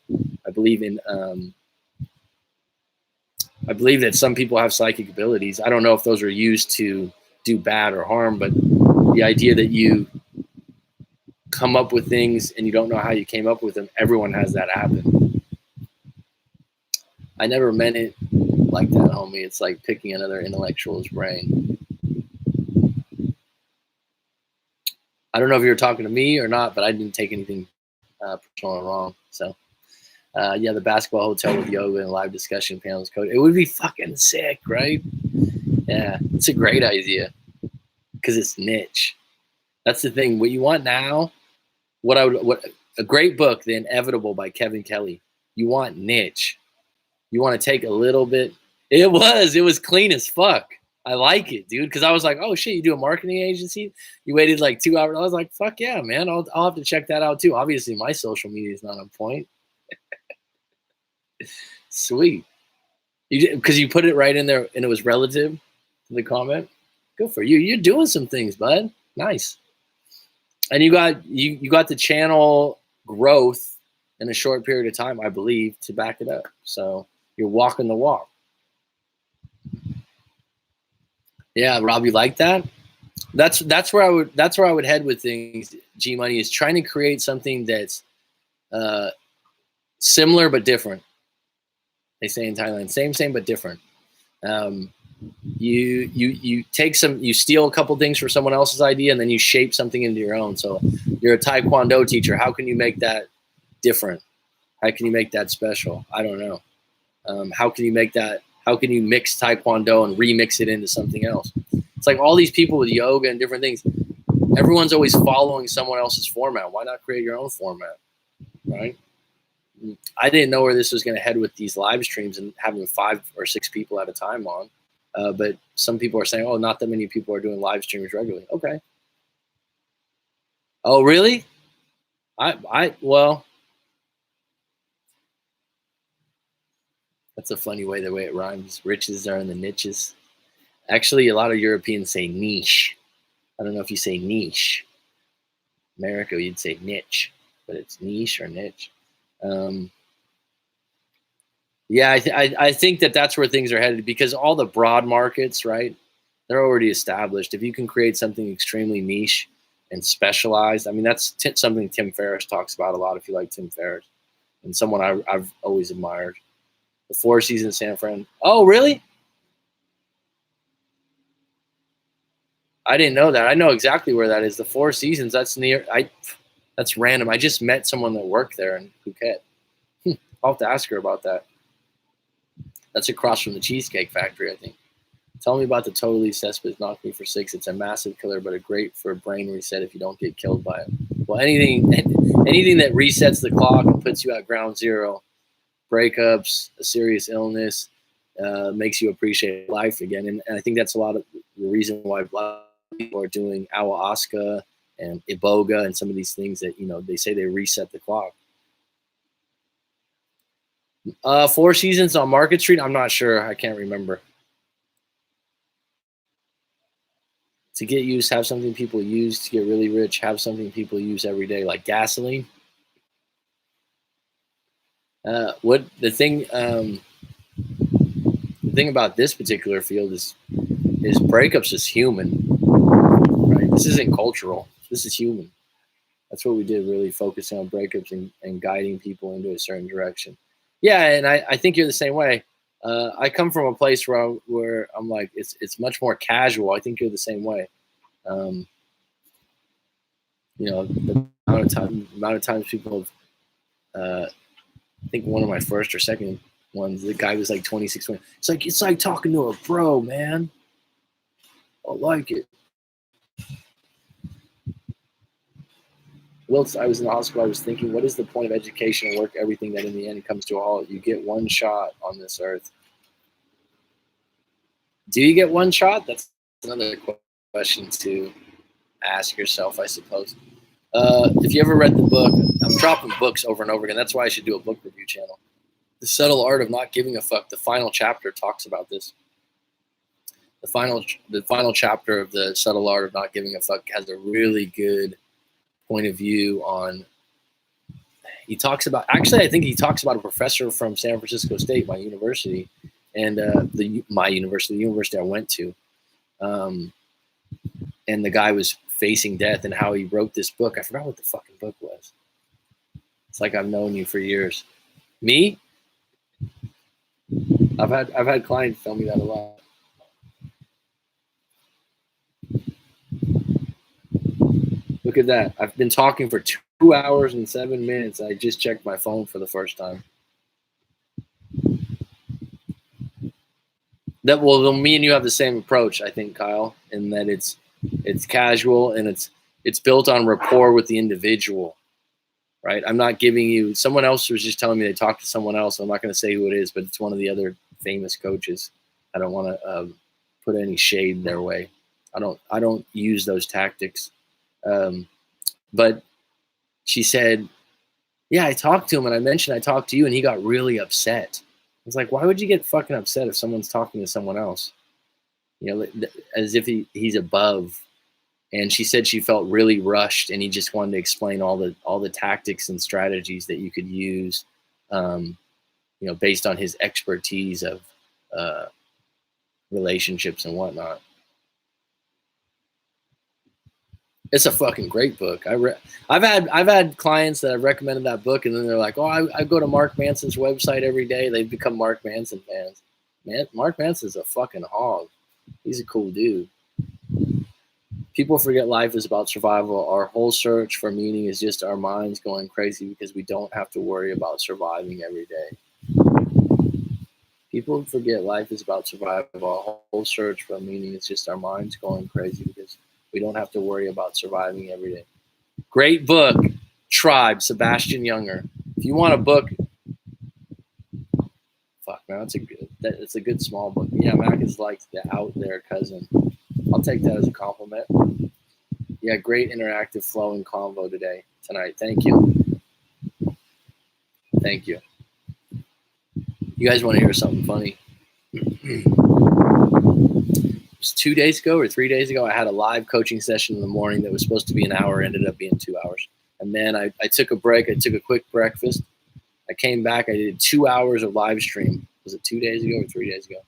I believe that some people have psychic abilities. I don't know if those are used to do bad or harm, but the idea that you come up with things and you don't know how you came up with them, everyone has that happen. I never meant it like that, homie. It's like picking another intellectual's brain. I don't know if you were talking to me or not, but I didn't take anything personal or wrong. So, yeah, the basketball hotel with yoga and live discussion panels, coach. It would be fucking sick, right? Yeah, it's a great idea because it's niche. That's the thing. What you want now, what a great book, The Inevitable by Kevin Kelly. You want niche. You want to take a little bit. It was clean as fuck. I like it, dude, because I was like, oh shit, you do a marketing agency? You waited like 2 hours. I was like, fuck yeah, man. I'll have to check that out too. Obviously, my social media is not on point. Sweet. Because you put it right in there and it was relative to the comment. Good for you. You're doing some things, bud. Nice. And you got the channel growth in a short period of time, I believe, to back it up. So you're walking the walk. Yeah, Rob, you like that? That's where I would head with things. G Money is trying to create something that's similar but different. They say in Thailand, same but different. You steal a couple things for someone else's idea and then you shape something into your own. So you're a Taekwondo teacher. How can you make that different? How can you make that special? I don't know. How can you make that? How can you mix Taekwondo and remix it into something else? It's like all these people with yoga and different things. Everyone's always following someone else's format. Why not create your own format, right? I didn't know where this was going to head with these live streams and having 5 or 6 people at a time on. But some people are saying, oh, not that many people are doing live streams regularly. Okay. Oh, really? Well, that's a funny way it rhymes. Riches are in the niches. Actually, a lot of Europeans say niche. I don't know if you say niche. America, you'd say niche, but it's niche or niche. Yeah, I think that's where things are headed, because all the broad markets, right, they're already established. If you can create something extremely niche and specialized, I mean, that's something Tim Ferriss talks about a lot, if you like Tim Ferriss, and someone I've always admired. The Four Seasons San Fran. Oh, really? I didn't know that. I know exactly where that is. The Four Seasons, that's near, that's random. I just met someone that worked there in Phuket. I'll have to ask her about that. That's across from the Cheesecake Factory, I think. Tell me about the Totally Cesspit Knock Me for Six. It's a massive killer, but a great for a brain reset if you don't get killed by it. Well, anything that resets the clock and puts you at ground zero, breakups, a serious illness, makes you appreciate life again. And I think that's a lot of the reason why a lot of people are doing ayahuasca and iboga and some of these things that, they say they reset the clock. Four Seasons on Market Street? I'm not sure. I can't remember. To get used, have something people use. To get really rich, have something people use every day, like gasoline. The thing about this particular field is breakups is human, right? This isn't cultural. This is human. That's what we did, really focusing on breakups and guiding people into a certain direction. Yeah, and I think you're the same way. I come from a place where I'm like, it's much more casual. I think you're the same way. The amount of times people have, I think one of my first or second ones, the guy was like 26, 20. It's like talking to a bro, man. I like it. Whilst I was in the hospital, I was thinking, what is the point of education and work, everything that in the end comes to a halt? You get one shot on this earth. Do you get one shot? That's another question to ask yourself, I suppose. If you ever read the book, I'm dropping books over and over again. That's why I should do a book review channel. The Subtle Art of Not Giving a Fuck. The final chapter talks about this. The final chapter of The Subtle Art of Not Giving a Fuck has a really good point of view on. He talks about, actually, I think he talks about a professor from San Francisco State, my university, and the university I went to, and the guy was facing death, and how he wrote this book. I forgot what the fucking book was. It's like I've known you for years. Me? I've had clients tell me that a lot. Look at that. I've been talking for 2 hours and 7 minutes. I just checked my phone for the first time. Well, me and you have the same approach, I think, Kyle, in that it's casual and it's built on rapport with the individual, right? I'm not giving you. Someone else was just telling me they talked to someone else. I'm not going to say who it is, but it's one of the other famous coaches. I don't want to put any shade their way. I don't use those tactics. But she said, yeah, I talked to him and I mentioned I talked to you and he got really upset. I was like, why would you get fucking upset if someone's talking to someone else? As if he's above. And she said she felt really rushed and he just wanted to explain all the tactics and strategies that you could use, based on his expertise of relationships and whatnot. It's a fucking great book. I've had clients that I've recommended that book, and then they're like, "Oh, I go to Mark Manson's website every day." They've become Mark Manson fans. Man, Mark Manson's a fucking hog. He's a cool dude. People forget life is about survival. Our whole search for meaning is just our minds going crazy because we don't have to worry about surviving every day. People forget life is about survival. Our whole search for meaning is just our minds going crazy because We don't have to worry about surviving every day. Great book, Tribe, Sebastian Junger. If you want a book, fuck man, it's a good small book. Yeah, Mac is like the out there cousin. I'll take that as a compliment. Yeah, great interactive flowing convo tonight. Thank you. Thank you. You guys want to hear something funny? It was 2 days ago or 3 days ago. I had a live coaching session in the morning that was supposed to be an hour, ended up being 2 hours. And then I took a break. I took a quick breakfast. I came back. I did 2 hours of live stream. Was it 2 days ago or 3 days ago?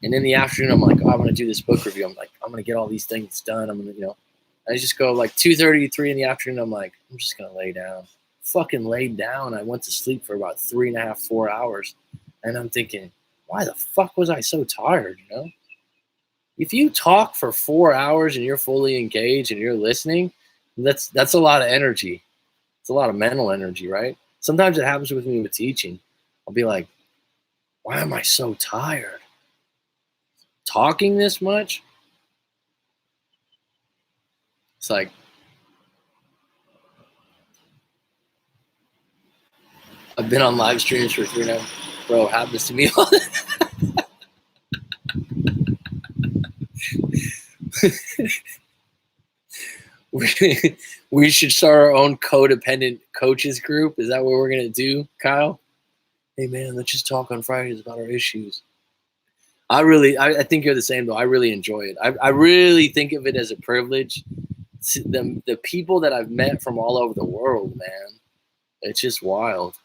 And in the afternoon, I'm like, oh, I'm going to do this book review. I'm like, I'm going to get all these things done. I'm going to, I just go like 2:30, 3 in the afternoon. I'm like, I'm just going to lay down. Fucking laid down. I went to sleep for about 3.5, 4 hours. And I'm thinking, why the fuck was I so tired, If you talk for 4 hours and you're fully engaged and you're listening, that's a lot of energy. It's a lot of mental energy, right? Sometimes it happens with me with teaching. I'll be like, why am I so tired? Talking this much? It's like, I've been on live streams for 3 now. Bro, it happens to me all the we should start our own codependent coaches group. Is that what we're going to do, Kyle? Hey, man, let's just talk on Fridays about our issues. I think you're the same, though. I really enjoy it. I really think of it as a privilege. The people that I've met from all over the world, man, it's just wild.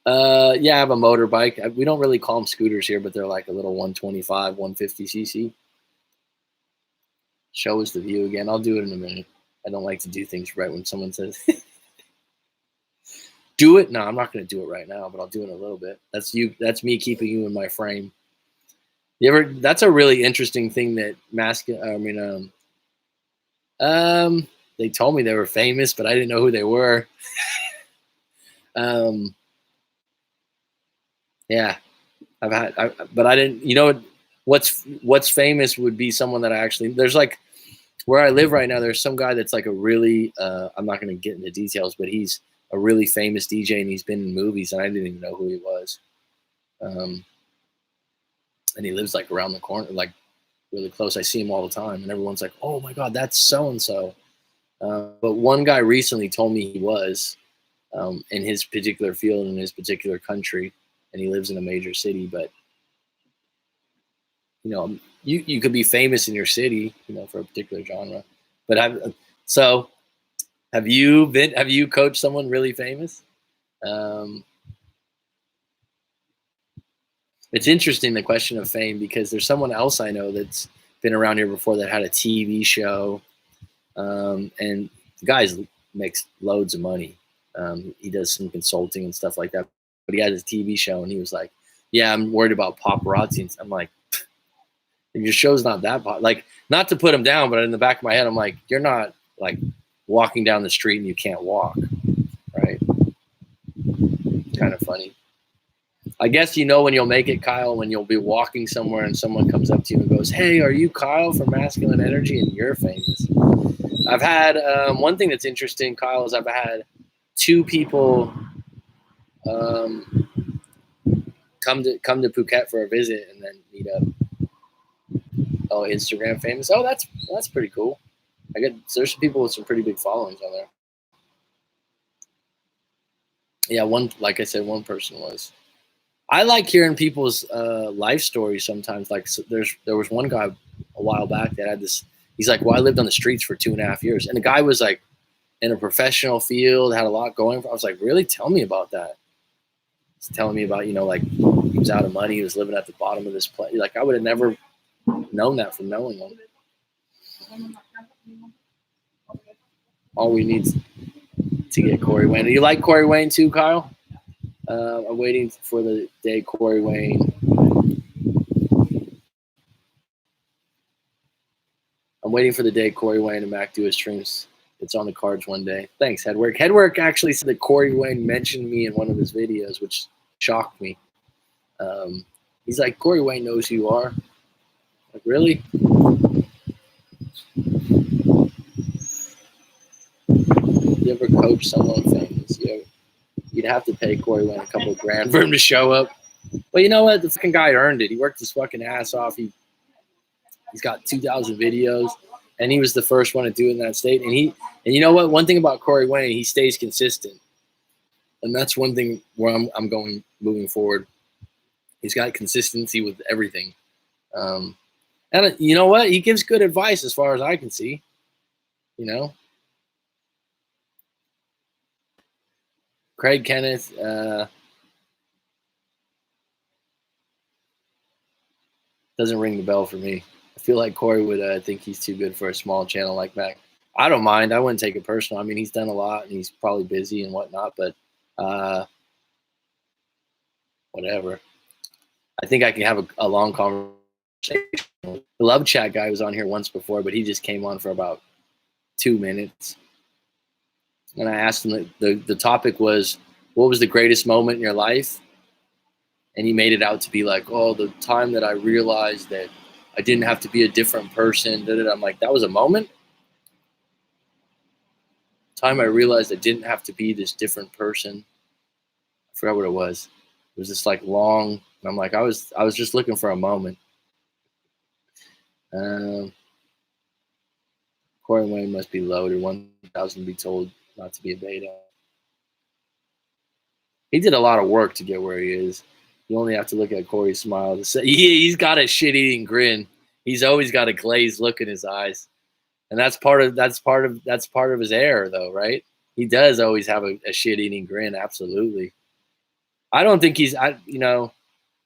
Yeah, I have a motorbike. We don't really call them scooters here, but they're like a little 125, 150cc. Show us the view again. I'll do it in a minute. I don't like to do things right when someone says, do it. No, I'm not going to do it right now, but I'll do it in a little bit. That's you. That's me keeping you in my frame. That's a really interesting thing that they told me they were famous, but I didn't know who they were. Yeah, but I didn't. What's famous would be someone that there's like where I live right now. There's some guy that's like a really. I'm not going to get into details, but he's a really famous DJ and he's been in movies, and I didn't even know who he was. And he lives like around the corner, like really close. I see him all the time, and everyone's like, "Oh my God, that's so and so." But one guy recently told me he was in his particular field in his particular country, and he lives in a major city. But you could be famous in your city, for a particular genre. But have you coached someone really famous? It's interesting, the question of fame, because there's someone else I know that's been around here before that had a TV show, and the guy makes loads of money. He does some consulting and stuff like that, but he had his TV show, and he was like, "Yeah, I'm worried about paparazzi." I'm like, "Your show's not that like, not to put him down, but in the back of my head, I'm like, you're not like walking down the street and you can't walk, right?" Kind of funny. I guess when you'll make it, Kyle, when you'll be walking somewhere and someone comes up to you and goes, "Hey, are you Kyle from Masculine Energy?" And you're famous. I've had one thing that's interesting, Kyle, is I've had 2 people come to Phuket for a visit and then meet up. Oh, Instagram famous. Oh, that's pretty cool. There's some people with some pretty big followings on there. Yeah, like I said, one person was. I like hearing people's life stories sometimes. Like there was one guy a while back that had this. He's like, "Well, I lived on the streets for 2.5 years," and the guy was like in a professional field, had a lot going for. I was like, "Really? Tell me about that." He's telling me about like he was out of money, he was living at the bottom of this place. Like I would have never known that from knowing him. All we need to get Corey Wayne. Do you like Corey Wayne too, Kyle? I'm waiting for the day Corey Wayne. I'm waiting for the day Corey Wayne and Mac do his streams. It's on the cards one day. Thanks, Headwork. Headwork actually said that Corey Wayne mentioned me in one of his videos, which shocked me. He's like, "Corey Wayne knows who you are." Really? You ever coach someone famous? You'd have to pay Corey Wayne a couple of grand for him to show up. But you know what? The fucking guy earned it. He worked his fucking ass off. He's got 2,000 videos, and he was the first one to do it in that state. And you know what? One thing about Corey Wayne, he stays consistent, and that's one thing where I'm going moving forward. He's got consistency with everything, and you know what? He gives good advice as far as I can see. You know, Craig Kenneth. Doesn't ring the bell for me. I feel like Corey would think he's too good for a small channel like Mac. I don't mind. I wouldn't take it personal. I mean, he's done a lot, and he's probably busy and whatnot, but whatever. I think I can have a long conversation. The Love Chat guy was on here once before, but he just came on for about 2 minutes. And I asked him, the topic was, what was the greatest moment in your life? And he made it out to be like, oh, the time that I realized that I didn't have to be a different person. I'm like, that was a moment? Time I realized I didn't have to be this different person. I forgot what it was. It was just like long. And I'm like, I was just looking for a moment. Corey Wayne must be loaded. 1,000 to be told not to be a beta. He did a lot of work to get where he is. You only have to look at Corey's smile to say he's got a shit-eating grin. He's always got a glazed look in his eyes, and that's part of his air, though, right? He does always have a shit-eating grin. Absolutely. I don't think like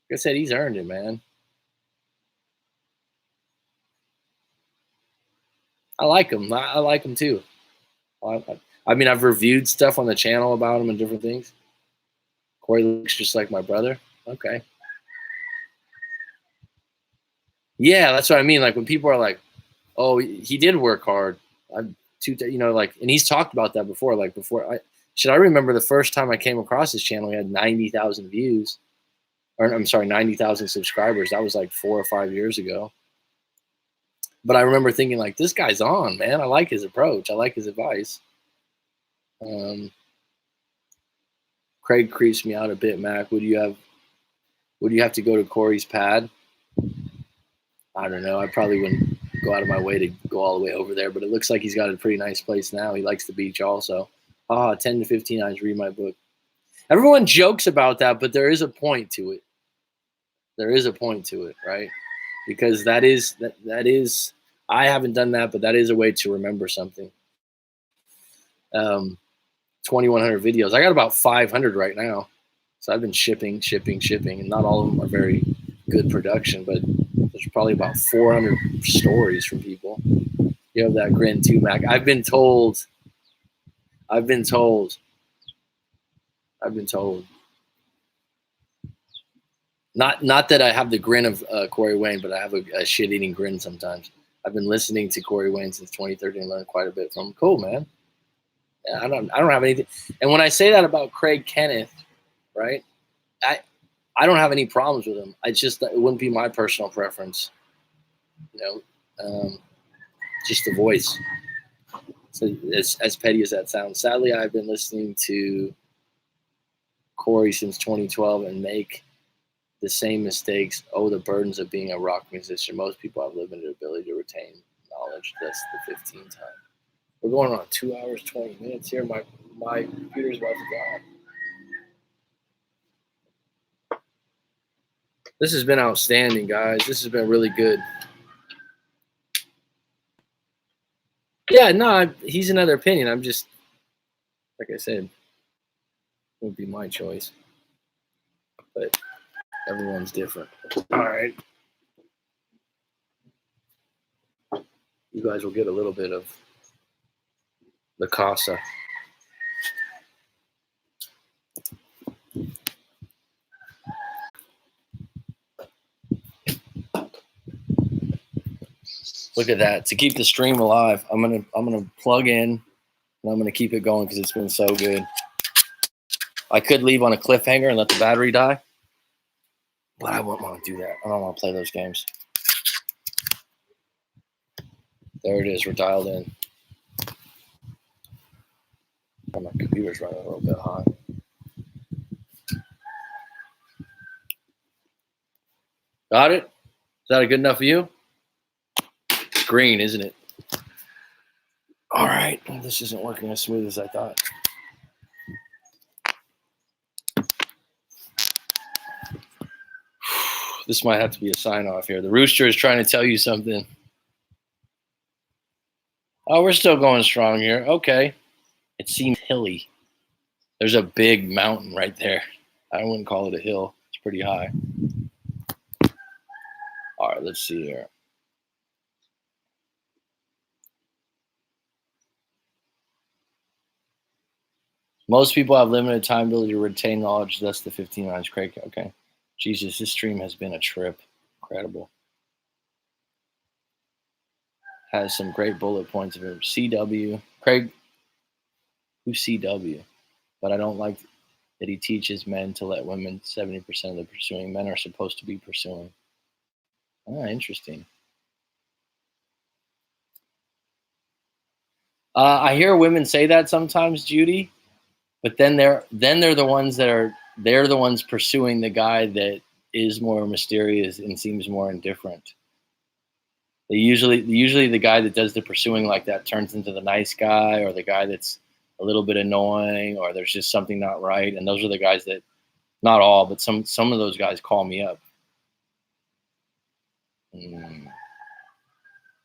I said, he's earned it, man. I like him. I like him too. I mean, I've reviewed stuff on the channel about him and different things. Corey looks just like my brother. Okay. Yeah, that's what I mean. Like when people are like, "Oh, he did work hard," and he's talked about that before. Like I remember the first time I came across his channel, he had 90,000 views, or I'm sorry, 90,000 subscribers. That was like 4 or 5 years ago. But I remember thinking, like, this guy's on, man. I like his approach. I like his advice. Craig creeps me out a bit, Mac. Would you have to go to Corey's pad? I don't know. I probably wouldn't go out of my way to go all the way over there, but it looks like he's got a pretty nice place now. He likes the beach also. 10 to 15 hours, read my book. Everyone jokes about that, but there is a point to it. There is a point to it, right? Because that is, I haven't done that, but that is a way to remember something. 2,100 videos. I got about 500 right now. So I've been shipping, and not all of them are very good production, but there's probably about 400 stories from people. You have that grin too, Mac. I've been told. Not that I have the grin of Corey Wayne, but I have a shit-eating grin sometimes. I've been listening to Corey Wayne since 2013 and learned quite a bit from him. Cool, man. Yeah, I don't have anything. And when I say that about Craig Kenneth, right, I don't have any problems with him. It wouldn't be my personal preference. Just the voice. So as petty as that sounds. Sadly, I've been listening to Corey since 2012 and make the same mistakes. Oh, the burdens of being a rock musician. Most people have limited ability to retain knowledge. That's the 15 time. We're going on 2 hours, 20 minutes here. My computer's about to die. This has been outstanding, guys. This has been really good. Yeah, no, he's another opinion. I'm just, like I said, it would be my choice. But everyone's different. All right. You guys will get a little bit of the Casa. Look at that. To keep the stream alive, I'm gonna plug in and I'm gonna keep it going because it's been so good. I could leave on a cliffhanger and let the battery die, but I wouldn't want to do that. I don't want to play those games. There it is. We're dialed in. Oh, my computer's running a little bit hot. Got it? Is that good enough for you? It's green, isn't it? All right. Well, this isn't working as smooth as I thought. This might have to be a sign off here. The rooster is trying to tell you something. Oh, we're still going strong here. Okay. It seems hilly. There's a big mountain right there. I wouldn't call it a hill. It's pretty high. All right, let's see here. Most people have limited time ability to retain knowledge. That's the 15 lines. Craig, okay. Jesus, this stream has been a trip. Incredible. Has some great bullet points of it. CW. Craig, who's CW? But I don't like that he teaches men to let women 70% of the pursuing men are supposed to be pursuing. Ah, interesting. I hear women say that sometimes, Judy, but then they're the ones they're the ones pursuing the guy that is more mysterious and seems more indifferent. They usually the guy that does the pursuing like that turns into the nice guy, or the guy that's a little bit annoying, or there's just something not right. And those are the guys that, not all, but some of those guys call me up. Yeah,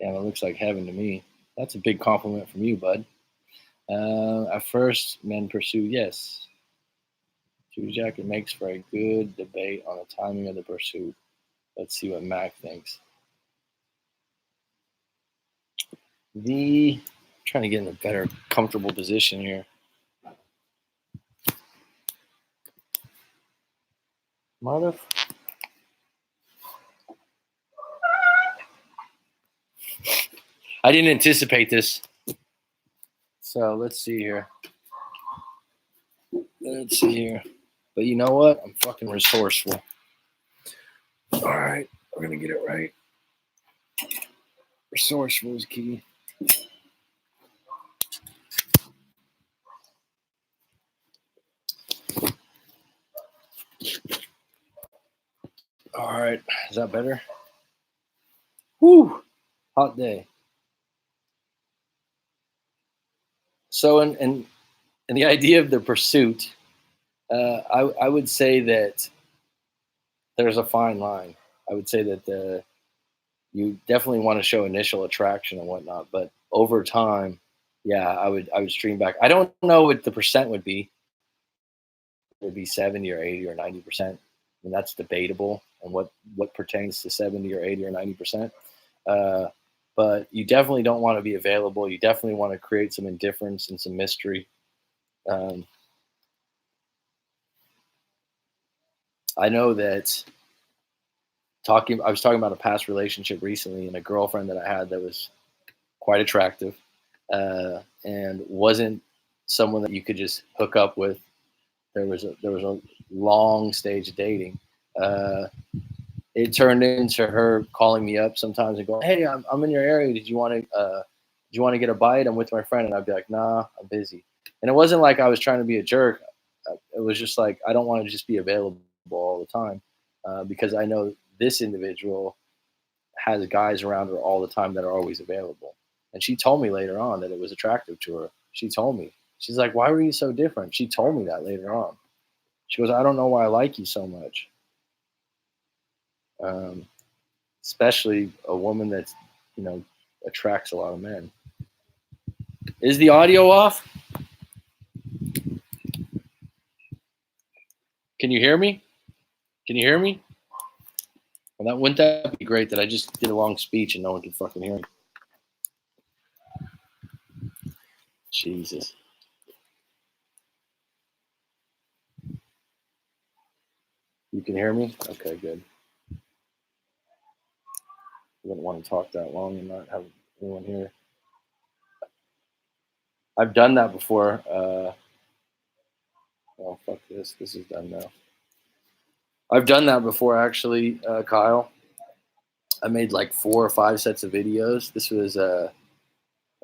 it looks like heaven to me. That's a big compliment from you, bud. At first, men pursue, yes. Jack, it makes for a good debate on the timing of the pursuit. Let's see what Mac thinks. I'm trying to get in a better, comfortable position here. Mother. I didn't anticipate this. So let's see here. But you know what? I'm fucking resourceful. All right, we're gonna get it right. Resourceful is key. All right, is that better? Whew, hot day. So, in the idea of the pursuit, I would say that there's a fine line. I would say that you definitely want to show initial attraction and whatnot, but over time, yeah, I would stream back. I don't know what the percent would be. It would be 70 or 80 or 90%. I mean, that's debatable, and what pertains to 70 or 80 or 90%. But you definitely don't want to be available. You definitely want to create some indifference and some mystery. I know that I was talking about a past relationship recently, and a girlfriend that I had that was quite attractive, and wasn't someone that you could just hook up with. There was a long stage of dating. It turned into her calling me up sometimes and going, "Hey, I'm in your area. Did you want to get a bite? I'm with my friend." And I'd be like, "Nah, I'm busy." And it wasn't like I was trying to be a jerk. It was just like, I don't want to just be available all the time, because I know this individual has guys around her all the time that are always available. And she told me later on that it was attractive to her. She told me, she's like, "Why were you so different?" She told me that later on. She goes, "I don't know why I like you so much." Especially a woman that's, attracts a lot of men. Is the audio off? Can you hear me? Well, wouldn't that be great that I just did a long speech and no one can fucking hear me? Jesus. You can hear me? Okay, good. I wouldn't want to talk that long and not have anyone here. I've done that before. Oh, fuck this. This is done now. I've done that before, actually, Kyle. I made like 4 or 5 sets of videos. This was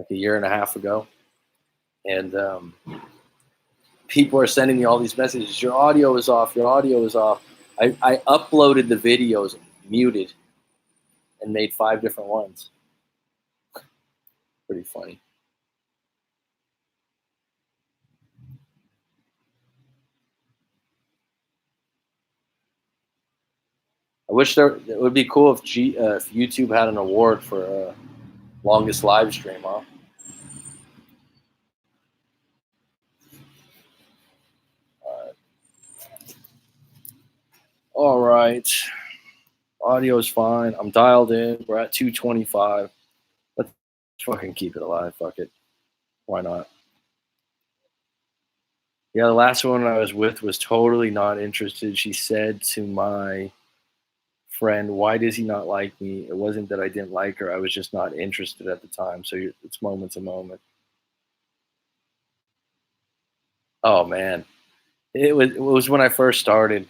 like a year and a half ago. And people are sending me all these messages. Your audio is off. Your audio is off. I uploaded the videos muted and made 5 different ones. Pretty funny. I wish it would be cool if YouTube had an award for longest live stream, huh? All right. Audio's fine. I'm dialed in. We're at 225. Let's fucking keep it alive. Fuck it. Why not? Yeah, the last one I was with was totally not interested. She said to my friend, "Why does he not like me?" It wasn't that I didn't like her. I was just not interested at the time. So it's moment to moment. Oh man, it was when I first started,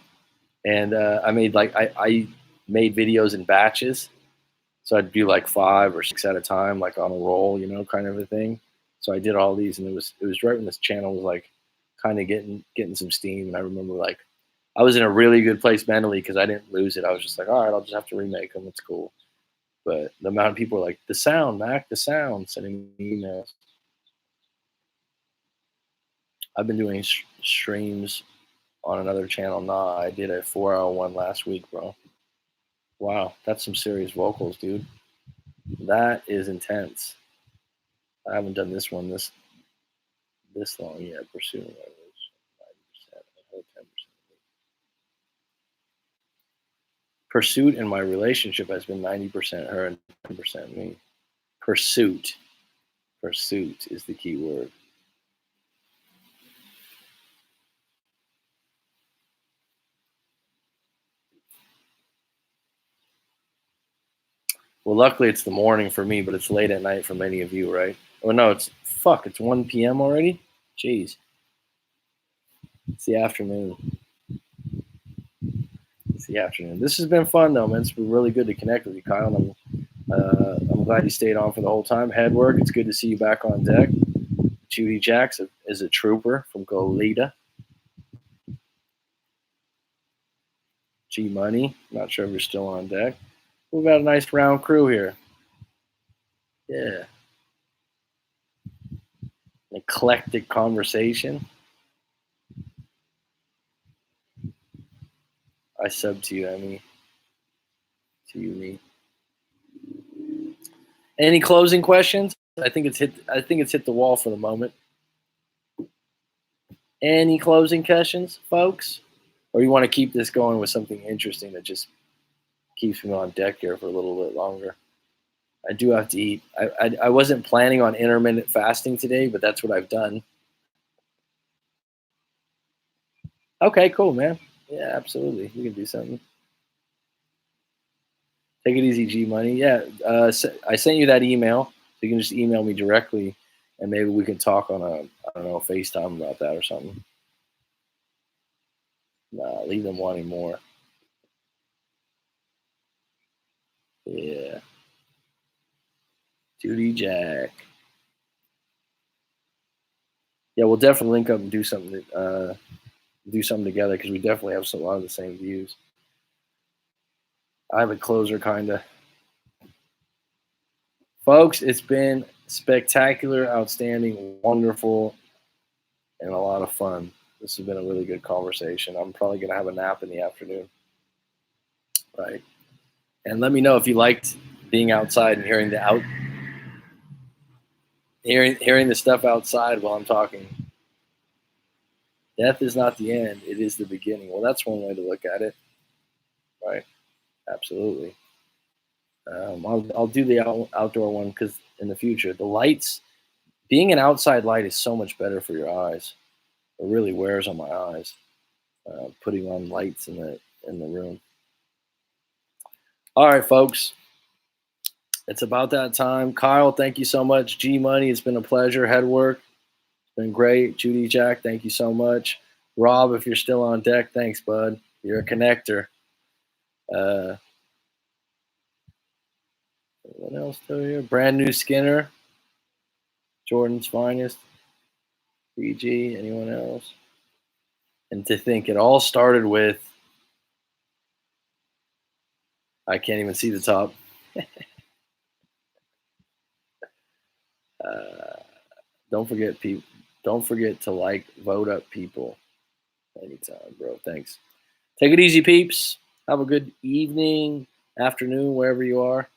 and I made I made videos in batches. So I'd do like 5 or 6 at a time, like on a roll, kind of a thing. So I did all these, and it was right when this channel was like kind of getting some steam. And I remember like I was in a really good place mentally because I didn't lose it. I was just like, all right, I'll just have to remake them. It's cool. But the amount of people were like, the sound, Mac, the sound, sending me emails. I've been doing streams on another channel. Nah, I did a 4-hour one last week, bro. Wow, that's some serious vocals, dude. That is intense. I haven't done this one this long yet. Pursuing my relationship, 90%. I hope 10%. Pursuit in my relationship has been 90% her and 10% me. Pursuit. Pursuit is the key word. Well, luckily it's the morning for me, but it's late at night for many of you, right? Oh no, it's 1 p.m. already? Jeez. It's the afternoon. It's the afternoon. This has been fun though, man. It's been really good to connect with you, Kyle. I'm glad you stayed on for the whole time. Head work. It's good to see you back on deck. Judy Jacks is a trooper from Goleta. G Money. Not sure if you're still on deck. We've got a nice round crew here. Yeah. An eclectic conversation. I sub to you, Emmy. To you, me. Any closing questions? I think it's hit the wall for the moment. Any closing questions, folks? Or you want to keep this going with something interesting that just keeps me on deck here for a little bit longer? I do have to eat. I wasn't planning on intermittent fasting today, but that's what I've done. Okay, cool, man. Yeah, absolutely. We can do something. Take it easy, G Money. Yeah, I sent you that email, so you can just email me directly, and maybe we can talk on FaceTime about that or something. Nah, leave them wanting more. Yeah. Judy Jack. Yeah, we'll definitely link up and do something together because we definitely have a lot of the same views. I have a closer, kind of. Folks, it's been spectacular, outstanding, wonderful, and a lot of fun. This has been a really good conversation. I'm probably going to have a nap in the afternoon. Right. And let me know if you liked being outside and hearing the stuff outside while I'm talking. Death is not the end; it is the beginning. Well, that's one way to look at it, right? Absolutely. I'll do the outdoor one because in the future, the lights, being an outside light is so much better for your eyes. It really wears on my eyes. Putting on lights in the room. All right, folks. It's about that time. Kyle, thank you so much. G Money, it's been a pleasure. Head work, it's been great. Judy Jack, thank you so much. Rob, if you're still on deck, thanks, bud. You're a connector. What else do here? Brand new Skinner. Jordan's finest. BG, anyone else? And to think it all started with, I can't even see the top. Don't forget, people. Don't forget to like, vote up, people. Anytime, bro. Thanks. Take it easy, peeps. Have a good evening, afternoon, wherever you are.